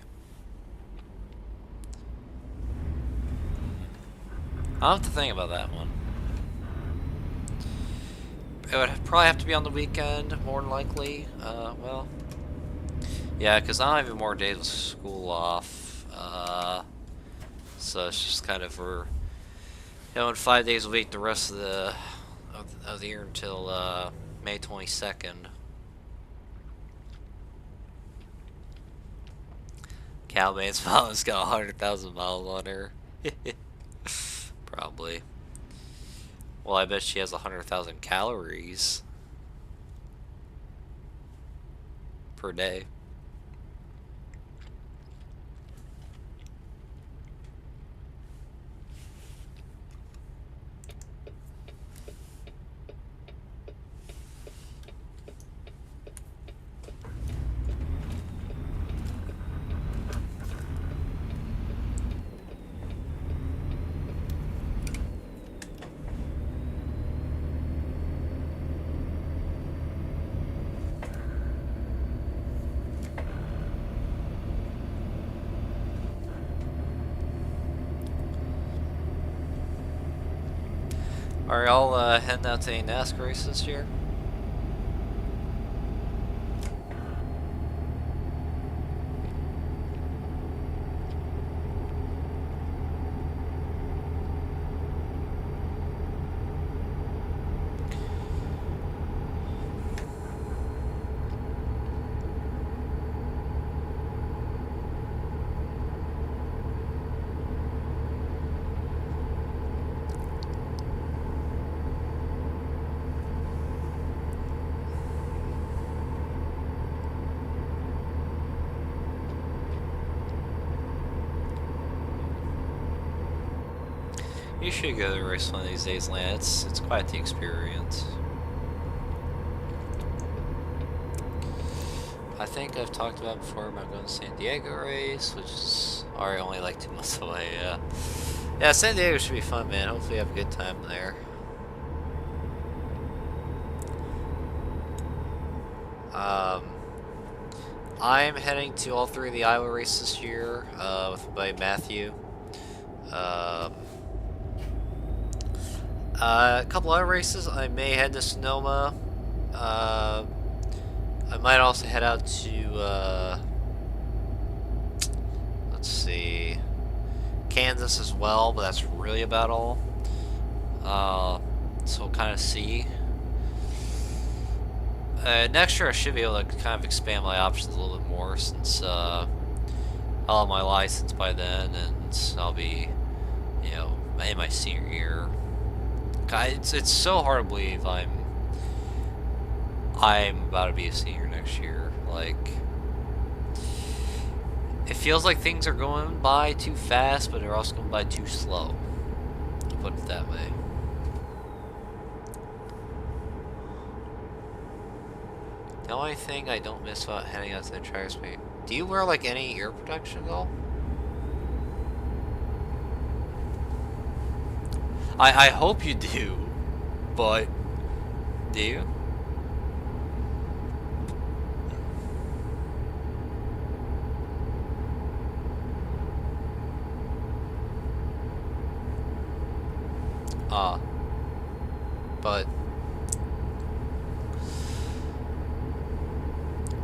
Speaker 1: I'll have to think about that one. It would probably have to be on the weekend, more than likely. Well, yeah, because I don't have any more days with school off. So it's just kind of for, you know, in 5 days a week, the rest of the year until May 22nd. Calmane's mom has got 100,000 miles on her. Probably. Well, I bet she has 100,000 calories per day. Are y'all heading out to any NASCAR races this year? You should go to a race one of these days, Lance. It's quite the experience. I think I've talked about before about going to San Diego race, which is already only like 2 months away, yeah. Yeah, San Diego should be fun, man. Hopefully you have a good time there. I'm heading to all 3 of the Iowa races this year with my buddy Matthew. A couple other races, I may head to Sonoma. I might also head out to, let's see, Kansas as well, but that's really about all. So we'll kind of see. Next year I should be able to kind of expand my options a little bit more since I'll have my license by then and I'll be, you know, in my senior year. It's so hard to believe I'm about to be a senior next year. Like, it feels like things are going by too fast, but they're also going by too slow. To put it that way. The only thing I don't miss about heading out to the track speed. Do you wear like any ear protection at all? I hope you do, but do you? But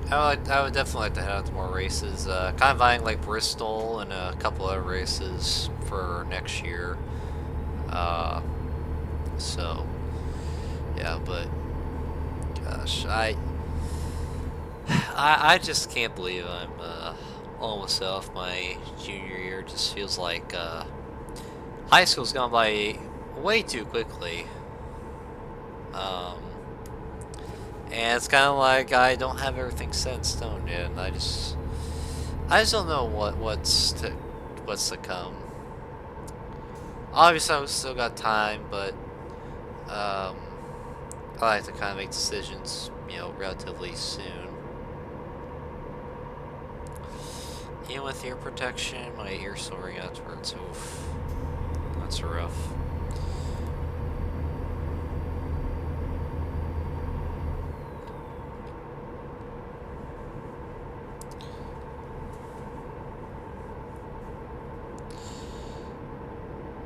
Speaker 1: I would definitely like to head out to more races. Kind of eyeing like Bristol and a couple other races for next year. So yeah, but gosh, I just can't believe I'm almost off my junior year. It just feels like high school's gone by way too quickly. And it's kind of like I don't have everything set in stone yet, and I just don't know what's to come. Obviously, I've still got time, but I like to kind of make decisions, you know, relatively soon. Even with ear protection, my ear's still ringing afterwards. Oof, that's rough.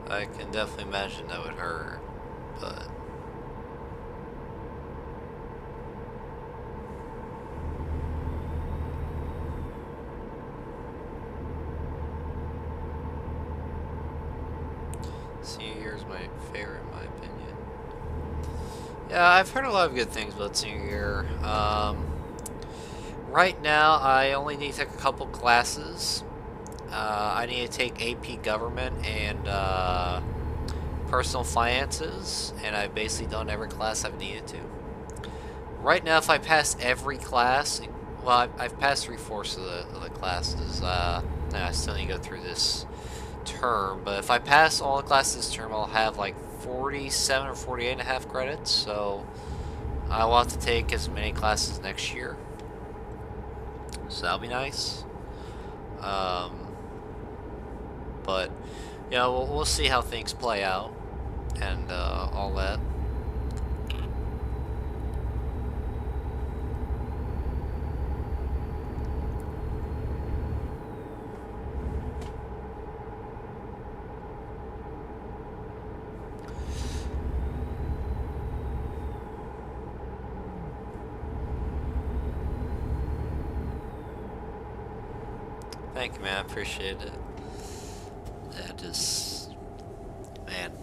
Speaker 1: I can definitely imagine that would hurt, but senior year is my favorite in my opinion. Yeah, I've heard a lot of good things about senior year. Right now, I only need to take a couple classes. I need to take AP Government and Personal Finances, and I've basically done every class I've needed to. Right now, if I pass every class, well, I've passed 3/4 of the classes. I still need to go through this term, but if I pass all the classes this term, I'll have like 47 or 48 and a half credits, so I will have to take as many classes next year. So that'll be nice. But you know, we'll see how things play out and all that. Thank you, man. I appreciate it. Yeah, just... Man.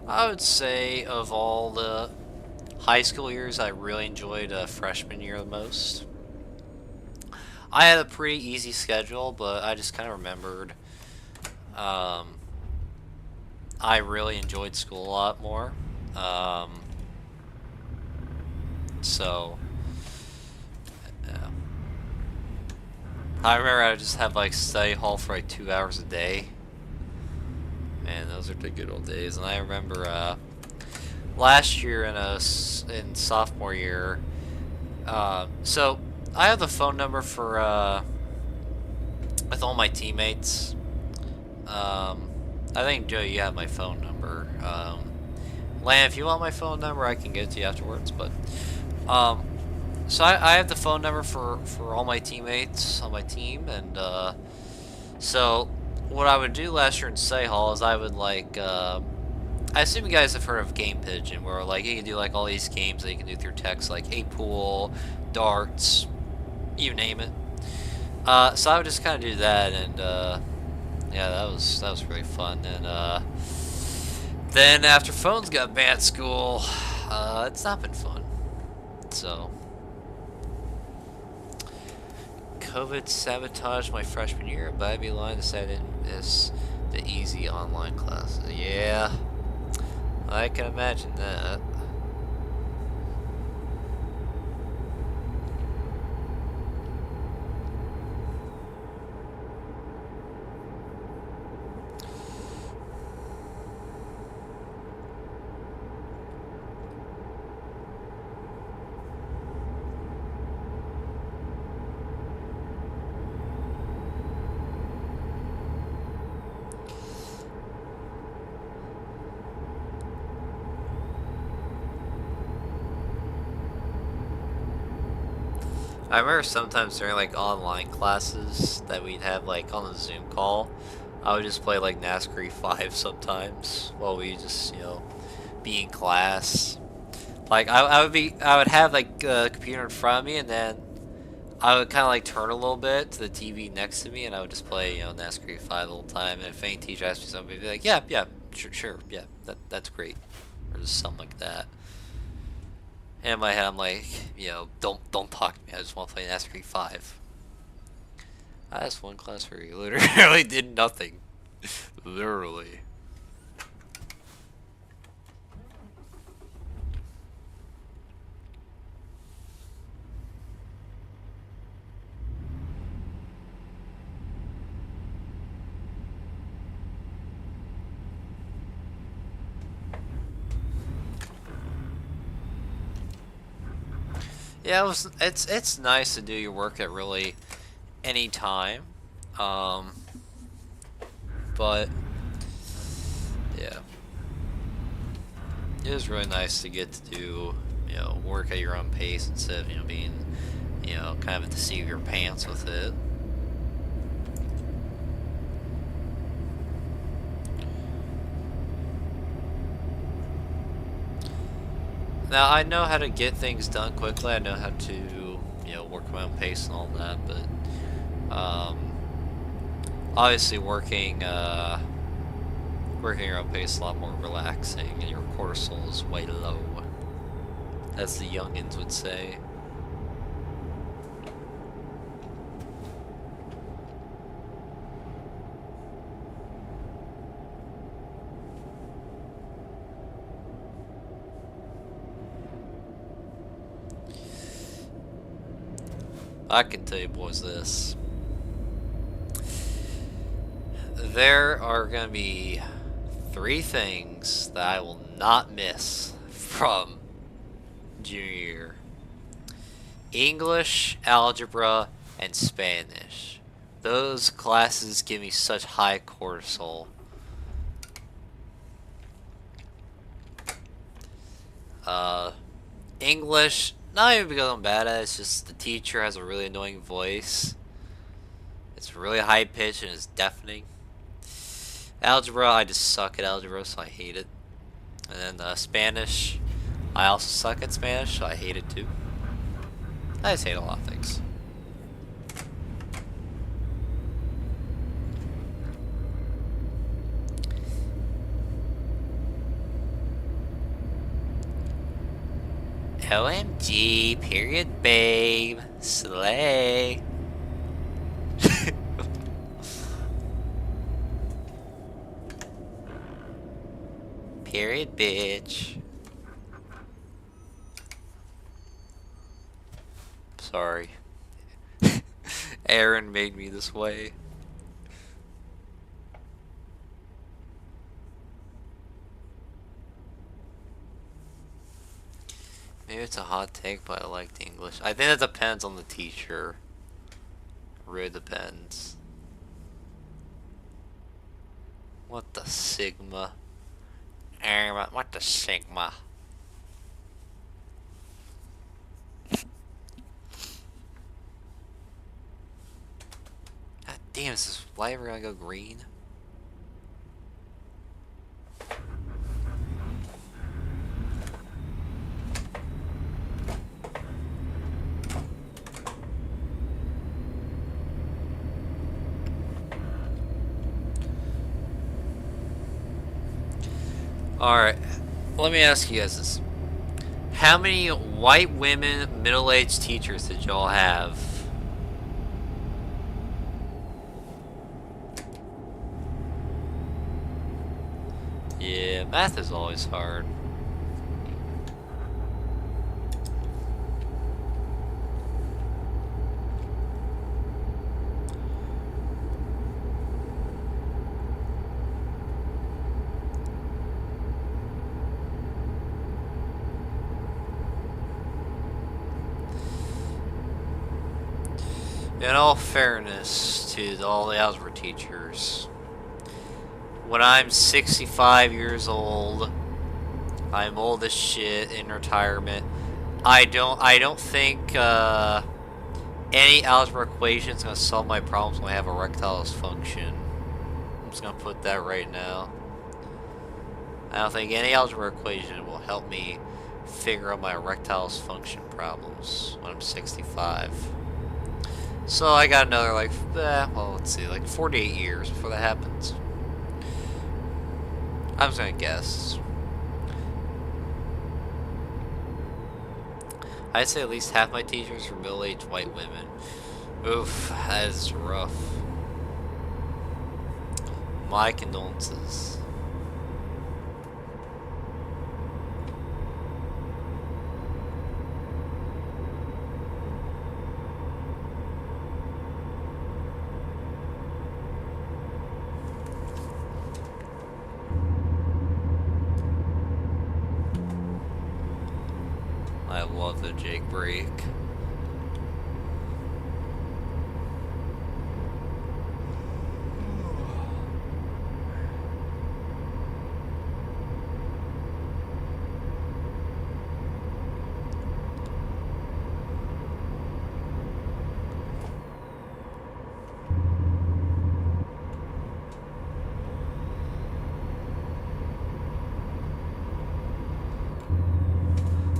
Speaker 1: I would say of all the high school years, I really enjoyed freshman year the most. I had a pretty easy schedule, but I just kind of remembered I really enjoyed school a lot more. So, yeah. I remember I would just have like study hall for like 2 hours a day. Man, those are the good old days. And I remember last year in sophomore year. So I have the phone number for with all my teammates. I think Joe, you have my phone number. Lan, if you want my phone number, I can get it to you afterwards. But so I have the phone number for all my teammates on my team, and so what I would do last year in Say Hall is I would like. I assume you guys have heard of Game Pigeon, where like you can do like all these games that you can do through text, like a pool, darts, you name it. So I would just kind of do that, and yeah, that was really fun. And then after phones got banned at school, it's not been fun. So COVID sabotaged my freshman year, but I'd be lying to say I didn't miss the easy online classes. Yeah, I can imagine that. I remember sometimes during like online classes that we'd have like on the Zoom call, I would just play like NASCAR 5 sometimes while we just, be in class. Like I would have like a computer in front of me, and then I would kind of like turn a little bit to the TV next to me, and I would just play, NASCAR 5 the whole time. And if any teacher asked me something, I'd be like, yeah, sure, yeah, that's great, or just something like that. And in my head, I'm like, don't talk to me. I just want to play NASCAR 5. I just one class where you literally did nothing. Literally. Yeah, it's nice to do your work at really any time. But yeah, it is really nice to get to do work at your own pace instead of being kind of at the seat of your pants with it. Now I know how to get things done quickly. I know how to work at my own pace and all that, but obviously working your own pace is a lot more relaxing, and your cortisol is way low, as the youngins would say. I can tell you boys this. There are going to be 3 things that I will not miss from junior year. English, algebra, and Spanish. Those classes give me such high cortisol. English, not even because I'm bad at it, it's just the teacher has a really annoying voice. It's really high pitched and it's deafening. Algebra, I just suck at algebra, so I hate it. And then Spanish. I also suck at Spanish, so I hate it too. I just hate a lot of things. OMG, period, babe. Slay. Period, bitch. Sorry. Aaron made me this way. Maybe it's a hot take, but I like the English. I think it depends on the teacher. Really depends. What the Sigma? What the Sigma? God damn, is this light ever gonna go green? Alright, let me ask you guys this. How many white women middle-aged teachers did y'all have? Yeah, math is always hard. In all fairness to all the algebra teachers, when I'm 65 years old, I'm old as shit in retirement. I don't think any algebra equation is gonna solve my problems when I have erectile dysfunction. I'm just gonna put that right now. I don't think any algebra equation will help me figure out my erectile dysfunction problems when I'm 65. So I got another, like, well, let's see, like 48 years before that happens. I'm just gonna guess. I'd say at least half my teachers were middle-aged white women. Oof, that is rough. My condolences. I love the Jake break.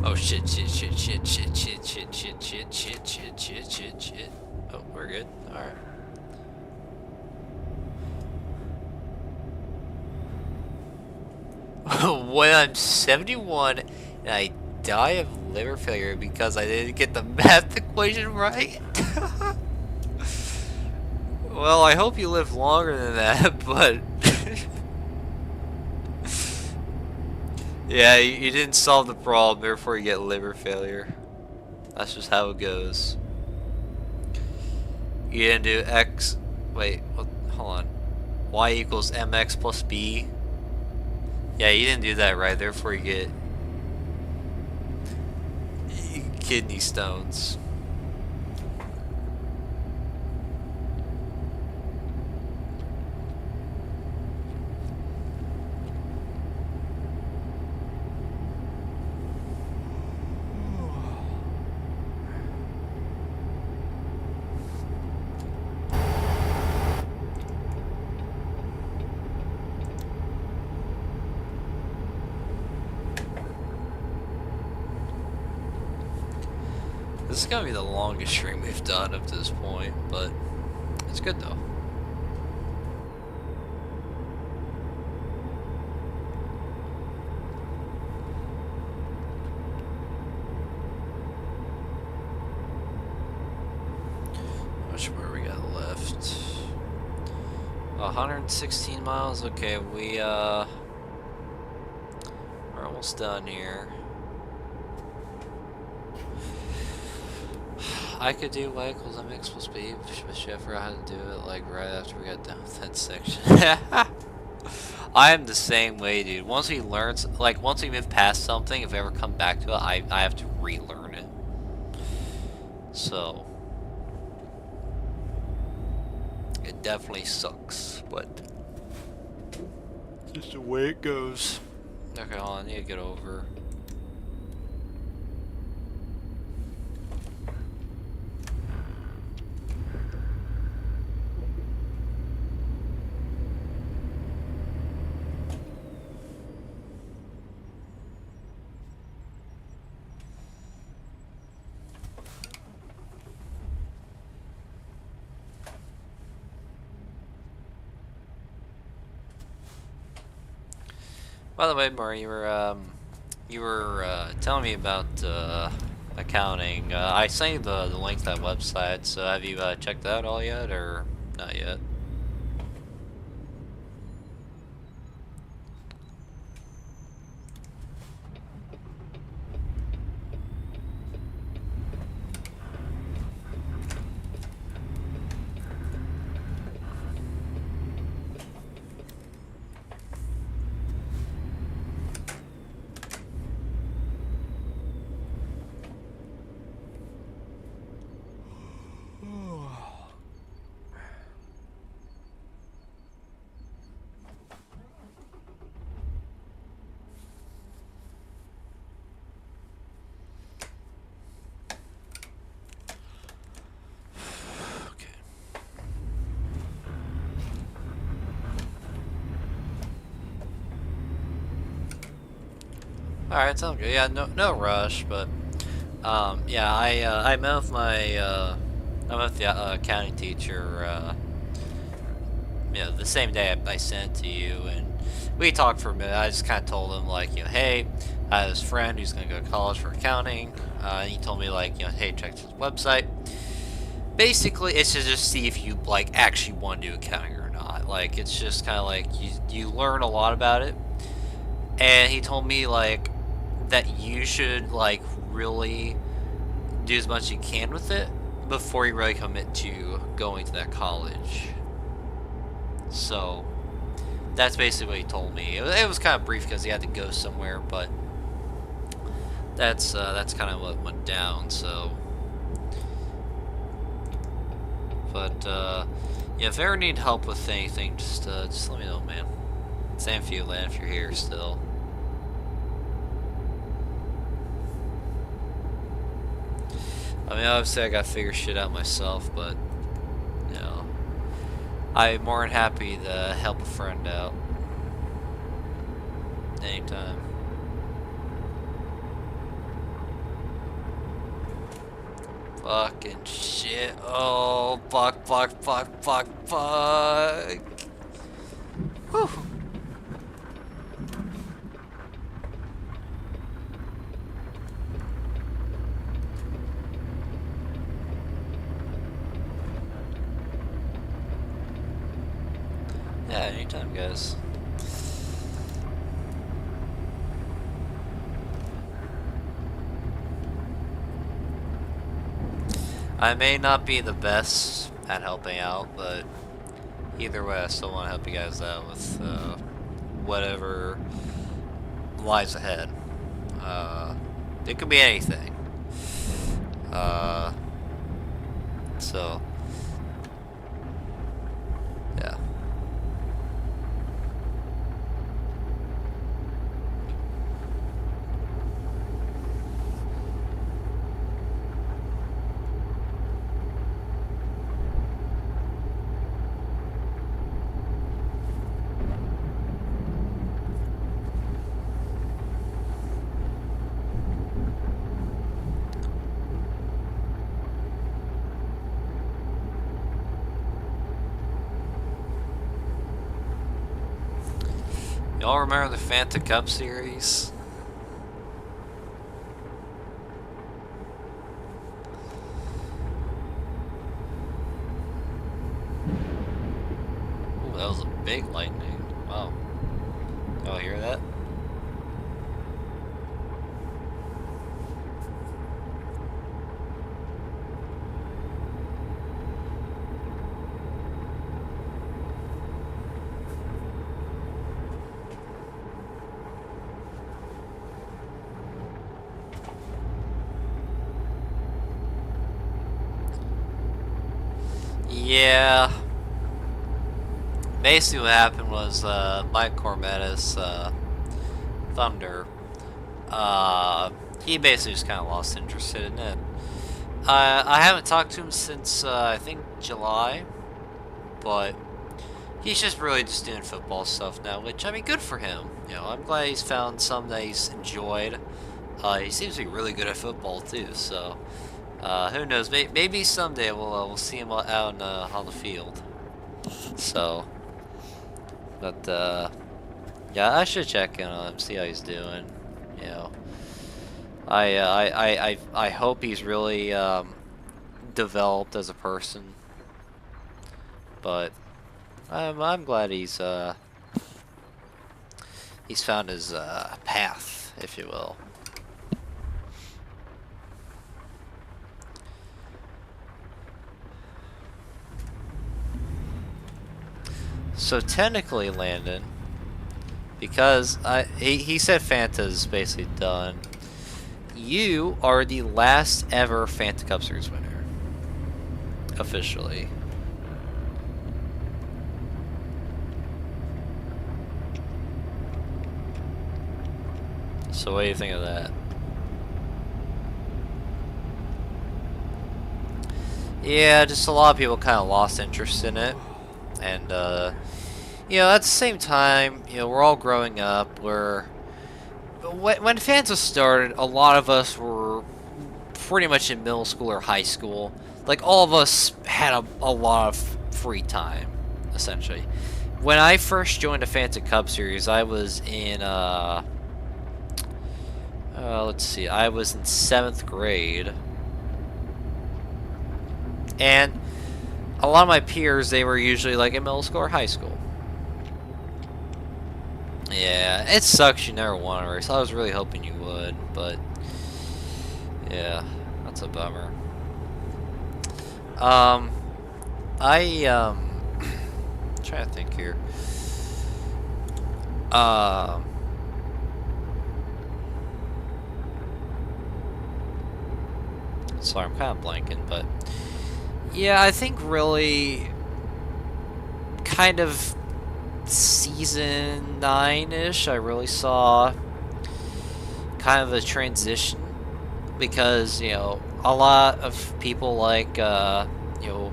Speaker 1: Oh shit, shit, shit, shit, shit, shit, shit, shit, shit, shit, shit, shit, shit, shit. Oh, we're good? Alright. When I'm 71 and I die of liver failure because I didn't get the math equation right? Well, I hope you live longer than that, but... Yeah, you didn't solve the problem, therefore you get liver failure. That's just how it goes. You didn't do x... Wait, hold on. Y equals mx plus b. Yeah, you didn't do that right, therefore you get... kidney stones. This is gonna be the longest stream we've done up to this point, but it's good though. How much more we got left? 116 miles. Okay, we're almost done here. I could do y equals mx plus b, but I forgot how to do it like right after we got done with that section. I am the same way, dude. Once we learn, like once we move past something, if we ever come back to it, I have to relearn it. So it definitely sucks, but just the way it goes. Okay, hold on, I need to get over. By the way, Murray, you were telling me about accounting. I sent you the link to that website. So have you checked that out all yet, or not yet? Alright, sounds good. Yeah, no rush, but yeah, I met with my I met with the accounting teacher the same day I sent it to you, and we talked for a minute. I just kind of told him like, hey, I have this friend who's gonna go to college for accounting, and he told me like, hey, check this website. Basically, it's to just see if you like actually want to do accounting or not. Like, it's just kind of like you learn a lot about it, and he told me like that you should like really do as much as you can with it before you really commit to going to that college. So that's basically what he told me. It was kind of brief because he had to go somewhere, but that's kind of what went down. So, but yeah, if you ever need help with anything, just let me know, man. Same for you, Lan, if you're here still. I mean, obviously I gotta figure shit out myself, but, you know, I'm more than happy to help a friend out. Anytime. Fucking shit. Oh, fuck. Whew. Yeah, anytime, guys. I may not be the best at helping out, but either way, I still want to help you guys out with whatever lies ahead. It could be anything. So, yeah. Y'all remember the Fanta Cup series? Ooh, that was a big lightning. Wow. Y'all hear that? Yeah. Basically what happened was Mike Cormettis, Thunder, he basically just kind of lost interest in it. I haven't talked to him since I think July, but he's just really just doing football stuff now, which, I mean, good for him. You know, I'm glad he's found something that he's enjoyed. He seems to be really good at football too, so who knows? Maybe someday we'll see him out on the field. So, but yeah, I should check in on him, see how he's doing. You know, I hope he's really developed as a person, but I'm glad he's found his path, if you will. So technically, Landon, because he said Fanta's basically done, you are the last ever Fanta Cup Series winner, officially. So what do you think of that? Yeah, just a lot of people kind of lost interest in it, and you know, at the same time, you know, we're all growing up. When Fanta started, a lot of us were pretty much in middle school or high school. Like, all of us had a lot of free time, essentially. When I first joined the Fanta Cup Series, I was in let's see, I was in 7th grade. And a lot of my peers, they were usually like in middle school or high school. Yeah, it sucks you never won a race. I was really hoping you would, but yeah, that's a bummer. I'm trying to think here. Sorry, I'm kind of blanking, but yeah, I think really kind of season 9-ish, I really saw kind of a transition, because, you know, a lot of people, like, you know,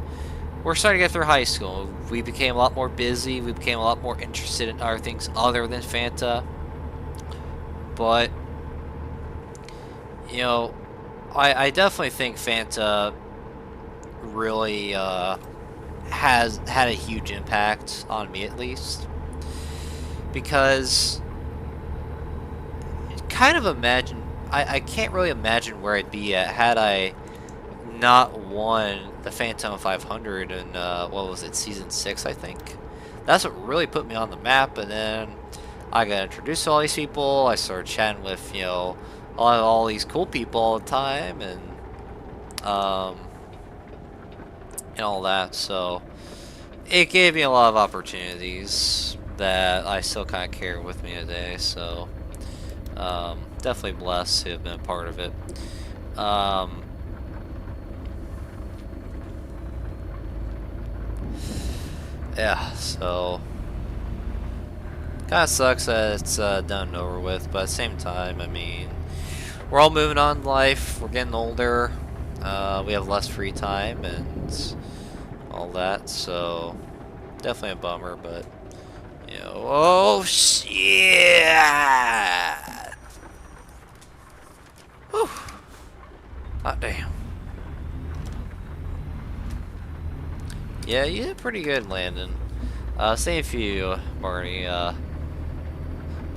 Speaker 1: we're starting to get through high school. We became a lot more busy. We became a lot more interested in other things other than Fanta. But, you know, I definitely think Fanta really has had a huge impact on me, at least, because kind of imagine, I can't really imagine where I'd be at had I not won the Phantom 500 in what was it, season 6, I think. That's what really put me on the map. And then I got introduced to all these people. I started chatting with, you know, all these cool people all the time, and all that. So it gave me a lot of opportunities that I still kind of carry with me today. So definitely blessed to have been a part of it. Yeah, so kind of sucks that it's done and over with, but at the same time, I mean, we're all moving on in life. We're getting older. We have less free time and all that, so definitely a bummer. But you know, oh shit! Whew. Hot damn. Yeah, you did pretty good, Landon. Same for you, Marty.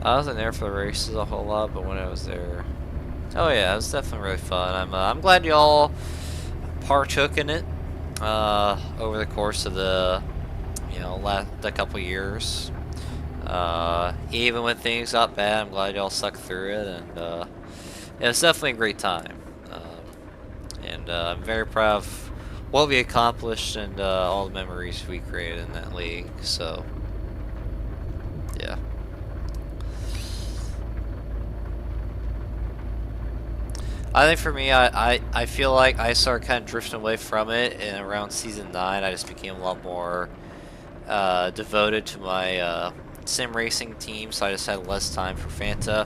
Speaker 1: I wasn't there for the races a whole lot, but when I was there, oh yeah, it was definitely really fun. I'm glad y'all partook in it over the course of the the couple years. Even when things got bad, I'm glad y'all stuck through it, and yeah, it's definitely a great time. And I'm very proud of what we accomplished and all the memories we created in that league. So, yeah. I think for me, I feel like I started kind of drifting away from it, and around season 9, I just became a lot more devoted to my sim racing team, so I just had less time for Fanta.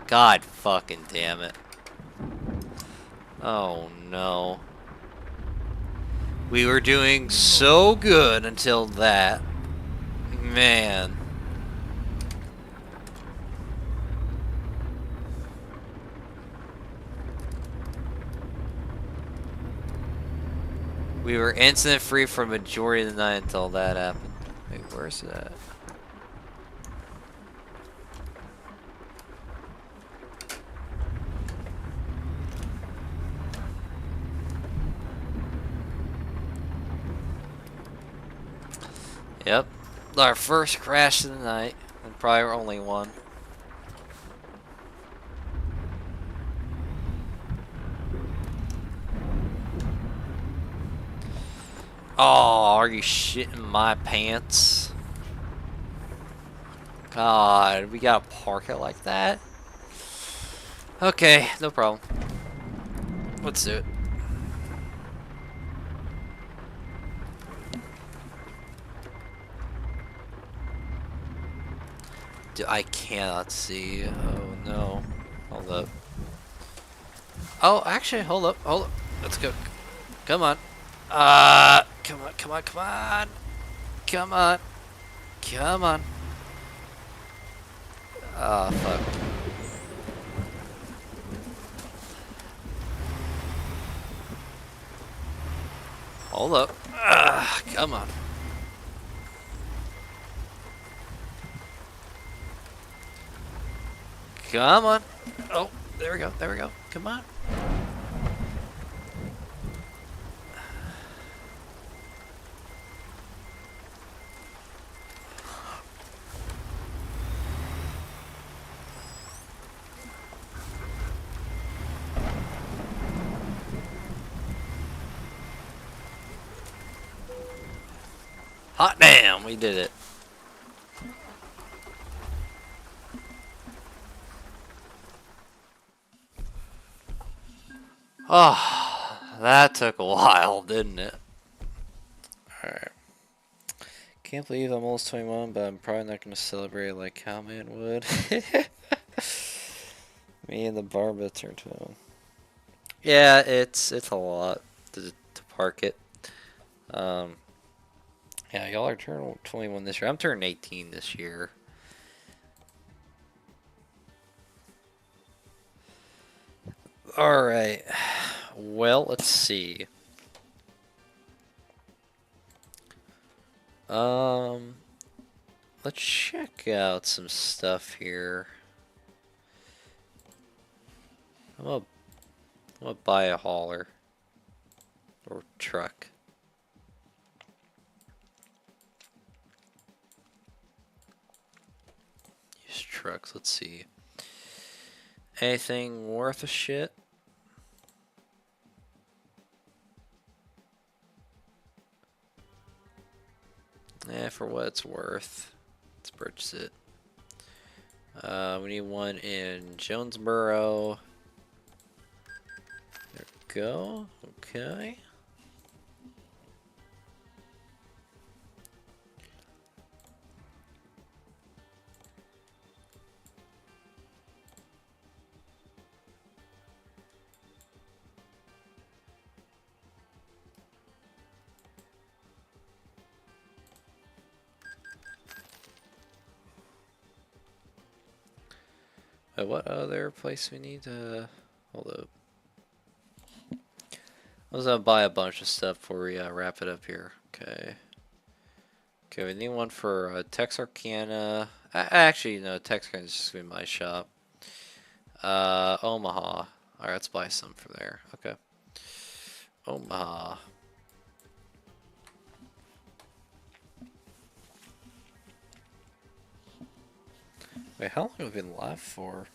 Speaker 1: God fucking damn it. Oh no. We were doing so good until that. Man. We were incident free for a majority of the night until that happened. Wait, where's that? Yep. Our first crash of the night. And probably our only one. Oh, are you shitting my pants? God, we gotta park it like that? Okay, no problem. Let's do it. Dude, I cannot see. Oh no. Hold up. Oh, actually, hold up, hold up. Let's go. Come on. Come on, come on, come on. Come on. Come on. Ah, fuck. Hold up. Come on. Come on. Oh, there we go, there we go. Come on. Hot damn, we did it. Oh, that took a while, didn't it? Alright. Can't believe I'm almost 21, but I'm probably not going to celebrate like Cowman would. Me and the Barba turned 21. Yeah, it's a lot to park it. Yeah, y'all are turning 21 this year. I'm turning 18 this year. Alright. Well, let's see. Let's check out some stuff here. I'm gonna buy a hauler. Or truck. Use trucks, let's see. Anything worth a shit? Eh, for what it's worth. Let's purchase it. We need one in Jonesboro. There we go. Okay. What other place we need to... Hold up. I was gonna buy a bunch of stuff before we wrap it up here. Okay. Okay, we need one for Texarkana. Actually, no, Texarkana is just gonna be my shop. Omaha. All right, let's buy some from there. Okay. Omaha. Wait, how long have we been live for?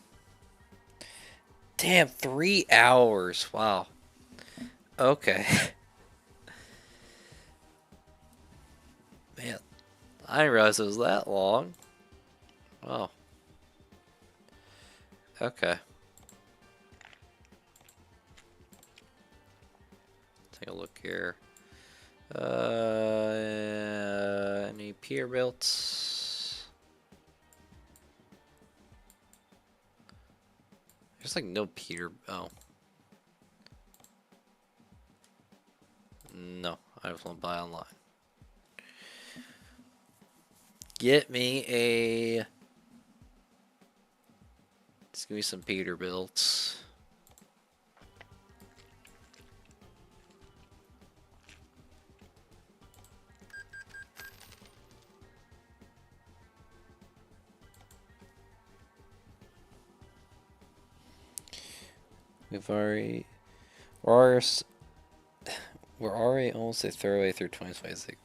Speaker 1: Damn, 3 hours. Wow. Okay. Man, I didn't realize it was that long. Oh. Okay. Take a look here. Any Peterbilts? There's like no Peter. Oh. No, I just want to buy online. Get me a. Just give me some Peterbilts. We're already almost a third way through 2026.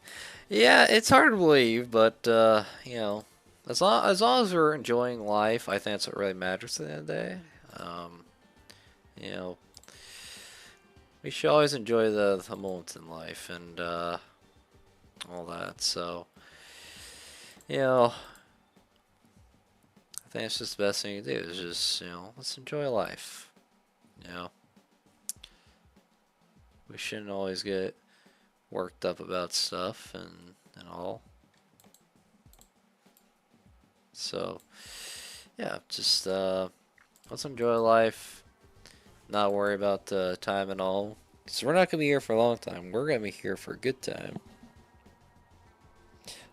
Speaker 1: Yeah, it's hard to believe, but you know, as long as we're enjoying life, I think that's what really matters at the end of the day. You know, we should always enjoy the moments in life and all that. So, you know, I think it's just the best thing to do is just, you know, let's enjoy life. You know, we shouldn't always get worked up about stuff and all. So, yeah, just let's enjoy life. Not worry about the time and all. Because we're not going to be here for a long time. We're going to be here for a good time.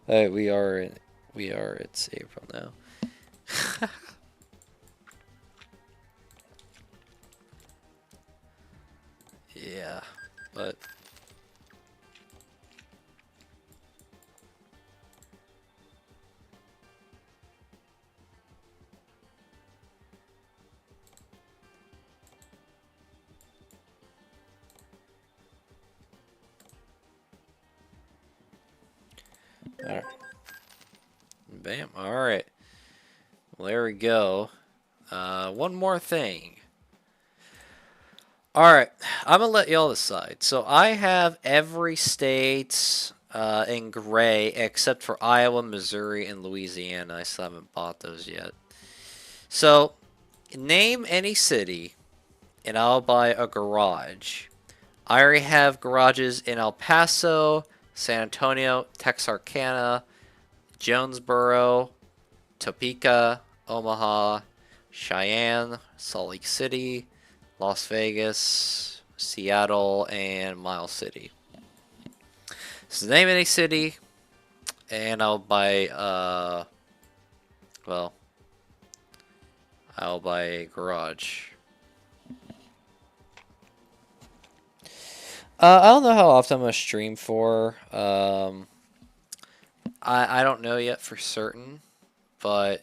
Speaker 1: It's April now. Yeah, but all right. Bam. All right. Well, there we go. One more thing. All right, I'm gonna let y'all decide. So I have every state in gray except for Iowa, Missouri, and Louisiana. I still haven't bought those yet. So name any city, and I'll buy a garage. I already have garages in El Paso, San Antonio, Texarkana, Jonesboro, Topeka, Omaha, Cheyenne, Salt Lake City, Las Vegas, Seattle, and Miles City. So name any city, and I'll buy, well, I'll buy a garage. I don't know how often I'm going to stream for. I don't know yet for certain, but,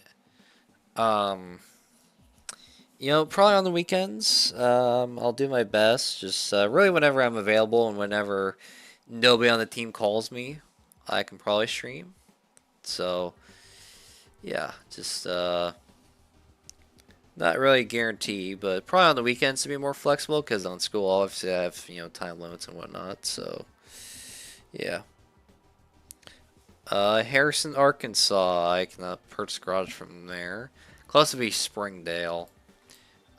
Speaker 1: you know, probably on the weekends. I'll do my best. Just really whenever I'm available and whenever nobody on the team calls me, I can probably stream. So, yeah, just not really a guarantee, but probably on the weekends to be more flexible because on school, obviously, I have, you know, time limits and whatnot. So, yeah. Harrison, Arkansas. I cannot purchase garage from there. Close to be Springdale.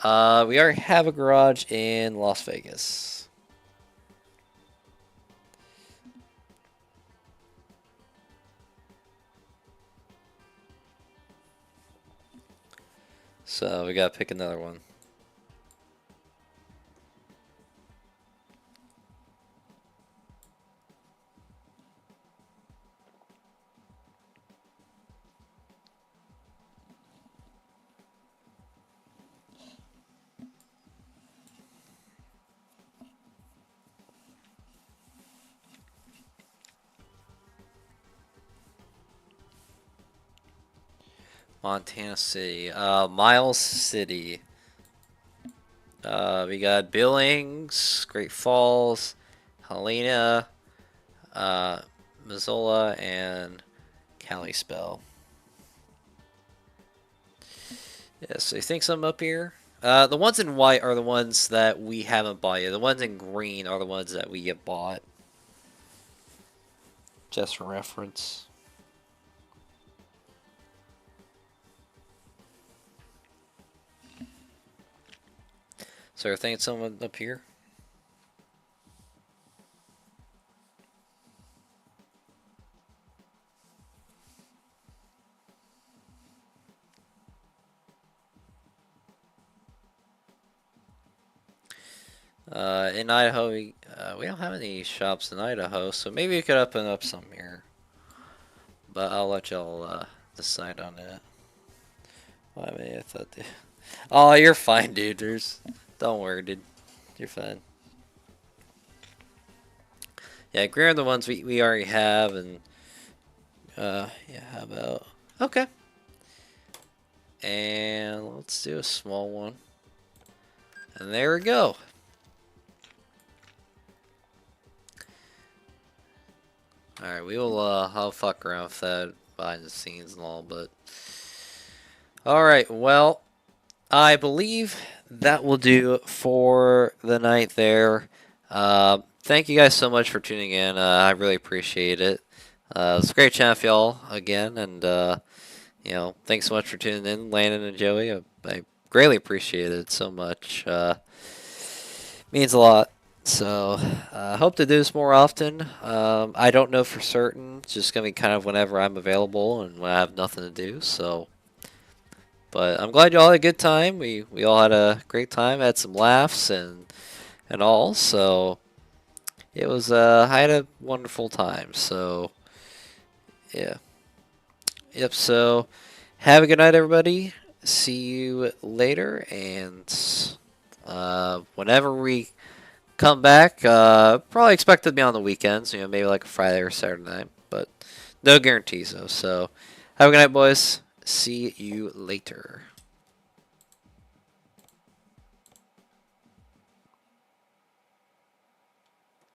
Speaker 1: We already have a garage in Las Vegas. So we gotta pick another one. Montana City. Miles City. We got Billings, Great Falls, Helena, Missoula, and Kalispell. Yeah, so you think something up here? The ones in white are the ones that we haven't bought yet. The ones in green are the ones that we get bought. Just for reference. So you're thinking someone up here? In Idaho, we don't have any shops in Idaho, so maybe we could open up some here. But I'll let y'all decide on that. Well, I mean, I thought they... Oh, you're fine, dude. Don't worry, dude. You're fine. Yeah, green are the ones we already have, and yeah, how about... Okay. And let's do a small one. And there we go. Alright, we will, I'll fuck around with that behind the scenes and all, but... Alright, well, I believe that will do for the night there. Thank you guys so much for tuning in. I really appreciate it. It's a great chat with y'all again, and, you know, thanks so much for tuning in, Landon and Joey. I greatly appreciate it so much. Means a lot. So, hope to do this more often. I don't know for certain. It's just going to be kind of whenever I'm available and when I have nothing to do. So, but I'm glad you all had a good time. We all had a great time, had some laughs and all. So, it was, I had a wonderful time. So, yeah. Yep, so have a good night, everybody. See you later. And whenever we come back, probably expect to be on the weekends, you know, maybe like a Friday or Saturday night, but no guarantees though. So have a good night, boys. See you later.